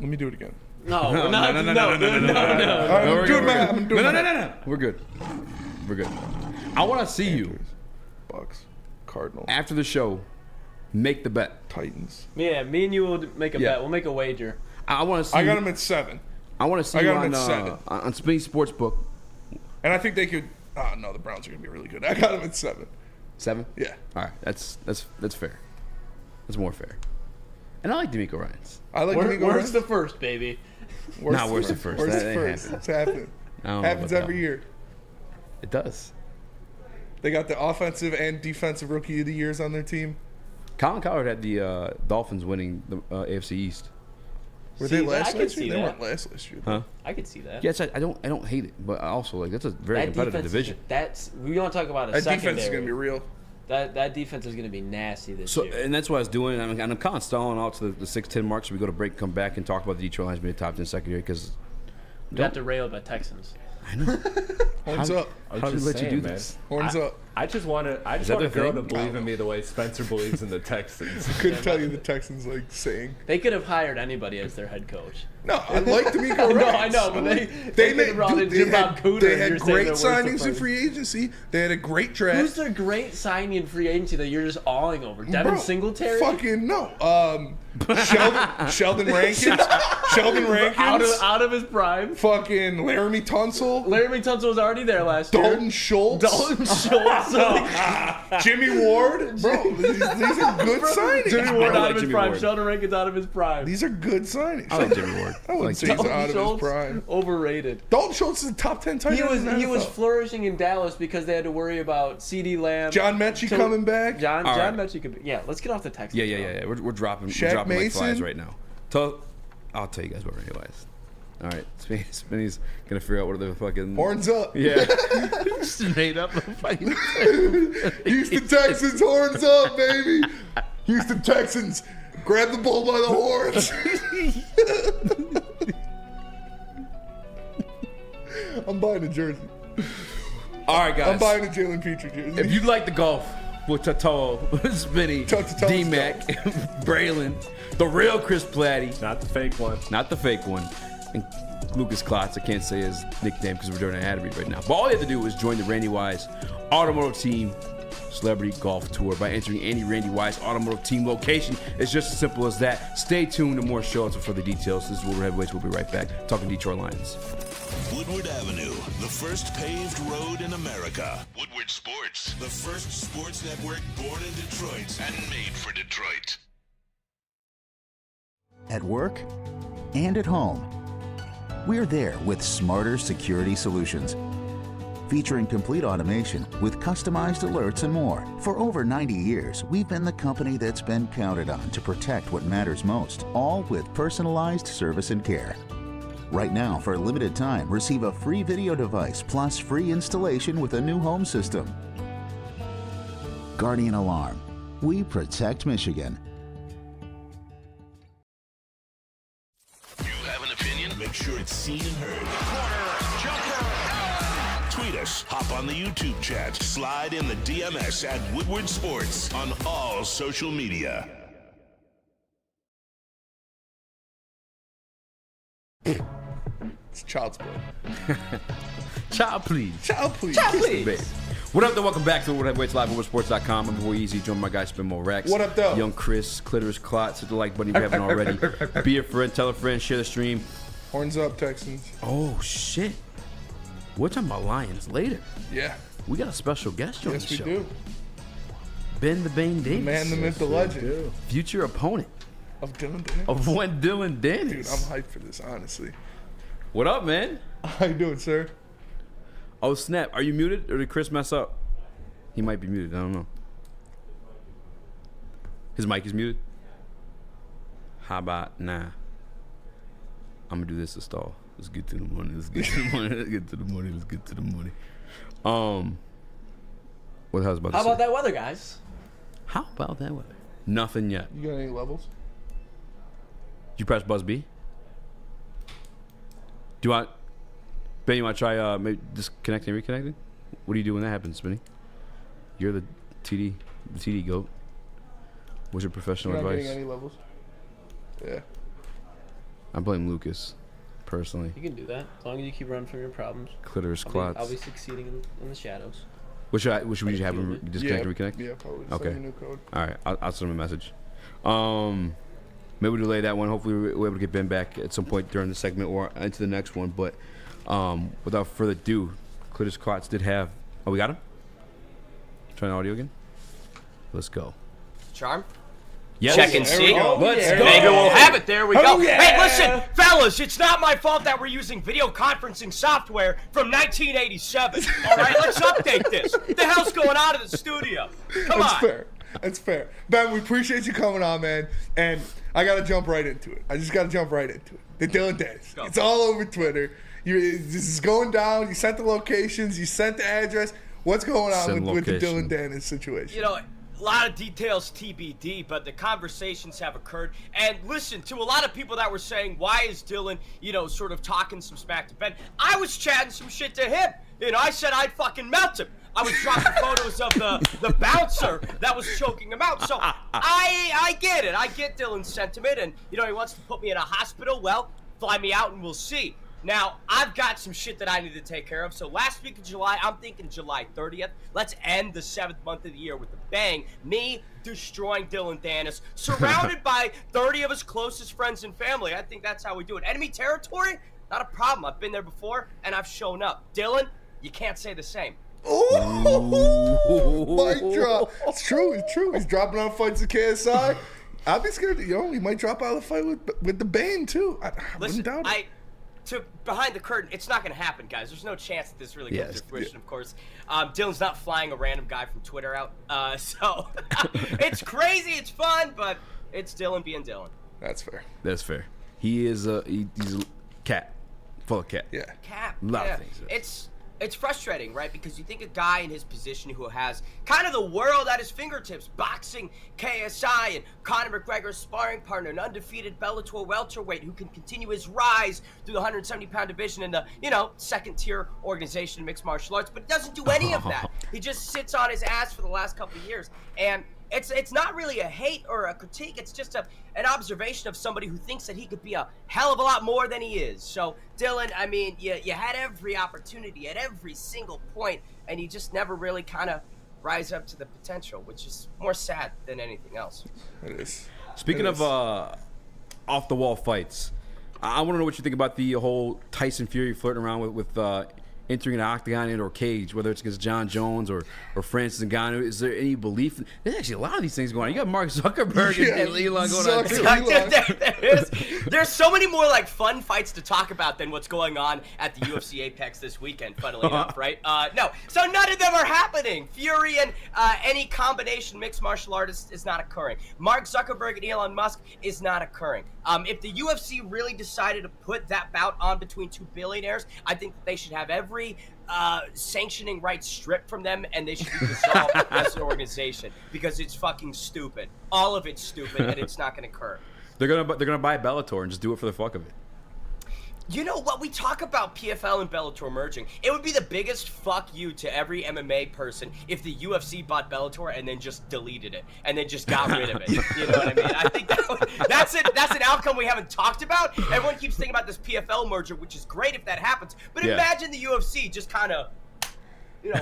Let me do it again. No, we're not. No. All right, I'm doing math. I'm doing math. No. We're good. I want to see you Bucks, Cardinals, after the show. Make the bet. Titans. Yeah, me and you will make a Yeah. bet. We'll make a wager. I want to see. I got them at 7. I want to see I you got 'em on at 7. on Spinny Sportsbook. And I think they could. Oh, no, the Browns are going to be really good. I got them at 7. 7. Yeah. All right. That's fair. That's more fair. And I like D'Amico Ryans. I like D'Amico Where's Ryans. the first, baby? Where's the first? Where's That the ain't first? happening. It's happening. I don't know Happens about every that. year. It does. They got the offensive and defensive rookie of the years on their team. Colin Cowherd had the Dolphins winning the AFC East. Were See, they I last could last see year? They that. weren't last year. Huh? I could see that. Yes, I don't hate it, but also like that's a very That competitive defense division. That's we want to talk about a That secondary. defense is going to be real. That defense is going to be nasty this So, year. and that's what I was doing. And I'm kind of stalling out to the 6-10 mark, so we go to break, come back, and talk about the Detroit Lions being a top 10 secondary because We got derailed by Texans. I know. Horns up. How did they let you do this? Horns up. I just want a that girl their thing? to believe in me the way Spencer believes in the Texans. Couldn't tell you the Texans like saying. They could have hired anybody as their head coach. No, I like D'Amico Ryans. No, I know, but they They could have brought in Jim Bob Cooter. They and had you're saying great they're worse than signings in first. free agency. They had a great draft. Who's their great signing in free agency that you're just awing over? Devin Bro, Singletary? Fucking no. Sheldon Rankins. Sheldon Rankins. Out of his prime. Fucking Laramie Tunsil. Laramie Tunsil was already there last year. Dalton Schultz. Dalton Schultz. Jimmy Ward. Bro, these are good signings. Jimmy Ward I out like of his Jimmy prime. Ward. Sheldon Rankins out of his prime. These are good signings. I like Jimmy Ward. I wouldn't say he's Dalton out of Schultz, his prime. overrated. Dalton Schultz is a top 10 tight He end was in the he was NFL. flourishing in Dallas because they had to worry about CeeDee Lamb. John Mechie So- coming back. John All right. Mechie could be. Yeah, let's get off the Texans. Yeah. We're dropping Shaq like Mason? flies right now. I'll tell you guys about Randy Wise. All right, Spinny's gonna figure out what are the fucking Horns up. Yeah, just made up a fucking. Houston Texans, horns up, baby. Houston Texans, grab the bull by the horns. I'm buying a jersey. All right, guys. I'm buying a Jalen Petrie jersey. If you like the golf with Toto, Spinny, D-Mac, Braylon, the real Chris Platty, not the fake one, and Lucas Klotz, I can't say his nickname because we're doing an ad read right now. But all you have to do is join the Randy Wise Automotive Team Celebrity Golf Tour by entering any Randy Wise Automotive Team location. It's just as simple as that. Stay tuned to more shows for the details. This is Woodward Heavyweights. We'll be right back talking Detroit Lions. Woodward Avenue, the first paved road in America. Woodward Sports, the first sports network born in Detroit and made for Detroit. At work, and at home. We're there with smarter security solutions, featuring complete automation with customized alerts and more. For over 90 years, we've been the company that's been counted on to protect what matters most, all with personalized service and care. Right now, for a limited time, receive a free video device plus free installation with a new home system. Guardian Alarm. We protect Michigan. You have an opinion? Make sure it's seen and heard. Corner, jumper, tweet us, hop on the YouTube chat, slide in the DMS at Woodward Sports on all social media. It's child's play. Child, please. Child, please. Child, please. What up, though? Welcome back to Woodward's Live, WoodwardSports.com. I'm Boy Easy, joined by my guy Spinmo Rex. What up, though? Young Chris, Clitoris Clots. Hit the like button if you haven't already. Be a friend, tell a friend, share the stream. Horns up, Texans. Oh, shit. We're talking about Lions later. Yeah. We got a special guest on the show. Yes, we do. Ben the Bane Davis. The man, the myth, the legend. Future opponent. Of Dylan Dennis. Of one Dylan Dennis. Dude, I'm hyped for this, honestly. What up, man? How you doing, sir? Oh, snap. Are you muted or did Chris mess up? He might be muted. I don't know. His mic is muted? How about nah? I'm going to do this to stall. Let's get to the money. Let's get to the money. Let's get to the money. Let's get to the money. What the hell's about How to about say? that weather, guys? How about that weather? Nothing yet. You got any levels? Did you press Buzz B? Do you want, Ben, you want to try maybe disconnecting and reconnecting? What do you do when that happens, Spinny? You're the TD GOAT. What's your professional You're not advice? getting any levels? Yeah. I blame Lucas, personally. You can do that as long as you keep running from your problems. Clitoris I'll be clots. succeeding in the shadows. What should we have him disconnect and reconnect? Yeah, probably. Send Okay. me a new code. All right, I'll send him a message. Maybe we'll delay that one. Hopefully we're able to get Ben back at some point during the segment or into the next one. But without further ado, Clitoris clots did have. Oh, we got him. Trying audio again. Let's go. Charm? Yes. Check and see. Let's go. Maybe we'll have it. There we Oh, go. yeah. Hey, listen, fellas, it's not my fault that we're using video conferencing software from 1987. All right, let's update this. What the hell's going on in the studio? Come That's on. fair. That's fair. Ben, we appreciate you coming on, man. And I got to jump right into it. I just got to jump right into it. The Dylan Dennis. It's all over Twitter. This is going down. You sent the locations. You sent the address. What's going on with the Dylan Dennis situation? You know, a lot of details TBD, but the conversations have occurred. And listen, to a lot of people that were saying, why is Dylan, sort of talking some smack to Ben? I was chatting some shit to him. I said I'd fucking melt him. I was dropping photos of the bouncer that was choking him out. So I get it. I get Dylan's sentiment. And, he wants to put me in a hospital. Well, fly me out and we'll see. Now, I've got some shit that I need to take care of. So last week of July, I'm thinking July 30th. Let's end the 7th month of the year with a bang. Me destroying Dylan Dennis, surrounded by 30 of his closest friends and family. I think that's how we do it. Enemy territory? Not a problem. I've been there before, and I've shown up. Dylan, you can't say the same. Ooh, mic drop. It's true. It's true. He's dropping out fights at KSI. I'd be scared. He might drop out of the fight with the Bane too. I wouldn't doubt it. To behind the curtain, it's not going to happen, guys. There's no chance that this really comes to fruition, of course. Dylan's not flying a random guy from Twitter out. So it's crazy, it's fun, but it's Dylan being Dylan. That's fair. That's fair. He is he's a cat. Full of cat. Yeah. Cap. A lot of things. It's frustrating, right? Because you think a guy in his position who has kind of the world at his fingertips, boxing, KSI, and Conor McGregor's sparring partner, an undefeated Bellator welterweight who can continue his rise through the 170-pound division in the, second-tier organization in mixed martial arts, but he doesn't do any of that. He just sits on his ass for the last couple of years. And it's not really a hate or a critique. It's just an observation of somebody who thinks that he could be a hell of a lot more than he is. So, Dylan, I mean, you had every opportunity at every single point, and you just never really kind of rise up to the potential, which is more sad than anything else. It is. Speaking of off-the-wall fights, I want to know what you think about the whole Tyson Fury flirting around with entering an octagon and or cage, whether it's against John Jones or Francis Ngannou. Is there any belief? There's actually a lot of these things going on. You got Mark Zuckerberg and Elon going on too. There is. There's so many more like fun fights to talk about than what's going on at the UFC Apex this weekend, funnily enough, right? No, so none of them are happening. Fury and any combination mixed martial artist is not occurring. Mark Zuckerberg and Elon Musk is not occurring. If the UFC really decided to put that bout on between two billionaires, I think that they should have every sanctioning rights stripped from them, and they should be dissolved as an organization because it's fucking stupid. All of it's stupid, and it's not going to occur. They're gonna buy Bellator and just do it for the fuck of it. You know what? We talk about PFL and Bellator merging. It would be the biggest fuck you to every MMA person if the UFC bought Bellator and then just deleted it and then just got rid of it. You know what I mean? I think that's an outcome we haven't talked about. Everyone keeps thinking about this PFL merger, which is great if that happens. But imagine the UFC just kind of,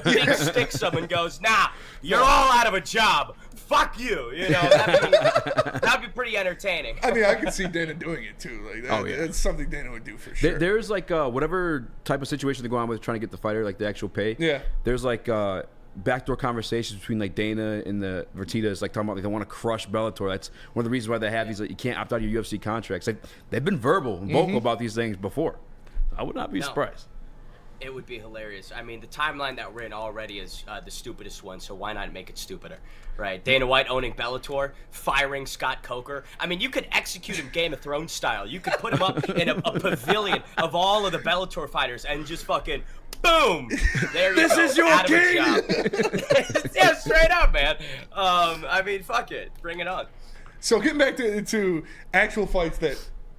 big sticks them and goes, nah, you're all out of a job. Fuck you. That'd be pretty entertaining. I mean, I could see Dana doing it too. Like, that's something Dana would do for sure. There's like whatever type of situation they go on with trying to get the fighter like the actual pay. Yeah. There's like backdoor conversations between like Dana and the Fertittas, like talking about like they want to crush Bellator. That's one of the reasons why they have these like you can't opt out of your UFC contracts. Like they've been vocal about these things before. I would not be surprised. It would be hilarious. I mean, the timeline that we're in already is the stupidest one, so why not make it stupider, right? Dana White owning Bellator, firing Scott Coker. I mean, you could execute him Game of Thrones style. You could put him up in a pavilion of all of the Bellator fighters and just fucking boom. There you go. This is your king. Yeah, straight up, man. I mean, fuck it. Bring it on. So getting back to actual fights that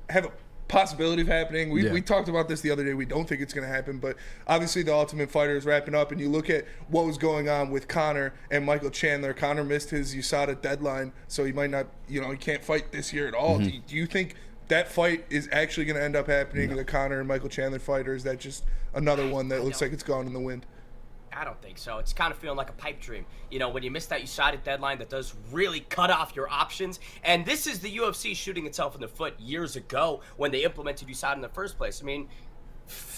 have a possibility of happening. We talked about this the other day. We don't think it's going to happen, but obviously the Ultimate Fighter is wrapping up, and you look at what was going on with Conor and Michael Chandler. Conor missed his USADA deadline, so he might not, he can't fight this year at all. Do you think that fight is actually going to end up happening, the Conor and Michael Chandler fight, or is that just another one that looks like it's gone in the wind? I don't think so. It's kind of feeling like a pipe dream. When you miss that USADA deadline, that does really cut off your options. And this is the UFC shooting itself in the foot years ago when they implemented USADA in the first place. I mean,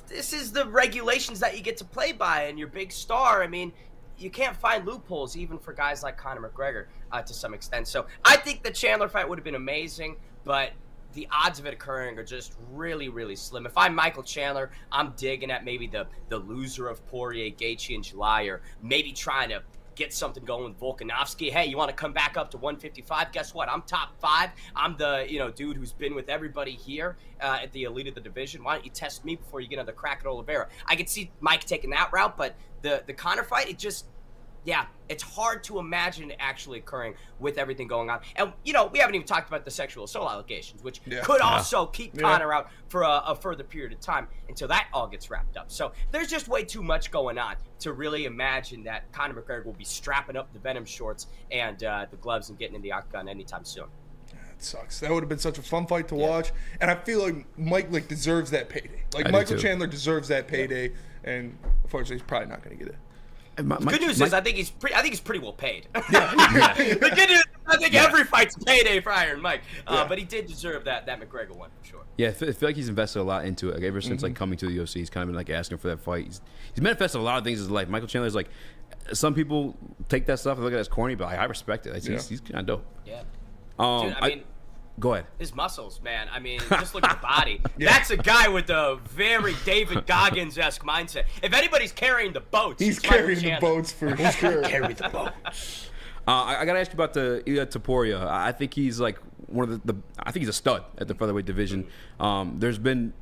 this is the regulations that you get to play by, and your big star. I mean, you can't find loopholes even for guys like Conor McGregor to some extent. So I think the Chandler fight would have been amazing, but the odds of it occurring are just really, really slim. If I'm Michael Chandler, I'm digging at maybe the loser of Poirier, Gaethje in July, or maybe trying to get something going with Volkanovski. Hey, you want to come back up to 155? Guess what? I'm top 5. I'm the dude who's been with everybody here at the elite of the division. Why don't you test me before you get another crack at Oliveira? I could see Mike taking that route, but the Conor fight, it just... Yeah, it's hard to imagine it actually occurring with everything going on. And, we haven't even talked about the sexual assault allegations, which could also keep Conor out for a further period of time until that all gets wrapped up. So there's just way too much going on to really imagine that Conor McGregor will be strapping up the Venom shorts and the gloves and getting in the octagon anytime soon. It sucks. That would have been such a fun fight to watch. And I feel like Mike deserves that payday. Michael Chandler deserves that payday, and unfortunately he's probably not going to get it. The good news is I think he's pretty well paid. The good news, I think every fight's payday for Iron Mike, but he did deserve that McGregor one for sure. Yeah, I feel like he's invested a lot into it. Like, ever since coming to the UFC, he's kind of been asking for that fight. He's manifested a lot of things in his life. Michael Chandler's some people take that stuff and look at it as corny, but I respect it. He's kind of dope. Yeah. Dude, I mean, go ahead. His muscles, man. I mean, just look at the body. That's a guy with a very David Goggins-esque mindset. If anybody's carrying the boats, he's carrying the boats for sure. Carry the boats. I got to ask you about the Ilia Topuria. I think he's one of the I think he's a stud at the featherweight division. There's been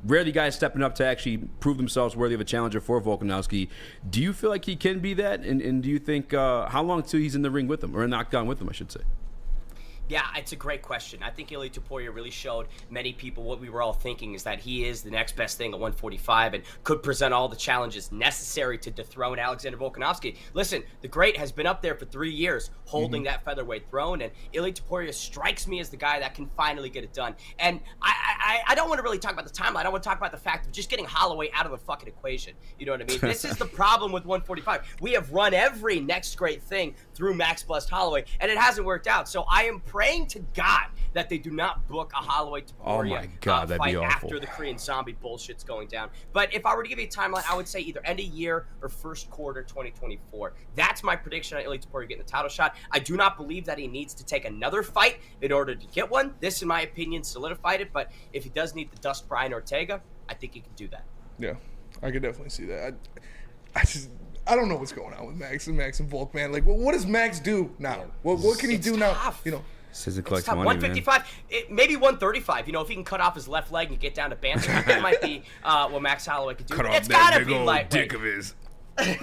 rarely guys stepping up to actually prove themselves worthy of a challenger for Volkanovski. Do you feel like he can be that? And do you think how long till he's in the ring with him, or in the octagon with him, I should say? Yeah, it's a great question. I think Ilia Topuria really showed many people what we were all thinking, is that he is the next best thing at 145 and could present all the challenges necessary to dethrone Alexander Volkanovski. Listen, the Great has been up there for 3 years holding that featherweight throne, and Ilia Topuria strikes me as the guy that can finally get it done. And I don't want to really talk about the timeline. I want to talk about the fact of just getting Holloway out of the fucking equation. You know what I mean? This is the problem with 145. We have run every next great thing through Max Blessed Holloway, and it hasn't worked out. So I am praying praying to God that they do not book a Holloway Topuria Oh my God, that'd fight be awful. after the Korean Zombie bullshit's going down. But if I were to give you a timeline, I would say either end of year or first quarter 2024. That's my prediction on Ilia Topuria getting the title shot. I do not believe that he needs to take another fight in order to get one. This, in my opinion, solidified it. But if he does need to dust Brian Ortega, I think he can do that. Yeah, I could definitely see that. I don't know what's going on with Max and Volk, man. Like, what does Max do now? What can he do now? You know, Scissor It's collects tough. money, 155, maybe 135. You know, if he can cut off his left leg and get down to bantam, that might be what Max Holloway could do. Cut But off it's that gotta big be old lightweight. dick of his. I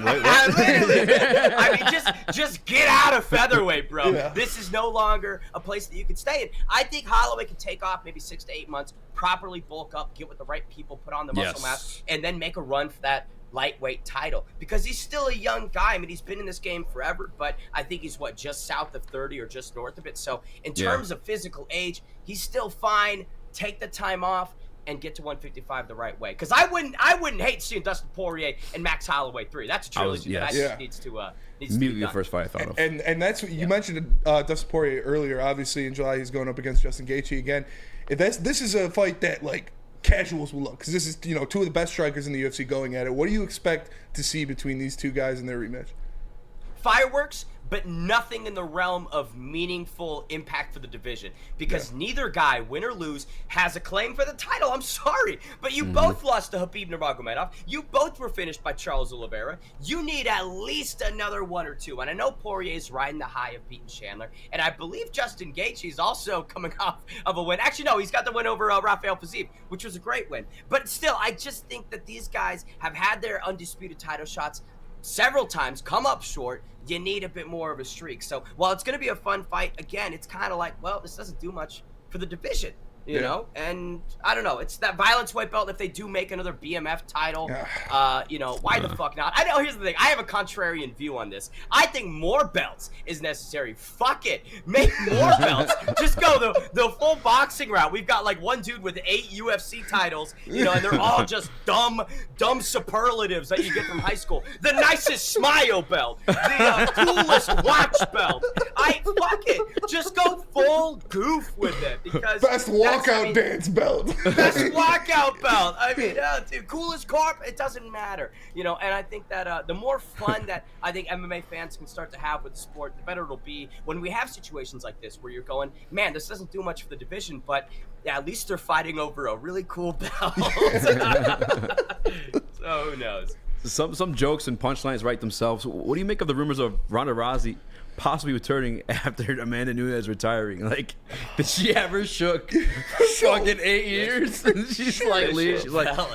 mean, just get out of featherweight, bro. Yeah. This is no longer a place that you can stay in. I think Holloway can take off maybe 6 to 8 months, properly bulk up, get with the right people, put on the muscle mass, and then make a run for that lightweight title, because he's still a young guy. I mean, he's been in this game forever, but I think he's just south of 30 or just north of it. So in terms of physical age, he's still fine. Take the time off and get to 155 the right way, because I wouldn't hate seeing Dustin Poirier and Max Holloway 3. That's a trilogy that needs to Immediately be the done. first fight I thought of. and that's what you mentioned. Dustin Poirier earlier. Obviously, in July he's going up against Justin Gaethje again. This is a fight that like casuals will love, because this is two of the best strikers in the UFC going at it. What do you expect to see between these two guys in their rematch? Fireworks, but nothing in the realm of meaningful impact for the division, because neither guy, win or lose, has a claim for the title. I'm sorry, but you both lost to Khabib Nurmagomedov. You both were finished by Charles Oliveira. You need at least another 1 or 2, and I know Poirier's riding the high of beating Chandler, and I believe Justin Gaethje is also coming off of a win. Actually, no, he's got the win over Rafael Fiziev, which was a great win. But still, I just think that these guys have had their undisputed title shots several times, come up short. You need a bit more of a streak. So while it's going to be a fun fight, again, it's kind of like, well, this doesn't do much for the division, you know? And I don't know. It's that violence white belt. If they do make another BMF title, why the fuck not? I know, here's the thing. I have a contrarian view on this. I think more belts is necessary. Fuck it. Make more belts. Just go the full boxing route. We've got like one dude with 8 UFC titles, and they're all just dumb superlatives that you get from high school. The nicest smile belt. The coolest watch belt. Fuck it. Just go full goof with it, because Best walkout dance belt. Best walkout belt. I mean, dude, coolest corp. It doesn't matter, and I think that the more fun that I think MMA fans can start to have with the sport, the better it'll be when we have situations like this where you're going, man, this doesn't do much for the division, but at least they're fighting over a really cool belt. So who knows? Some jokes and punchlines write themselves. What do you make of the rumors of Ronda Rousey possibly returning after Amanda Nunes retiring? Like, did she ever shook for fucking 8 years? And she's like,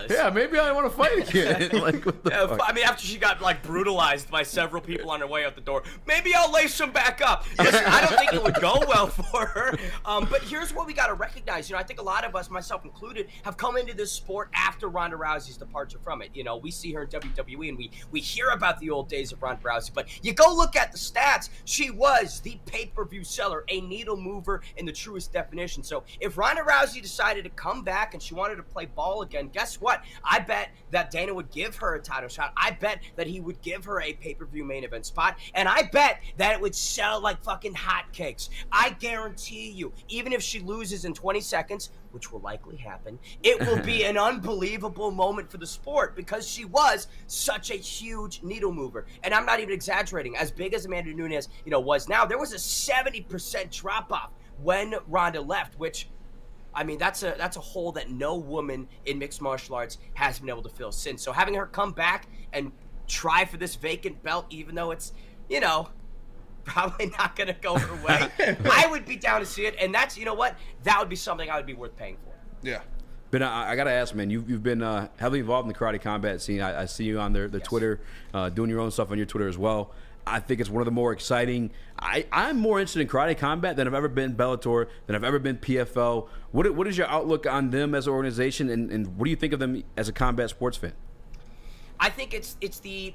yeah, maybe I want to fight again. Like, what the fuck? I mean, after she got brutalized by several people on her way out the door, maybe I'll lace them back up. Listen, I don't think it would go well for her. But here's what we got to recognize. I think a lot of us, myself included, have come into this sport after Ronda Rousey's departure from it. We see her in WWE and we hear about the old days of Ronda Rousey, but you go look at the stats. She was the pay-per-view seller, a needle mover in the truest definition. So if Ronda Rousey decided to come back and she wanted to play ball again, guess what? I bet that Dana would give her a title shot. I bet that he would give her a pay-per-view main event spot. And I bet that it would sell like fucking hotcakes. I guarantee you, even if she loses in 20 seconds, which will likely happen, it will be an unbelievable moment for the sport, because she was such a huge needle mover. And I'm not even exaggerating. As big as Amanda Nunes, was now, there was a 70% drop-off when Ronda left, which, I mean, that's a hole that no woman in mixed martial arts has been able to fill since. So having her come back and try for this vacant belt, even though it's, probably not going to go her way, I would be down to see it. And that's, that would be something I would be worth paying for. Yeah. But I got to ask, man, you've been heavily involved in the karate combat scene. I see you on the Twitter, doing your own stuff on your Twitter as well. I think it's one of the more exciting. I'm more interested in karate combat than I've ever been Bellator, than I've ever been PFL. What is your outlook on them as an organization, and what do you think of them as a combat sports fan? I think it's the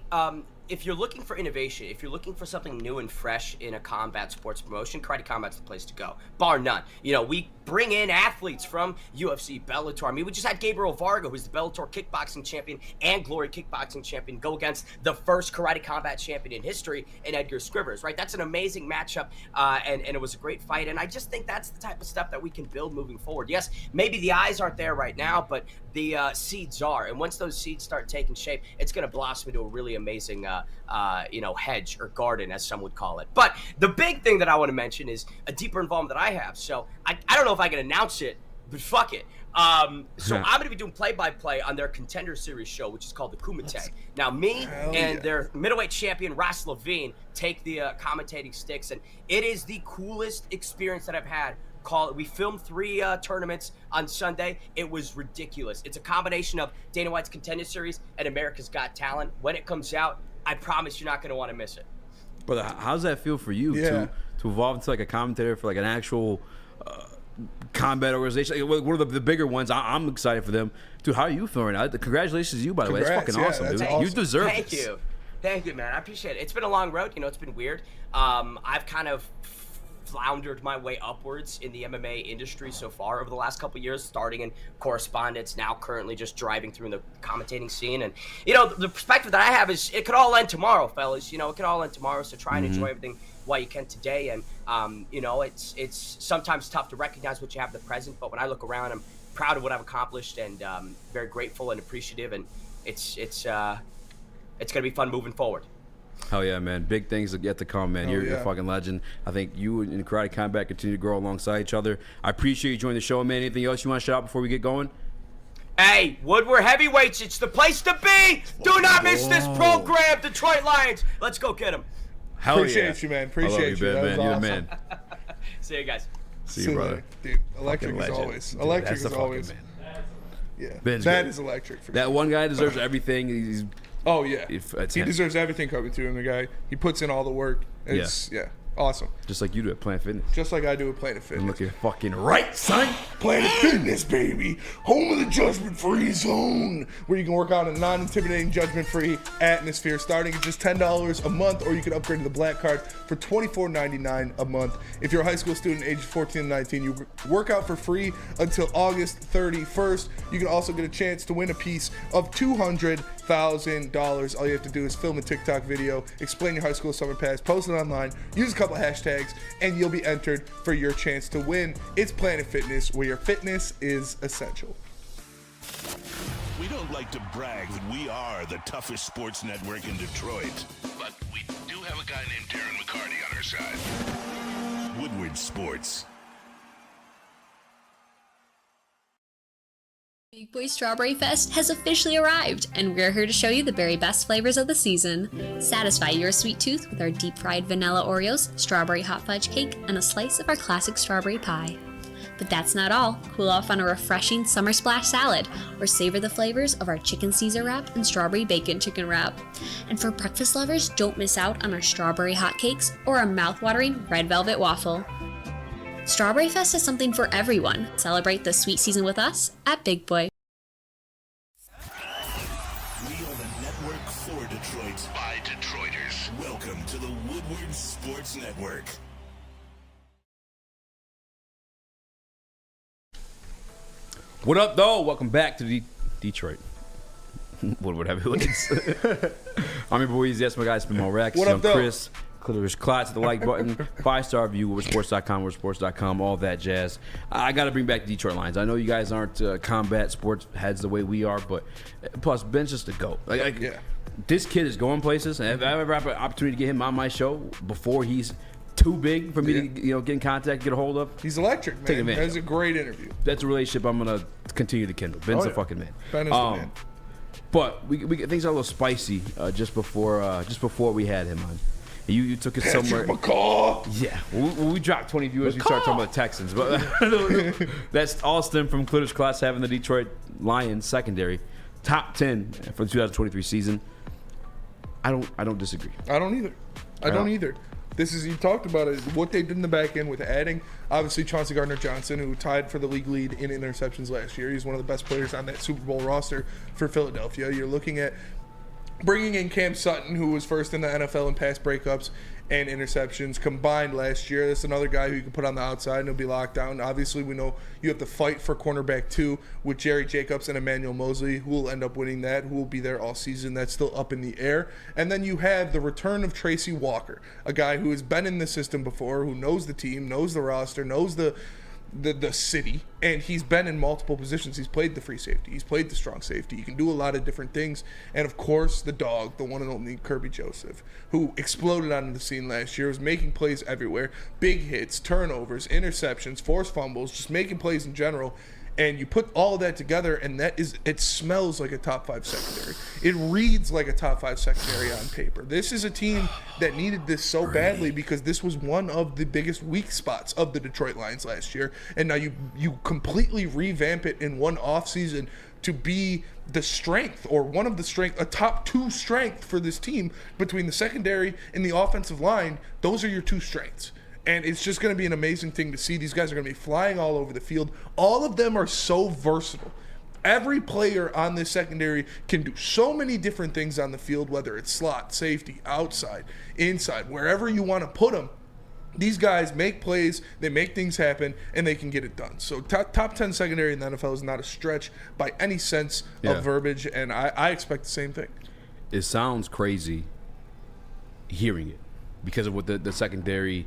if you're looking for innovation, if you're looking for something new and fresh in a combat sports promotion, Karate Combat's the place to go, bar none. You know, we bring in athletes from UFC, Bellator. I mean, we just had Gabriel Varga, who's the Bellator kickboxing champion and Glory kickboxing champion, go against the first Karate Combat champion in history in Edgar Scrivers, right? That's an amazing matchup, and it was a great fight, and I just think that's the type of stuff that we can build moving forward. Yes, maybe the eyes aren't there right now, but the seeds are, and once those seeds start taking shape, it's going to blossom into a really amazing hedge or garden, as some would call it. But the big thing that I want to mention is a deeper involvement that I have. So I don't know if I can announce it, but fuck it. So I'm going to be doing play-by-play on their Contender Series show, which is called the Kumite. Now, me and their middleweight champion, Ross Levine, take the commentating sticks, and it is the coolest experience that I've had. We filmed 3 tournaments on Sunday. It was ridiculous. It's a combination of Dana White's Contender Series and America's Got Talent. When it comes out, I promise you're not going to want to miss it. Brother, how does that feel for you to evolve into like a commentator for like an actual combat organization? Like, one of the bigger ones. I'm excited for them. Dude, how are you feeling right now? Congratulations to you, by the way. It's fucking awesome, dude. Awesome. You deserve it. Thank you, man. I appreciate it. It's been a long road. You know, it's been weird. I've kind of floundered my way upwards in the MMA industry so far over the last couple years, starting in correspondence, now currently just driving through the commentating scene. And, you know, the perspective that I have is it could all end tomorrow, fellas. You know, it could all end tomorrow, so try and enjoy everything while you can today. And, you know, it's sometimes tough to recognize what you have in the present, but when I look around, I'm proud of what I've accomplished and very grateful and appreciative, and it's going to be fun moving forward. Hell yeah, man. Big things yet to come, man. You're a fucking legend. I think you and Karate Combat continue to grow alongside each other. I appreciate you joining the show, man. Anything else you want to shout out before we get going? Hey, Woodward Heavyweights, it's the place to be. Do not miss this program, Detroit Lions. Let's go get them. Appreciate you, man. Appreciate you. Man. You're the man. See you guys. See you, brother. Dude, electric is always. Dude, electric is always. Man. Yeah, Ben's that good. is electric. For that sure. one guy deserves everything. He's he deserves everything coming to him. The guy, he puts in all the work. It's awesome. Just like you do at Planet Fitness. Just like I do at Planet Fitness. And looking fucking right, son. Planet Fitness, baby. Home of the judgment-free zone, where you can work out in a non-intimidating, judgment-free atmosphere, starting at just $10 a month, or you can upgrade to the Black Card for $24.99 a month. If you're a high school student aged 14 to 19, you work out for free until August 31st. You can also get a chance to win a piece of $200,000. All you have to do is film a TikTok video, explain your high school summer pass, post it online, use a couple hashtags, and you'll be entered for your chance to win. It's Planet Fitness, where your fitness is essential. We don't like to brag that we are the toughest sports network in Detroit, but we do have a guy named Darren McCarty on our side. Woodward Sports. Big Boy Strawberry Fest has officially arrived, and we're here to show you the very best flavors of the season. Satisfy your sweet tooth with our deep-fried vanilla Oreos, strawberry hot fudge cake, and a slice of our classic strawberry pie. But that's not all. Cool off on a refreshing summer splash salad, or savor the flavors of our chicken Caesar wrap and strawberry bacon chicken wrap. And for breakfast lovers, don't miss out on our strawberry hotcakes or our mouth-watering red velvet waffle. Strawberry Fest is something for everyone. Celebrate the sweet season with us at Big Boy. We are the network for Detroit by Detroiters. Welcome to the Woodward Sports Network. What up, though? Welcome back to Detroit. Woodward Heavyweights. I'm your boy, yes, my guy, Spin Rex. What up, though? Chris. There's Clyde to the like button. 5-star review, WoodwardSports.com, all that jazz. I got to bring back the Detroit Lions. I know you guys aren't combat sports heads the way we are, but plus, Ben's just a GOAT. This kid is going places. And if I ever have an opportunity to get him on my show before he's too big for me to get in contact, get a hold of, he's electric, man. Take advantage. That's a great interview. That's a relationship I'm going to continue to kindle. Ben's a fucking man. Ben is the man. But we things are a little spicy just before we had him on. You took it somewhere. Yeah, when we dropped 20 viewers, we started talking about the Texans. But that's all stemmed from Clitter's Class having the Detroit Lions secondary top 10 for the 2023 season. I don't disagree. I don't either. I don't either. This is, you talked about it, what they did in the back end with adding, obviously, Chauncey Gardner-Johnson, who tied for the league lead in interceptions last year. He's one of the best players on that Super Bowl roster for Philadelphia. You're looking at bringing in Cam Sutton, who was first in the NFL in pass breakups and interceptions combined last year. That's another guy who you can put on the outside and he'll be locked down. Obviously, we know you have to fight for cornerback 2 with Jerry Jacobs and Emmanuel Mosley, who will end up winning that, who will be there all season. That's still up in the air. And then you have the return of Tracy Walker, a guy who has been in the system before, who knows the team, knows the roster, knows the city, and he's been in multiple positions. He's played the free safety, he's played the strong safety. He can do a lot of different things. And of course, the dog, the one and only Kirby Joseph, who exploded onto the scene last year, was making plays everywhere, big hits, turnovers, interceptions, forced fumbles, just making plays in general. And you put all of that together, and it smells like a top 5 secondary. It reads like a top 5 secondary on paper. This is a team that needed this so badly because this was one of the biggest weak spots of the Detroit Lions last year. And now you completely revamp it in one offseason to be the strength, or one of the strength, a top 2 strength for this team between the secondary and the offensive line. Those are your 2 strengths. And it's just going to be an amazing thing to see. These guys are going to be flying all over the field. All of them are so versatile. Every player on this secondary can do so many different things on the field, whether it's slot, safety, outside, inside, wherever you want to put them. These guys make plays, they make things happen, and they can get it done. So top 10 secondary in the NFL is not a stretch by any sense of verbiage, and I expect the same thing. It sounds crazy hearing it because of what the secondary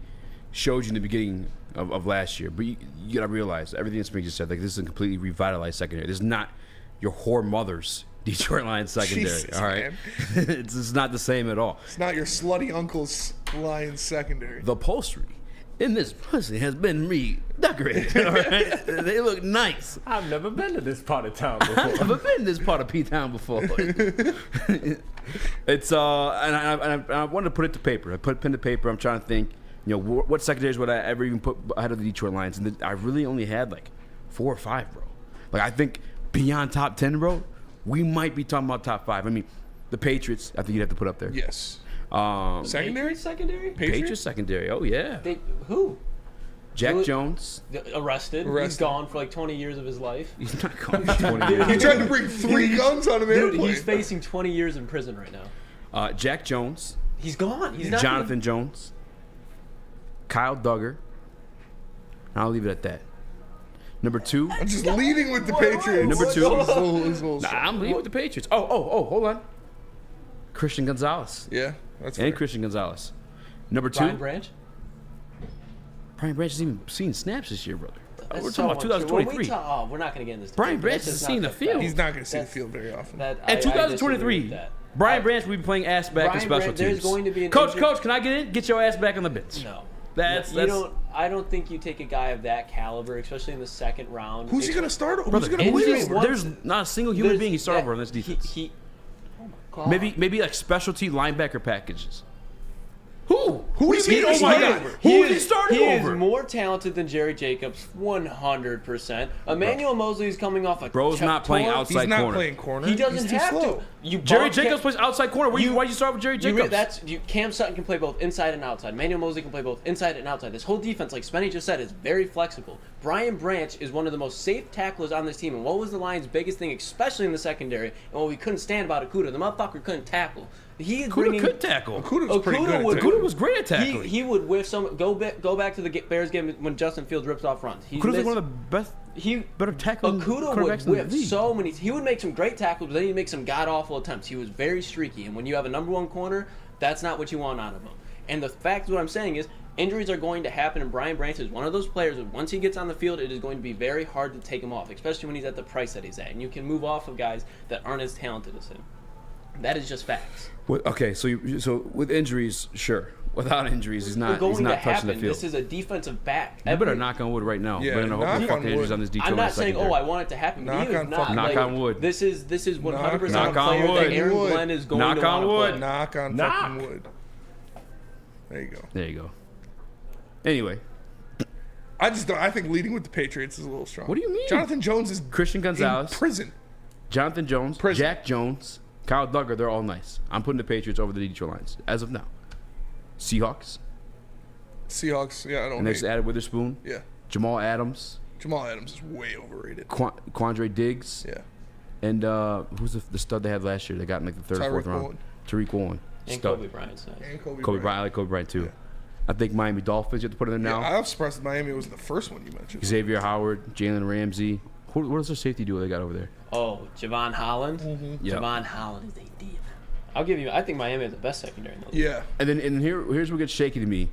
showed you in the beginning of last year. But you got to realize everything that Spring just said, like, this is a completely revitalized secondary. This is not your whore mother's Detroit Lions secondary. Jesus, all right? It's just not the same at all. It's not your slutty uncle's Lions secondary. The upholstery in this pussy has been redecorated. All right? They look nice. I've never been to this part of town before. I've never been to this part of P-Town before. It's and I wanted to put it to paper. I put pen to paper. I'm trying to think, you know, what secondaries would I ever even put ahead of the Detroit Lions? And I really only had like 4 or 5, bro. Like, I think beyond top 10, bro, we might be talking about top 5. I mean, the Patriots, I think you'd have to put up there. Yes. Secondary? Patriots secondary. Oh, yeah. Who? Jack Jones. Arrested. He's gone for like 20 years of his life. He's not gone for 20 years. He tried to bring 3 guns on an airplane. Dude, he's facing 20 years in prison right now. Jack Jones. He's gone. He's not Jonathan Jones. Kyle Duggar. I'll leave it at that. Number 2. I'm just leading with the Patriots. Number 2. I'm leading with the Patriots. Oh, hold on. Christian Gonzalez. Yeah, that's and fair. Christian Gonzalez. Number 2. Brian Branch? Brian Branch hasn't even seen snaps this year, brother. That's We're so talking about 2023. we're not going to get in this. Brian debate. Branch That's has just seen not the field. He's not going to see the field very often. In 2023, Brian Branch will be playing ass back in special teams. There's going to be an Coach, can I get in? Get your ass back on the bench. No. That's I don't think you take a guy of that caliber, especially in the second round. Who's he going to start over? Brother, Who's going to win? There's not a single human being he start over on this defense. Oh my God. Maybe like specialty linebacker packages. Who? Who is he? Oh my God! Who is he starting He over? is more talented than Jerry Jacobs, 100%. Emmanuel Mosley is coming off a Bro's not playing outside corner. He's not playing corner. He doesn't He's too have slow. to. Jerry Jacobs plays outside corner. Why'd you start with Jerry Jacobs? Cam Sutton can play both inside and outside. Emmanuel Mosley can play both inside and outside. This whole defense, like Spenny just said, is very flexible. Brian Branch is one of the most safe tacklers on this team. And what was the Lions' biggest thing, especially in the secondary, and what we couldn't stand about Okudah? The motherfucker couldn't tackle. Okudah could tackle. Okudah was great at tackling. He would whiff some. Go back to the Bears game when Justin Fields rips off runs. Okudah's like one of the best. Better tackling Okudah quarterbacks would in the whiff league. so many. He would make some great tackles, but then he'd make some god awful attempts. He was very streaky, and when you have a number 1 corner, that's not what you want out of him. And the fact, what I'm saying is, injuries are going to happen, and Brian Branch is one of those players that once he gets on the field, it is going to be very hard to take him off, especially when he's at the price that he's at. And you can move off of guys that aren't as talented as him. That is just facts. Okay, so with injuries, sure. Without injuries, he's not touching the field. This is a defensive back. You better knock on wood right now. Yeah, We're gonna hope the fucking injuries on this Detroit I'm not saying, secondary. I want it to happen. But he is not. Knock on wood. This is 100% Knock a on player wood. that Aaron Glenn is going Knock to on want wood. to play. Knock on fucking wood. There you go. There you go. Anyway, I think leading with the Patriots is a little strong. What do you mean? Jonathan Jones is Christian Gonzalez, in prison. Jonathan Jones, Jack Jones, Kyle Duggar, they're all nice. I'm putting the Patriots over the Detroit Lions as of now. Seahawks, yeah, I don't and they just added Witherspoon. Yeah. Jamal Adams. Jamal Adams is way overrated. Quandre Diggs. Yeah. And who's the stud they had last year? They got in like the third or fourth round. Tariq Woolen. And Stud. Kobe Bryant's nice. And Kobe Bryant. Bryant. I like Kobe Bryant too. I think Miami Dolphins, you have to put it in now. Yeah, I was surprised that Miami was the first one you mentioned. Xavier Howard, Jalen Ramsey. What does their safety duo they got over there? Oh, Javon Holland. Yep. Javon Holland is a demon. I'll give you. I think Miami is the best secondary in the league. Yeah. And here's what gets shaky to me,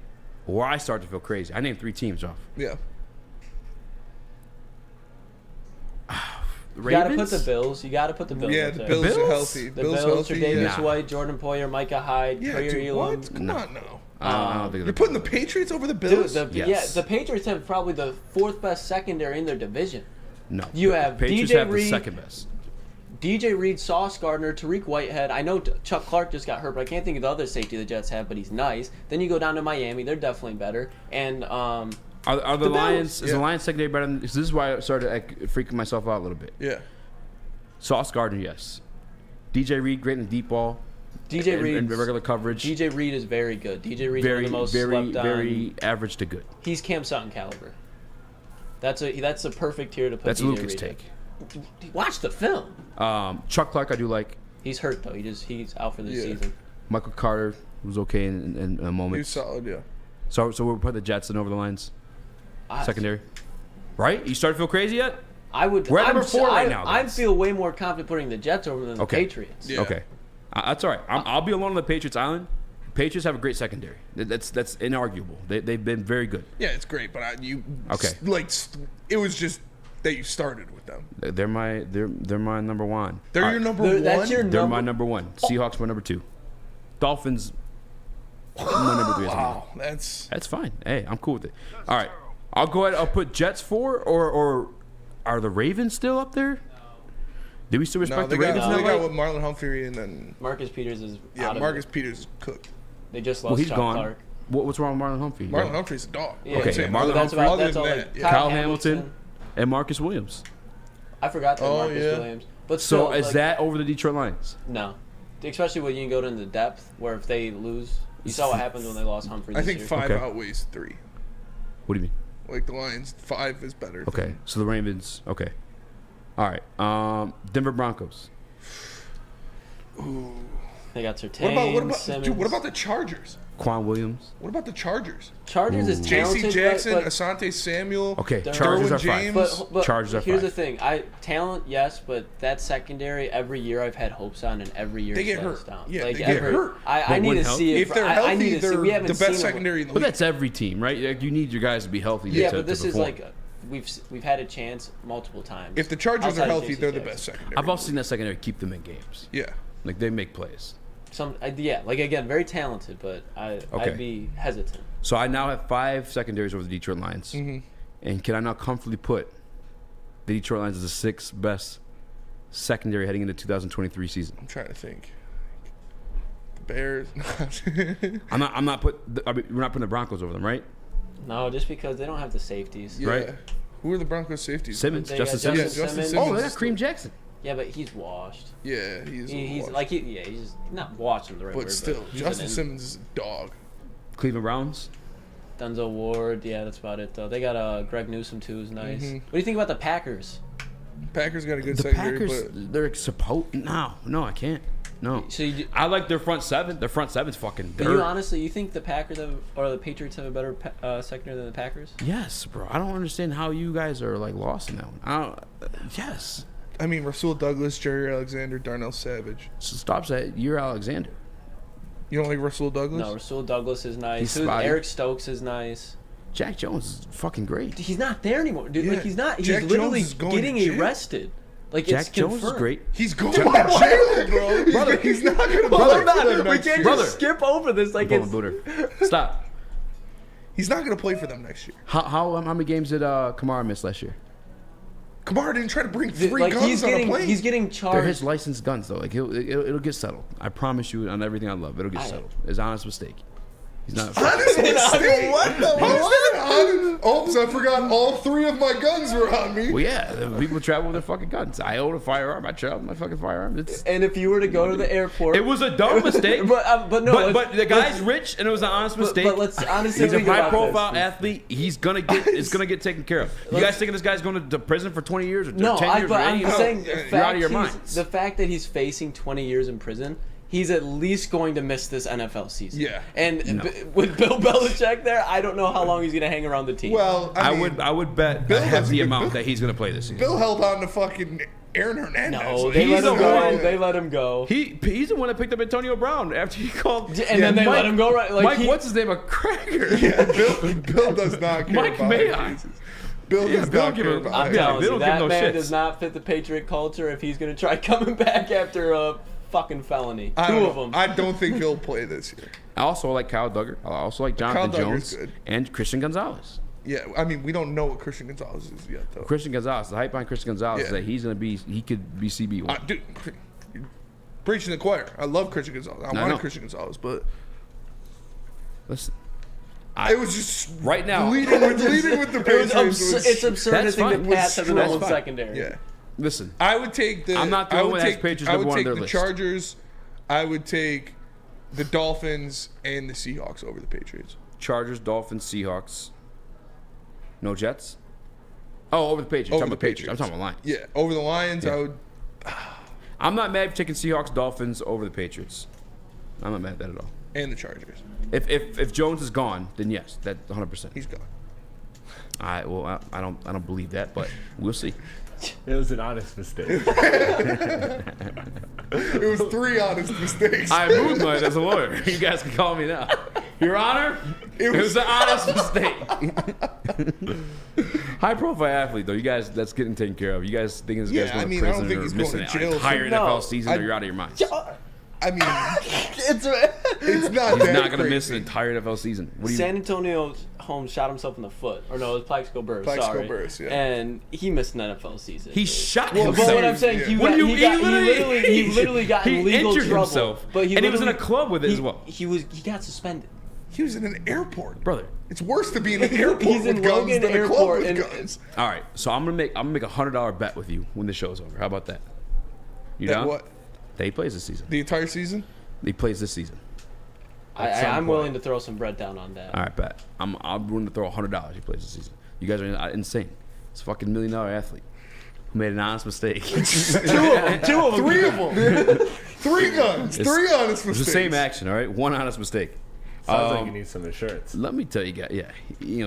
where I start to feel crazy. I named 3 teams off. Yeah. You gotta put the Bills. You gotta put the Bills. Yeah, up the there. Bills are healthy. The Bills Bills are healthy, Davis yeah. White, Jordan Poyer, Micah Hyde, Yeah, Trae dude, Elam. what? Come on now. I don't think You're putting the Patriots over the Bills? Dude, yeah, the Patriots have probably the 4th best secondary in their division. No. You have Patriots DJ have Reed, the second best. DJ Reed, Sauce Gardner, Tariq Whitehead. I know Chuck Clark just got hurt, but I can't think of the other safety the Jets have, but he's nice. Then you go down to Miami. They're definitely better. And Are the Bills. Lions? Is Yeah. the Lions secondary better than? This is why I started freaking myself out a little bit. Yeah. Sauce Gardner, yes. DJ Reed, great in the deep ball. DJ Reed and regular coverage. DJ Reed is very good. DJ Reed is one very, of the most very, slept on. very average to good. He's Cam Sutton caliber. That's a perfect tier to put. That's DJ Lucas' Reed take. in. Watch the film. Chuck Clark, I do like. He's hurt though. He's out for the season. Michael Carter was okay in a moment. He's solid, yeah. So we'll put the Jets in over the Lions. Secondary. Right? You start to feel crazy yet? I would. We're at I'm number 4 right now. I guys. feel way more confident putting the Jets over than the Patriots. Okay. That's all right. I'll be alone on the Patriots Island. Patriots have a great secondary. That's inarguable. They've been very good. Yeah, it's great, but it was just that you started with them. They're my number one. They're your number one? That's your They're my number one. Seahawks my number 2. Dolphins my number 3. Wow, that's fine. Hey, I'm cool with it. All right, I'll go ahead. I'll put Jets 4, or are the Ravens still up there? Do we still respect the Ravens? They got with Marlon Humphrey and then Marcus Peters is yeah. out of Marcus it. Peters is cooked. They just Well, lost he's Chuck gone. Clark. What's wrong with Marlon Humphrey? Marlon Humphrey's a dog. Yeah, Okay, yeah, Marlon that's Humphrey, about, that's all, like, Kyle Hamilton, and Marcus Williams. I forgot that Marcus yeah. Williams. But So still, is like, that over the Detroit Lions? No, especially when you can go into depth, where if they lose, you saw what happens when they lost Humphrey. I this think year. 5 outweighs 3. What do you mean? Like the Lions, 5 is better. Okay, so the Ravens. Okay, all right. Denver Broncos. Ooh. They got Surtain, What about the Chargers? Quan Williams. What about the Chargers? Chargers is talented. J.C. Jackson, but Asante Samuel. Okay, Derwin Chargers are James. 5. But Chargers are here's 5. the thing: talent, yes, but that secondary every year I've had hopes on, and every year They get it hurt. slows down. Yeah, like they get hurt. I need to see it. If they're I healthy, need to see. they're We haven't the seen best it. secondary in the But league. that's every team, right? Like, you need your guys to be healthy. Yeah, to, but this to is perform. like we've had a chance multiple times. If the Chargers outside are of healthy, J.C. they're the Jackson. best secondary. I've also seen that secondary keep them in games. Yeah. Like, they make plays. Yeah, like again, very talented, but Okay. I'd be hesitant. So I now have 5 secondaries over the Detroit Lions. Mm-hmm. And can I now comfortably put the Detroit Lions as the 6th best secondary heading into 2023 season? I'm trying to think. The Bears. We're not putting the Broncos over them, right? No, just because they don't have the safeties. Yeah. Right. Who are the Broncos safeties? Simmons, They Justin got Simmons. Justin Simmons. Simmons. Oh, they got Kareem Jackson. Yeah, but he's washed. Yeah, he's He's like he's not watching the right but word, still, he's Justin an Simmons is a dog. Cleveland Browns. Denzel Ward, yeah, that's about it though. They got Greg Newsome too, is nice. Mhm. What do you think about the Packers? Packers got a good The secondary, Packers, but they're supposed. No, I can't. No. So I like their front 7. Their front 7's fucking But dirt. you honestly, you think the Packers have, or the Patriots have a better secondary than the Packers? Yes, bro. I don't understand how you guys are like lost in that one. Yes. I mean, Rasul Douglas, Jerry Alexander, Darnell Savage. So stops at you're Alexander. You don't like Rasul Douglas? No, Rasul Douglas is nice. He's spotty. Eric Stokes is nice. Jack Jones is fucking great. He's not there anymore, dude. Yeah, Like he's not. He's Jack literally Jones is going getting to jail. arrested. Like Jack it's Jones confirmed. is great. He's going to jail, bro. Brother, he's not going to Hold play for them on, we next can't year. Brother. just skip over this. Like it's. Booter. Stop. He's not going to play for them next year. How many games did Kamara miss last year? Kamara didn't try to bring 3 Like guns he's on a getting, plane. he's getting They're charged. his licensed guns though. Like it'll get settled. I promise you on everything I love. It'll get settled. It's an honest mistake. He's not. Honest mistake. What the Oops, I forgot all 3 of my guns were on me. Well, yeah, people travel with their fucking guns. I own a firearm. I travel with my fucking firearm. And if you were to go to the airport, it was a dumb mistake. but no, but the guy's rich, and it was an honest mistake. But let's honestly he's a think about high-profile this. athlete. He's gonna get. It's gonna get taken care of. You guys thinking this guy's going to prison for 20 years or 10 years? But I'm or saying you're out of your minds. the fact that he's facing 20 years in prison, he's at least going to miss this NFL season. Yeah. And with Bill Belichick there, I don't know how long he's going to hang around the team. Well, I would bet a hefty amount that he's going to play this season. Bill held on to fucking Aaron Hernandez. No, they let him go. They let him go. He's the one that picked up Antonio Brown after he called. And then they let him go. Right, Mike, what's his name? A cracker. Yeah, Bill does not care Mike about Mayock. Bill does not care about I'm telling you, that no man shits. does not fit the Patriot culture if he's going to try coming back after a fucking felony. Two of them. I don't think he'll play this year. I also like Kyle Duggar. I also like Jonathan Kyle Duggar's Jones good. and Christian Gonzalez. Yeah, I mean, we don't know what Christian Gonzalez is yet, though. Christian Gonzalez, the hype on Christian Gonzalez is Yeah. that he could be CB1. Dude, preaching the choir. I love Christian Gonzalez. I I wanted know. Christian Gonzalez, but listen, it was just right now leading with the Patriots. It's absurd to That's think fine. that Pats have the That's number one fine. secondary. Yeah. Listen, I would take the. I'm not the I only would one that has take. Patriots I number would one on take their the list. Chargers. I would take the Dolphins and the Seahawks over the Patriots. Chargers, Dolphins, Seahawks. No Jets? Oh, over the Patriots. Over I'm the talking about Patriots. I'm Patriots. talking about Lions. Yeah, over the Lions, Yeah. I would. I'm not mad for taking Seahawks, Dolphins over the Patriots. I'm not mad at that at all. And the Chargers. If Jones is gone, then yes, that 100%. He's gone. I don't believe that, but we'll see. It was an honest mistake. It was 3 honest mistakes. I moved mine as a lawyer. You guys can call me now. Your Honor, it was an honest mistake. High profile athlete, though. You guys, that's getting taken care of. You guys thinking this guy's going to prison I don't think or he's missing going to jail. an entire No, NFL season, or you're out of your minds. I mean, it's not He's that not going to crazy. miss an entire NFL season. What do you? San Antonio Holmes shot himself in the foot. Or no, it was Plaxico Burress. Plaxico sorry. Burress, yeah. And he missed an NFL season. He shot Well, himself. but what I'm saying, he literally got in legal injured trouble. himself, But and he was in a club with it as well. He got suspended. He was in an airport, brother. It's worse to be in an airport He's in with guns Logan than a club Airport with and- guns. All right, so I'm gonna make a $100 bet with you when the show's over. How about that? You That down? what? That he plays this season. The entire season? He plays this season. I'm willing to throw some bread down on that. All right, bet. I'm willing to throw $100. He plays this season. You guys are insane. It's a fucking $1 million athlete who made an honest mistake. Two of them. 3 of them. 3 guns. 3 honest mistakes. It's the same action, all right? 1 honest mistake. Sounds like you need some insurance. Let me tell you guys, yeah,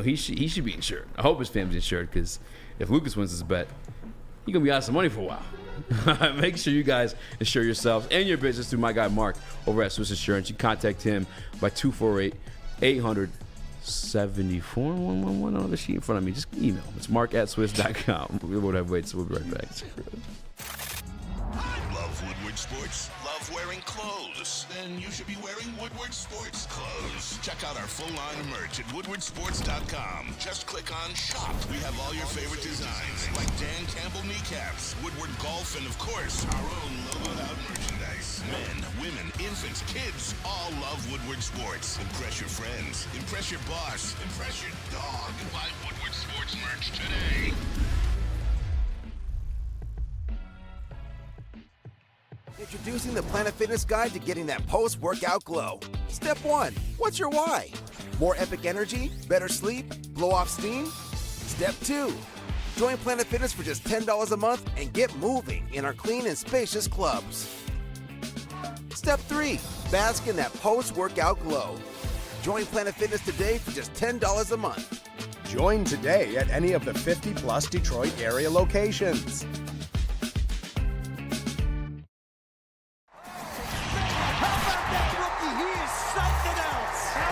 he should be insured. I hope his family's insured because if Lucas wins this bet, he's gonna be out of some money for a while. Make sure you guys insure yourselves and your business through my guy Mark over at Swiss Insurance. You contact him by 248-800-7411 on the sheet in front of me. Just email him. It's mark@swiss.com. We won't have wait, so we'll be right back. Love Woodward Sports? Love wearing clothes? Then you should be wearing Woodward Sports clothes. Check out our full line of merch at woodwardsports.com. Just click on shop. We have all your favorite designs, like Dan Campbell kneecaps, Woodward Golf, and of course, our own logoed out merchandise. Men, women, infants, kids, all love Woodward Sports. Impress your friends. Impress your boss. Impress your dog. Buy Woodward Sports merch today. Introducing the Planet Fitness Guide to getting that post-workout glow. Step 1. What's your why? More epic energy? Better sleep? Blow off steam? Step 2. Join Planet Fitness for just $10 a month and get moving in our clean and spacious clubs. Step 3. Bask in that post-workout glow. Join Planet Fitness today for just $10 a month. Join today at any of the 50-plus Detroit area locations.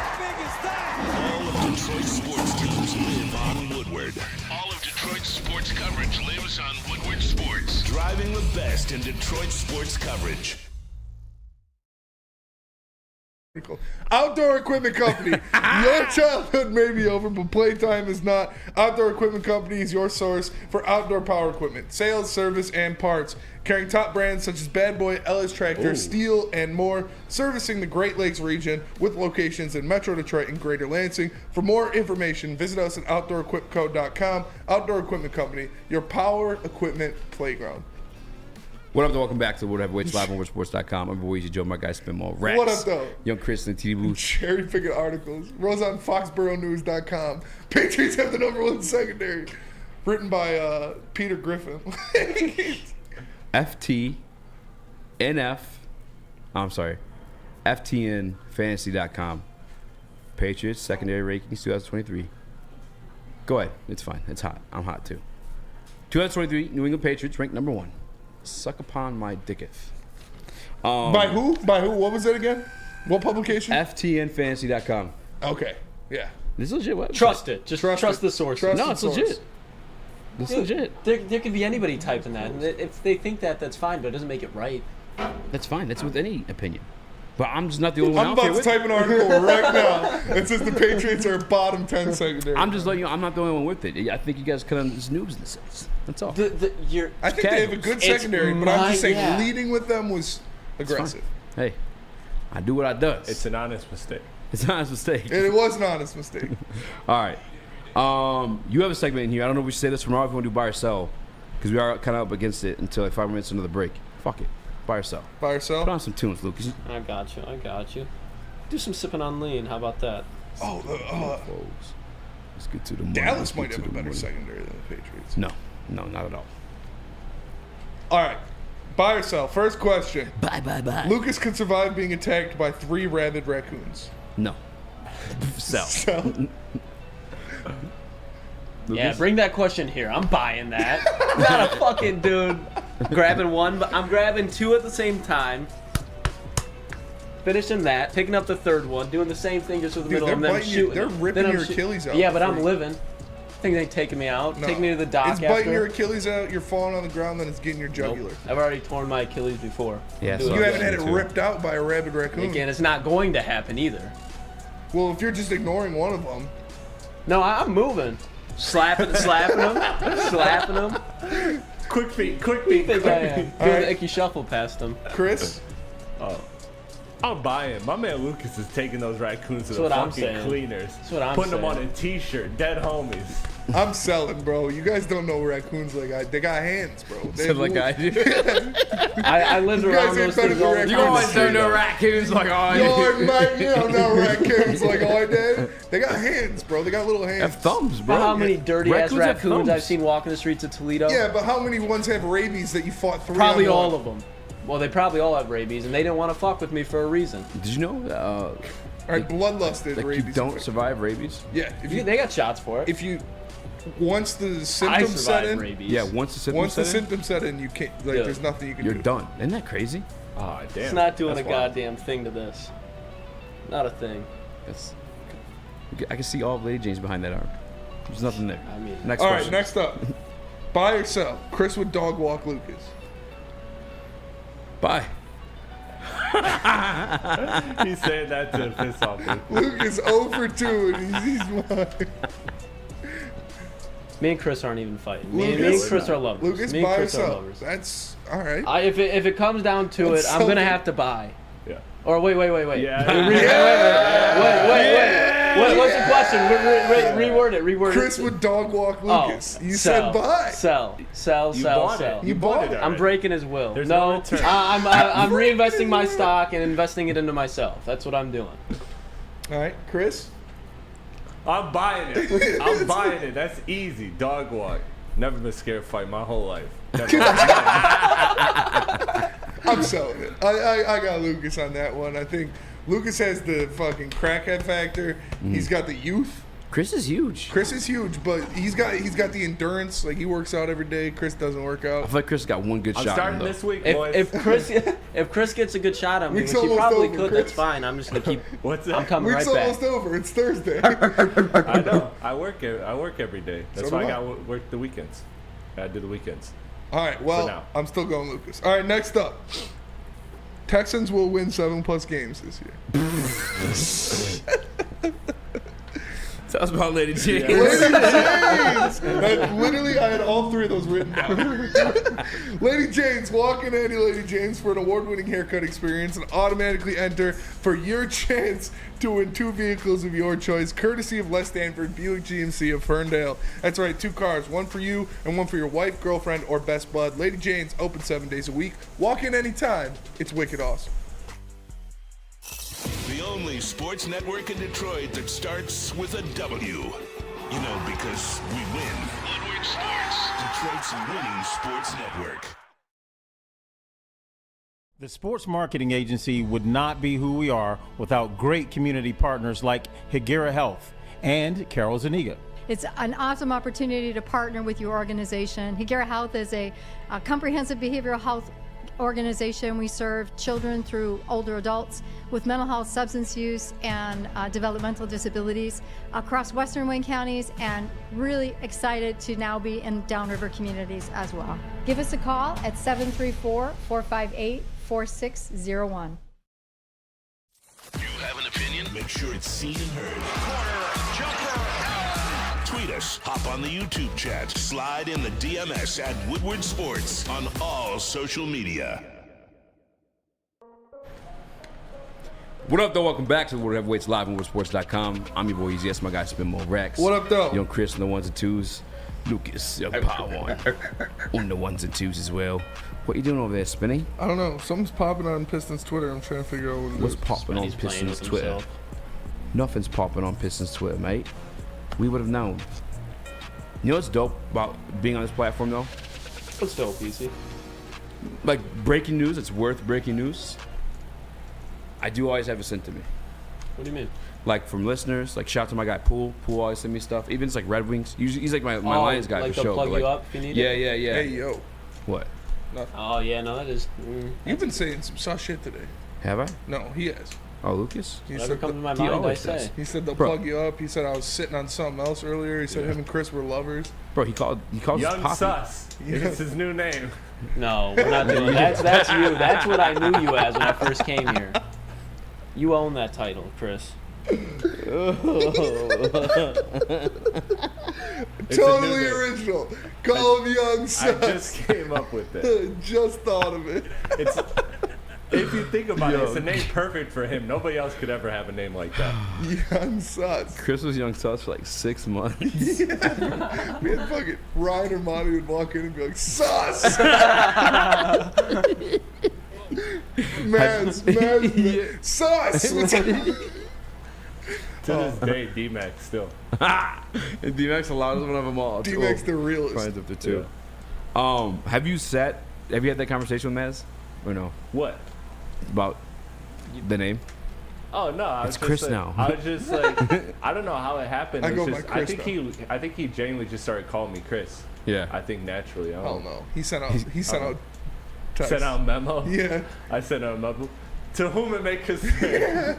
All of Detroit's sports teams live on Woodward. All of Detroit's sports coverage lives on Woodward Sports. Driving the best in Detroit sports coverage. Outdoor Equipment Company. Your childhood may be over, but playtime is not. Outdoor Equipment Company is your source for outdoor power equipment, sales, service, and parts. Carrying top brands such as Bad Boy, Ellis Tractor, Steel, and more. Servicing the Great Lakes region with locations in Metro Detroit and Greater Lansing. For more information, visit us at OutdoorEquipCo.com. Outdoor Equipment Company, your power equipment playground. What up, though? Welcome back to Whatever Waits Live on WordSports.com. I'm Boise Joe, my guy Spinball Rex. What up, though? Young Chris and TD Booth. Cherry picking articles. Rose on FoxBoroNews.com. Patriots have the #1 secondary. Written by Peter Griffin. FTNFantasy.com. Patriots secondary rankings 2023. Go ahead. It's fine. It's hot. I'm hot too. 2023 New England Patriots ranked #1. Suck upon my dicketh. By who? By who? What was it again? What publication? FTNFantasy.com. Okay. Yeah. This is legit website. Trust it. Just trust the source. No, it's legit. It's legit. There could be anybody typed in that. And if they think that, that's fine, but it doesn't make it right. That's fine. That's with any opinion. But I'm just not the only one I'm out there about to with type an article right now. It says the Patriots are bottom 10 secondary. I'm just letting you know, I'm not the only one with it. I think you guys kind of just noobs in the sense. That's all. I think they have a good secondary, but I'm just saying leading with them was aggressive. Hey, I do what I does. It's an honest mistake. It's an honest mistake. And it was an honest mistake. All right. You have a segment in here. I don't know if we should say this tomorrow if we want to do buy or sell, because we are kind of up against it until like 5 minutes into the break. Fuck it. Buy or sell. Buy or sell? Put on some tunes, Lucas. I got you. Do some sipping on lean. How about that? Oh, let's get to the money. Dallas might have a better secondary than the Patriots. No, not at all. All right. Buy or sell? First question. Buy. Lucas could survive being attacked by 3 rabid raccoons. No. Sell. Sell. Yeah, bring that question here. I'm buying that. I'm not a fucking dude grabbing one, but I'm grabbing 2 at the same time. Finishing that, picking up the 3rd one, doing the same thing just with the middle, and then shooting. They're them. ripping Then I'm your Achilles out. Yeah, but I'm living. I think they taking me out. No. Take me to the dock It's after. biting your Achilles out, you're falling on the ground, then it's getting your jugular. Nope. I've already torn my Achilles before. Yeah, You haven't had it ripped out by a rabid raccoon. Again, it's not going to happen either. Well, if you're just ignoring one of them. No, I'm moving. Slapping them. Slapping them. Quick feet. Think I am. Doing the icky shuffle past them. Chris? Oh. I'm buying. My man Lucas is taking those raccoons to That's the what I'm fucking saying. cleaners. That's what I'm Putting them on saying. a t-shirt. Dead homies. I'm selling, bro. You guys don't know raccoons like I. They got hands, bro. They Said like I do. I lived You around guys ain't those better things than all the raccoons. time. You always don't know raccoons like I Yo, Mike, you don't know raccoons like I did. They got hands, bro. They got little hands. Have thumbs, bro. But how many dirty ass Raccoons have raccoons thumbs. I've seen walking the streets of Toledo? Yeah, but how many ones have rabies that you fought 3 Probably on all one? of them. Well, they probably all have rabies, and they didn't want to fuck with me for a reason. Did you know? All right, bloodlusted Like rabies. you don't survive rabies? Yeah, if They got shots for it. if you once the I symptoms set survived in, rabies. Yeah, once the symptoms once the set in, symptoms set in, you can't. Like, Yeah. there's nothing you can you're do. done. Isn't that crazy? Ah, damn. It's not doing That's a wild. goddamn thing to this. Not a thing. That's, I can see all of Lady Jane's behind that arm. There's nothing there. I mean, Next All question. right, next up, buy or sell? Chris would dog walk Lucas. Buy. He's saying that to piss off me. Lucas 0 for 2, and he's mine. me and Chris aren't even fighting. Me and Lucas- Chris are lovers. Lucas, me and buy or Chris are sell? lovers. That's all right. If it comes down to That's it, I'm gonna something. have to buy. Yeah. Or wait. Yeah. Wait. What's the question? Reword it. Chris would dog walk Lucas. You sell, said buy. Sell. You bought it. You bought it. already. I'm breaking his will. There's no return. I'm reinvesting my stock and investing it into myself. That's what I'm doing. All right, Chris. I'm buying it. I'm buying it. That's easy. Dog walk. Never been scared of fight my whole life. I'm selling it. I got Lucas on that one. I think Lucas has the fucking crackhead factor. He's got the youth. Chris is huge. Chris is huge, but he's got the endurance. Like, he works out every day. Chris doesn't work I out. feel like Chris got one good I'm shot. starting in, though. this week, boys. If Chris gets a good shot on me, Week's which he almost probably over, could, Chris. that's fine. I'm just gonna keep. What's that? I'm coming Week's right back. almost over. It's Thursday. I know. I work every day. That's So why do I I. got to work the weekends. I do the weekends. All right, well, now. I'm still going Lucas. All right, next up. Texans will win 7+ games this year. Tell us about Lady James. Lady James! Literally, I had all 3 of those written down. Lady James, walk in any Lady James for an award-winning haircut experience and automatically enter for your chance to win 2 vehicles of your choice, courtesy of Les Stanford Buick GMC of Ferndale. That's right, 2 cars, 1 for you and 1 for your wife, girlfriend, or best bud. Lady James, open 7 days a week. Walk in anytime. It's wicked awesome. The only sports network in Detroit that starts with a W. You know, because we win. Woodward Sports, Detroit's winning sports network. The sports marketing agency would not be who we are without great community partners like Higuera Health and Carol Zuniga. It's an awesome opportunity to partner with your organization. Higuera Health is a comprehensive behavioral health organization. We serve children through older adults with mental health, substance use, and developmental disabilities across Western Wayne counties, and really excited to now be in downriver communities as well. Give us a call at 734-458-4601. You have an opinion? Make sure it's seen and heard. Corner, jumper, tweet us, hop on the YouTube chat, slide in the DMS at Woodward Sports on all social media. What up, though? Welcome back to the World Heavyweights live on WoodwardSports.com. I'm your boy Easy. Yes, my guy Spin Mo Rex. What up, though? Young Chris on the 1s and 2s. Lucas, Young Power on the 1s and 2s as well. What you doing over there, Spinny? I don't know. Something's popping on Pistons Twitter. I'm trying to figure out what it is. What's popping on Pistons Twitter? Nothing's popping on Pistons Twitter, mate. We would have known. You know what's dope about being on this platform, though? What's dope, Easy? Like breaking news, it's worth breaking news. I do always have it sent to me. What do you mean? Like from listeners, like shout out to my guy Pool. Pool always send me stuff. Even it's like Red Wings. Usually, he's like my Lions guy like for they'll show. plug but you like, up if you need yeah, it? yeah, yeah. Hey, yo. What? Nothing. Oh, yeah, no, that is... You've been saying some sus shit today. Have I? No, he has. Oh, Lucas? Whatever comes to my mind, I say. He said they'll Bro. plug you up. He said I was sitting on something else earlier. He said him and Chris were lovers. Bro, he called Young Poppy. Sus. It's his new name. No, we're not doing that. That's you. That's what I knew you as when I first came here. You own that title, Chris. Totally original. Call him Young Sus. I just came up with it. Just thought of it. If you think about it, it's a name perfect for him. Nobody else could ever have a name like that. Young Sus. Chris was Young Sus for like 6 months. Yeah. Me and fucking Ryan or Monty would walk in and be like, Sus! Mans, Sus! What's up? To this day, D-Mac still. And D-Mac's the loudest one of them all. D-Mac's the realest. Brian's up there too. Have you had that conversation with Maz? Or no? What? About the name? Oh no, I was It's just Chris like, now. I was just like, I don't know how it happened. I It's go by just, Chris I think he genuinely just started calling me Chris. Yeah. I think naturally. I Oh don't no. He sent out text. Sent out a memo. Yeah. I sent out a memo. To whom it may concern.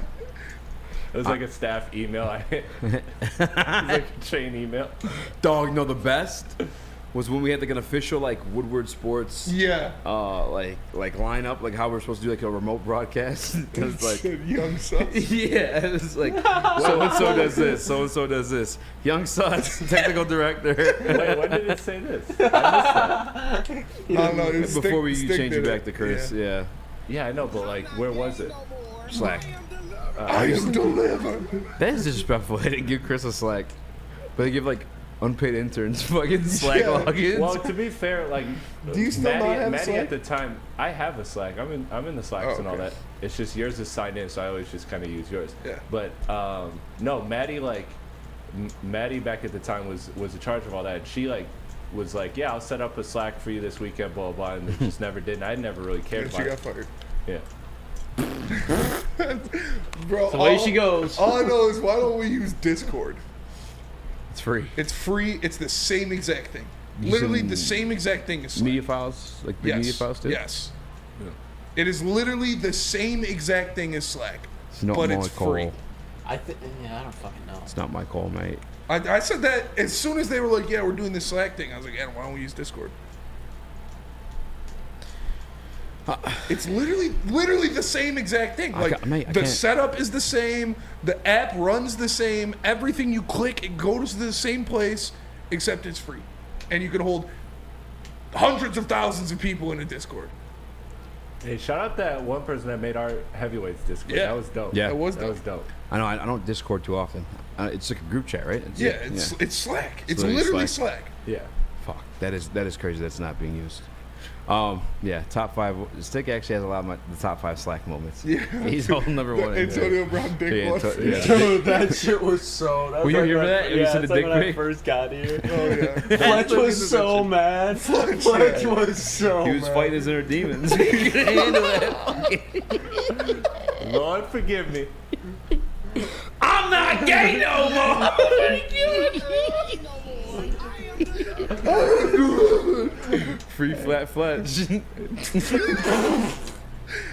It was like a staff email. It was like a chain email. Dog, no, the best was when we had like an official like Woodward Sports like lineup, like how we're supposed to do like a remote broadcast. It was like Young Sus. yeah, it was like so and so does this, so and so does this. Young Sus, technical director. Wait, when did it say this? I missed that. No, it was Before we Stick change did it back to Chris, yeah. Yeah, I know, but like, where was it? Slack. I am delivered. That is disrespectful. They didn't give Chris a Slack, but they give like unpaid interns fucking Slack logins. Well, to be fair, like, Do you still not have Maddie Slack? at the time, I have a Slack. I'm in the Slacks and all okay. that. It's just yours is signed in, so I always just kind of use yours. Yeah. But no, Maddie Maddie back at the time was in charge of all that. And she was like, yeah, I'll set up a Slack for you this weekend, blah blah, and they just never did. And I never really cared And about she got it. fired. Yeah. Bro, It's the way she goes. All I know is why don't we use Discord? It's free. It's free. It's the same exact thing. You Literally send the same exact thing as Slack. Media files, like big media files too. Yes. It is literally the same exact thing as Slack, It's not but my it's call. free. I don't fucking know. It's not my call, mate. I said that as soon as they were like, yeah, we're doing this Slack thing. I was like, yeah, why don't we use Discord? It's literally the same exact thing. Like I the can't. setup is the same, the app runs the same, everything you click it goes to the same place, except it's free, and you can hold hundreds of thousands of people in a Discord. Hey, shout out that one person that made our heavyweights Discord. Yeah. That was dope. Yeah. That was dope. I know. I don't Discord too often. It's like a group chat, right? It's Slack. It's literally literally Slack. Yeah. Fuck. That is crazy. That's not being used. Yeah. Top 5. Stick actually has a lot of the top 5 Slack moments. Yeah. He's all number one. Antonio Brown dick one. Dude, that shit was so. That Were was you like here for when- that? You Yeah, said it's the like dick when I pic? first got here. Oh yeah. Fletch was so mad. Fletch was so He was mad. fighting his inner demons. He couldn't handle that. Lord forgive me. I'm not gay no more. Free flat Fletch.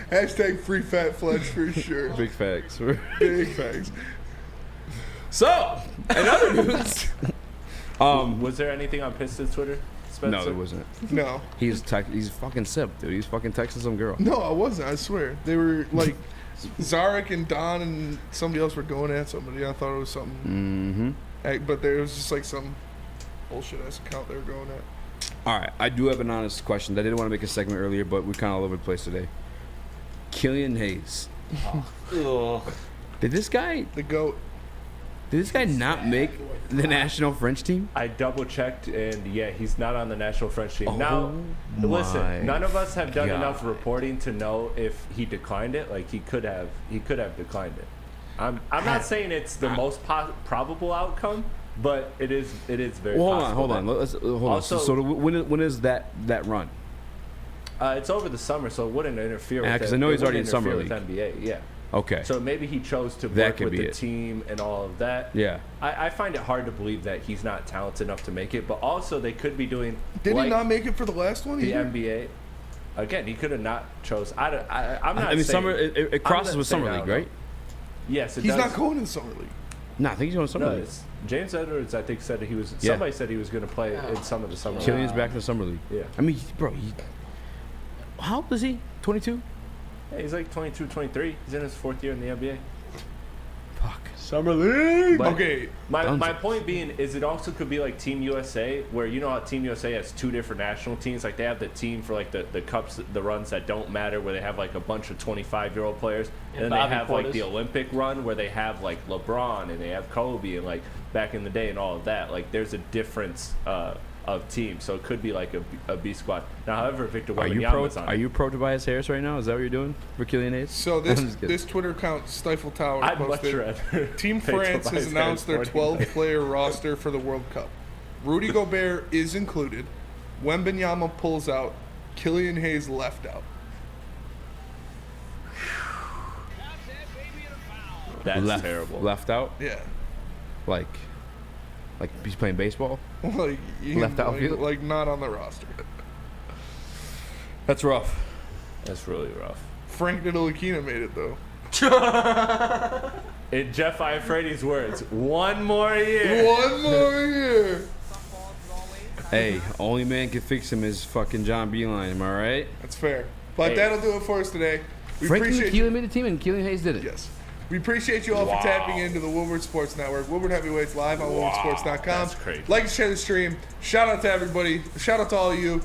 Hashtag free fat Fletch for sure. Big facts. Big facts. So, in other news, Was there anything on Pistons Twitter, Spencer? no, there wasn't. No. He's fucking simp, dude. He's fucking texting some girl. No, I wasn't. I swear. They were like Zarek and Don and somebody else were going at somebody. I thought it was something. Mm-hmm. But there was just like some bullshit ass account they were going at. All right, I do have an honest question. I didn't want to make a segment earlier, but we're kind of all over the place today. Killian Hayes. Did this guy? The GOAT. Did this guy not make the national French team? I double checked, and yeah, he's not on the national French team. Oh now, my listen, none of us have done God. enough reporting to know if he declined it. Like he could have declined it. I'm not saying it's the most probable outcome, but it is very. Well, possible hold on. Hold on. Also, So when is that run? it's over the summer, so it wouldn't interfere with. Yeah, 'cause I know it he's already wouldn't in summer interfere with NBA. Yeah. Okay. So maybe he chose to That work could with be the it. team and all of that. Yeah. I find it hard to believe that he's not talented enough to make it, but also they could be doing. Did like he not make it for the last one? the either? NBA? Again, he could have not chose. I'm not. I mean, saying, summer. It I'm crosses not with saying summer I league, don't right? know. Yes, it He's does. not going to the summer league. No, I think he's going to summer No, league. it's James Edwards. I think said he was. Yeah. Somebody said he was going to play in some of the summer. Killian's league. back in the summer league. Yeah. I mean, bro, how old is he? 22. Yeah, he's like 22, 23. He's in his 4th year in the NBA. Fuck. Summer league. But Okay. My point being is it also could be like Team USA, where you know how Team USA has 2 different national teams. Like they have the team for like the cups, the runs that don't matter, where they have like a bunch of 25-year-old players, and then Bobby they have like Portis. the Olympic run where they have like LeBron and they have Kobe and like back in the day and all of that. Like there's a difference of teams, so it could be like a B squad. Now, however, Victor Wembanyama's on. Are you pro Tobias Harris right now? Is that what you're doing for Killian Hayes? So I'm this just kidding. this Twitter account, Stifle Tower, I'd much posted, rather Team pay France Tobias has announced their Harris 40 12-player roster for the World Cup. Rudy Gobert is included. Wembanyama pulls out. Killian Hayes left out. That's terrible. Left out? Yeah. Like he's playing baseball? Like you- Left outfield? like not on the roster. That's rough. That's really rough. Frank Ntilikina made it though. In Jeff Iafredi's words, one more year. One more year. Hey, only man can fix him is fucking John Beeline. Am I right? That's fair. But Hey. that'll do it for us today. We Franklin appreciate Keelan made the team and Killian Hayes did it. Yes. We appreciate you all for tapping into the Woodward Sports Network. Woodward Heavyweights live on WoodwardSports.com. that's crazy. Like and share the stream. Shout out to everybody. Shout out to all of you.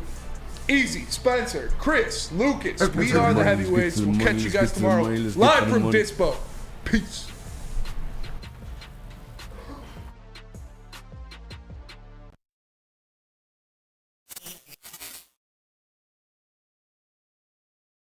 Easy, Spencer, Chris, Lucas. We are the Heavyweights. We'll catch you guys tomorrow. Live from Dispo. Peace.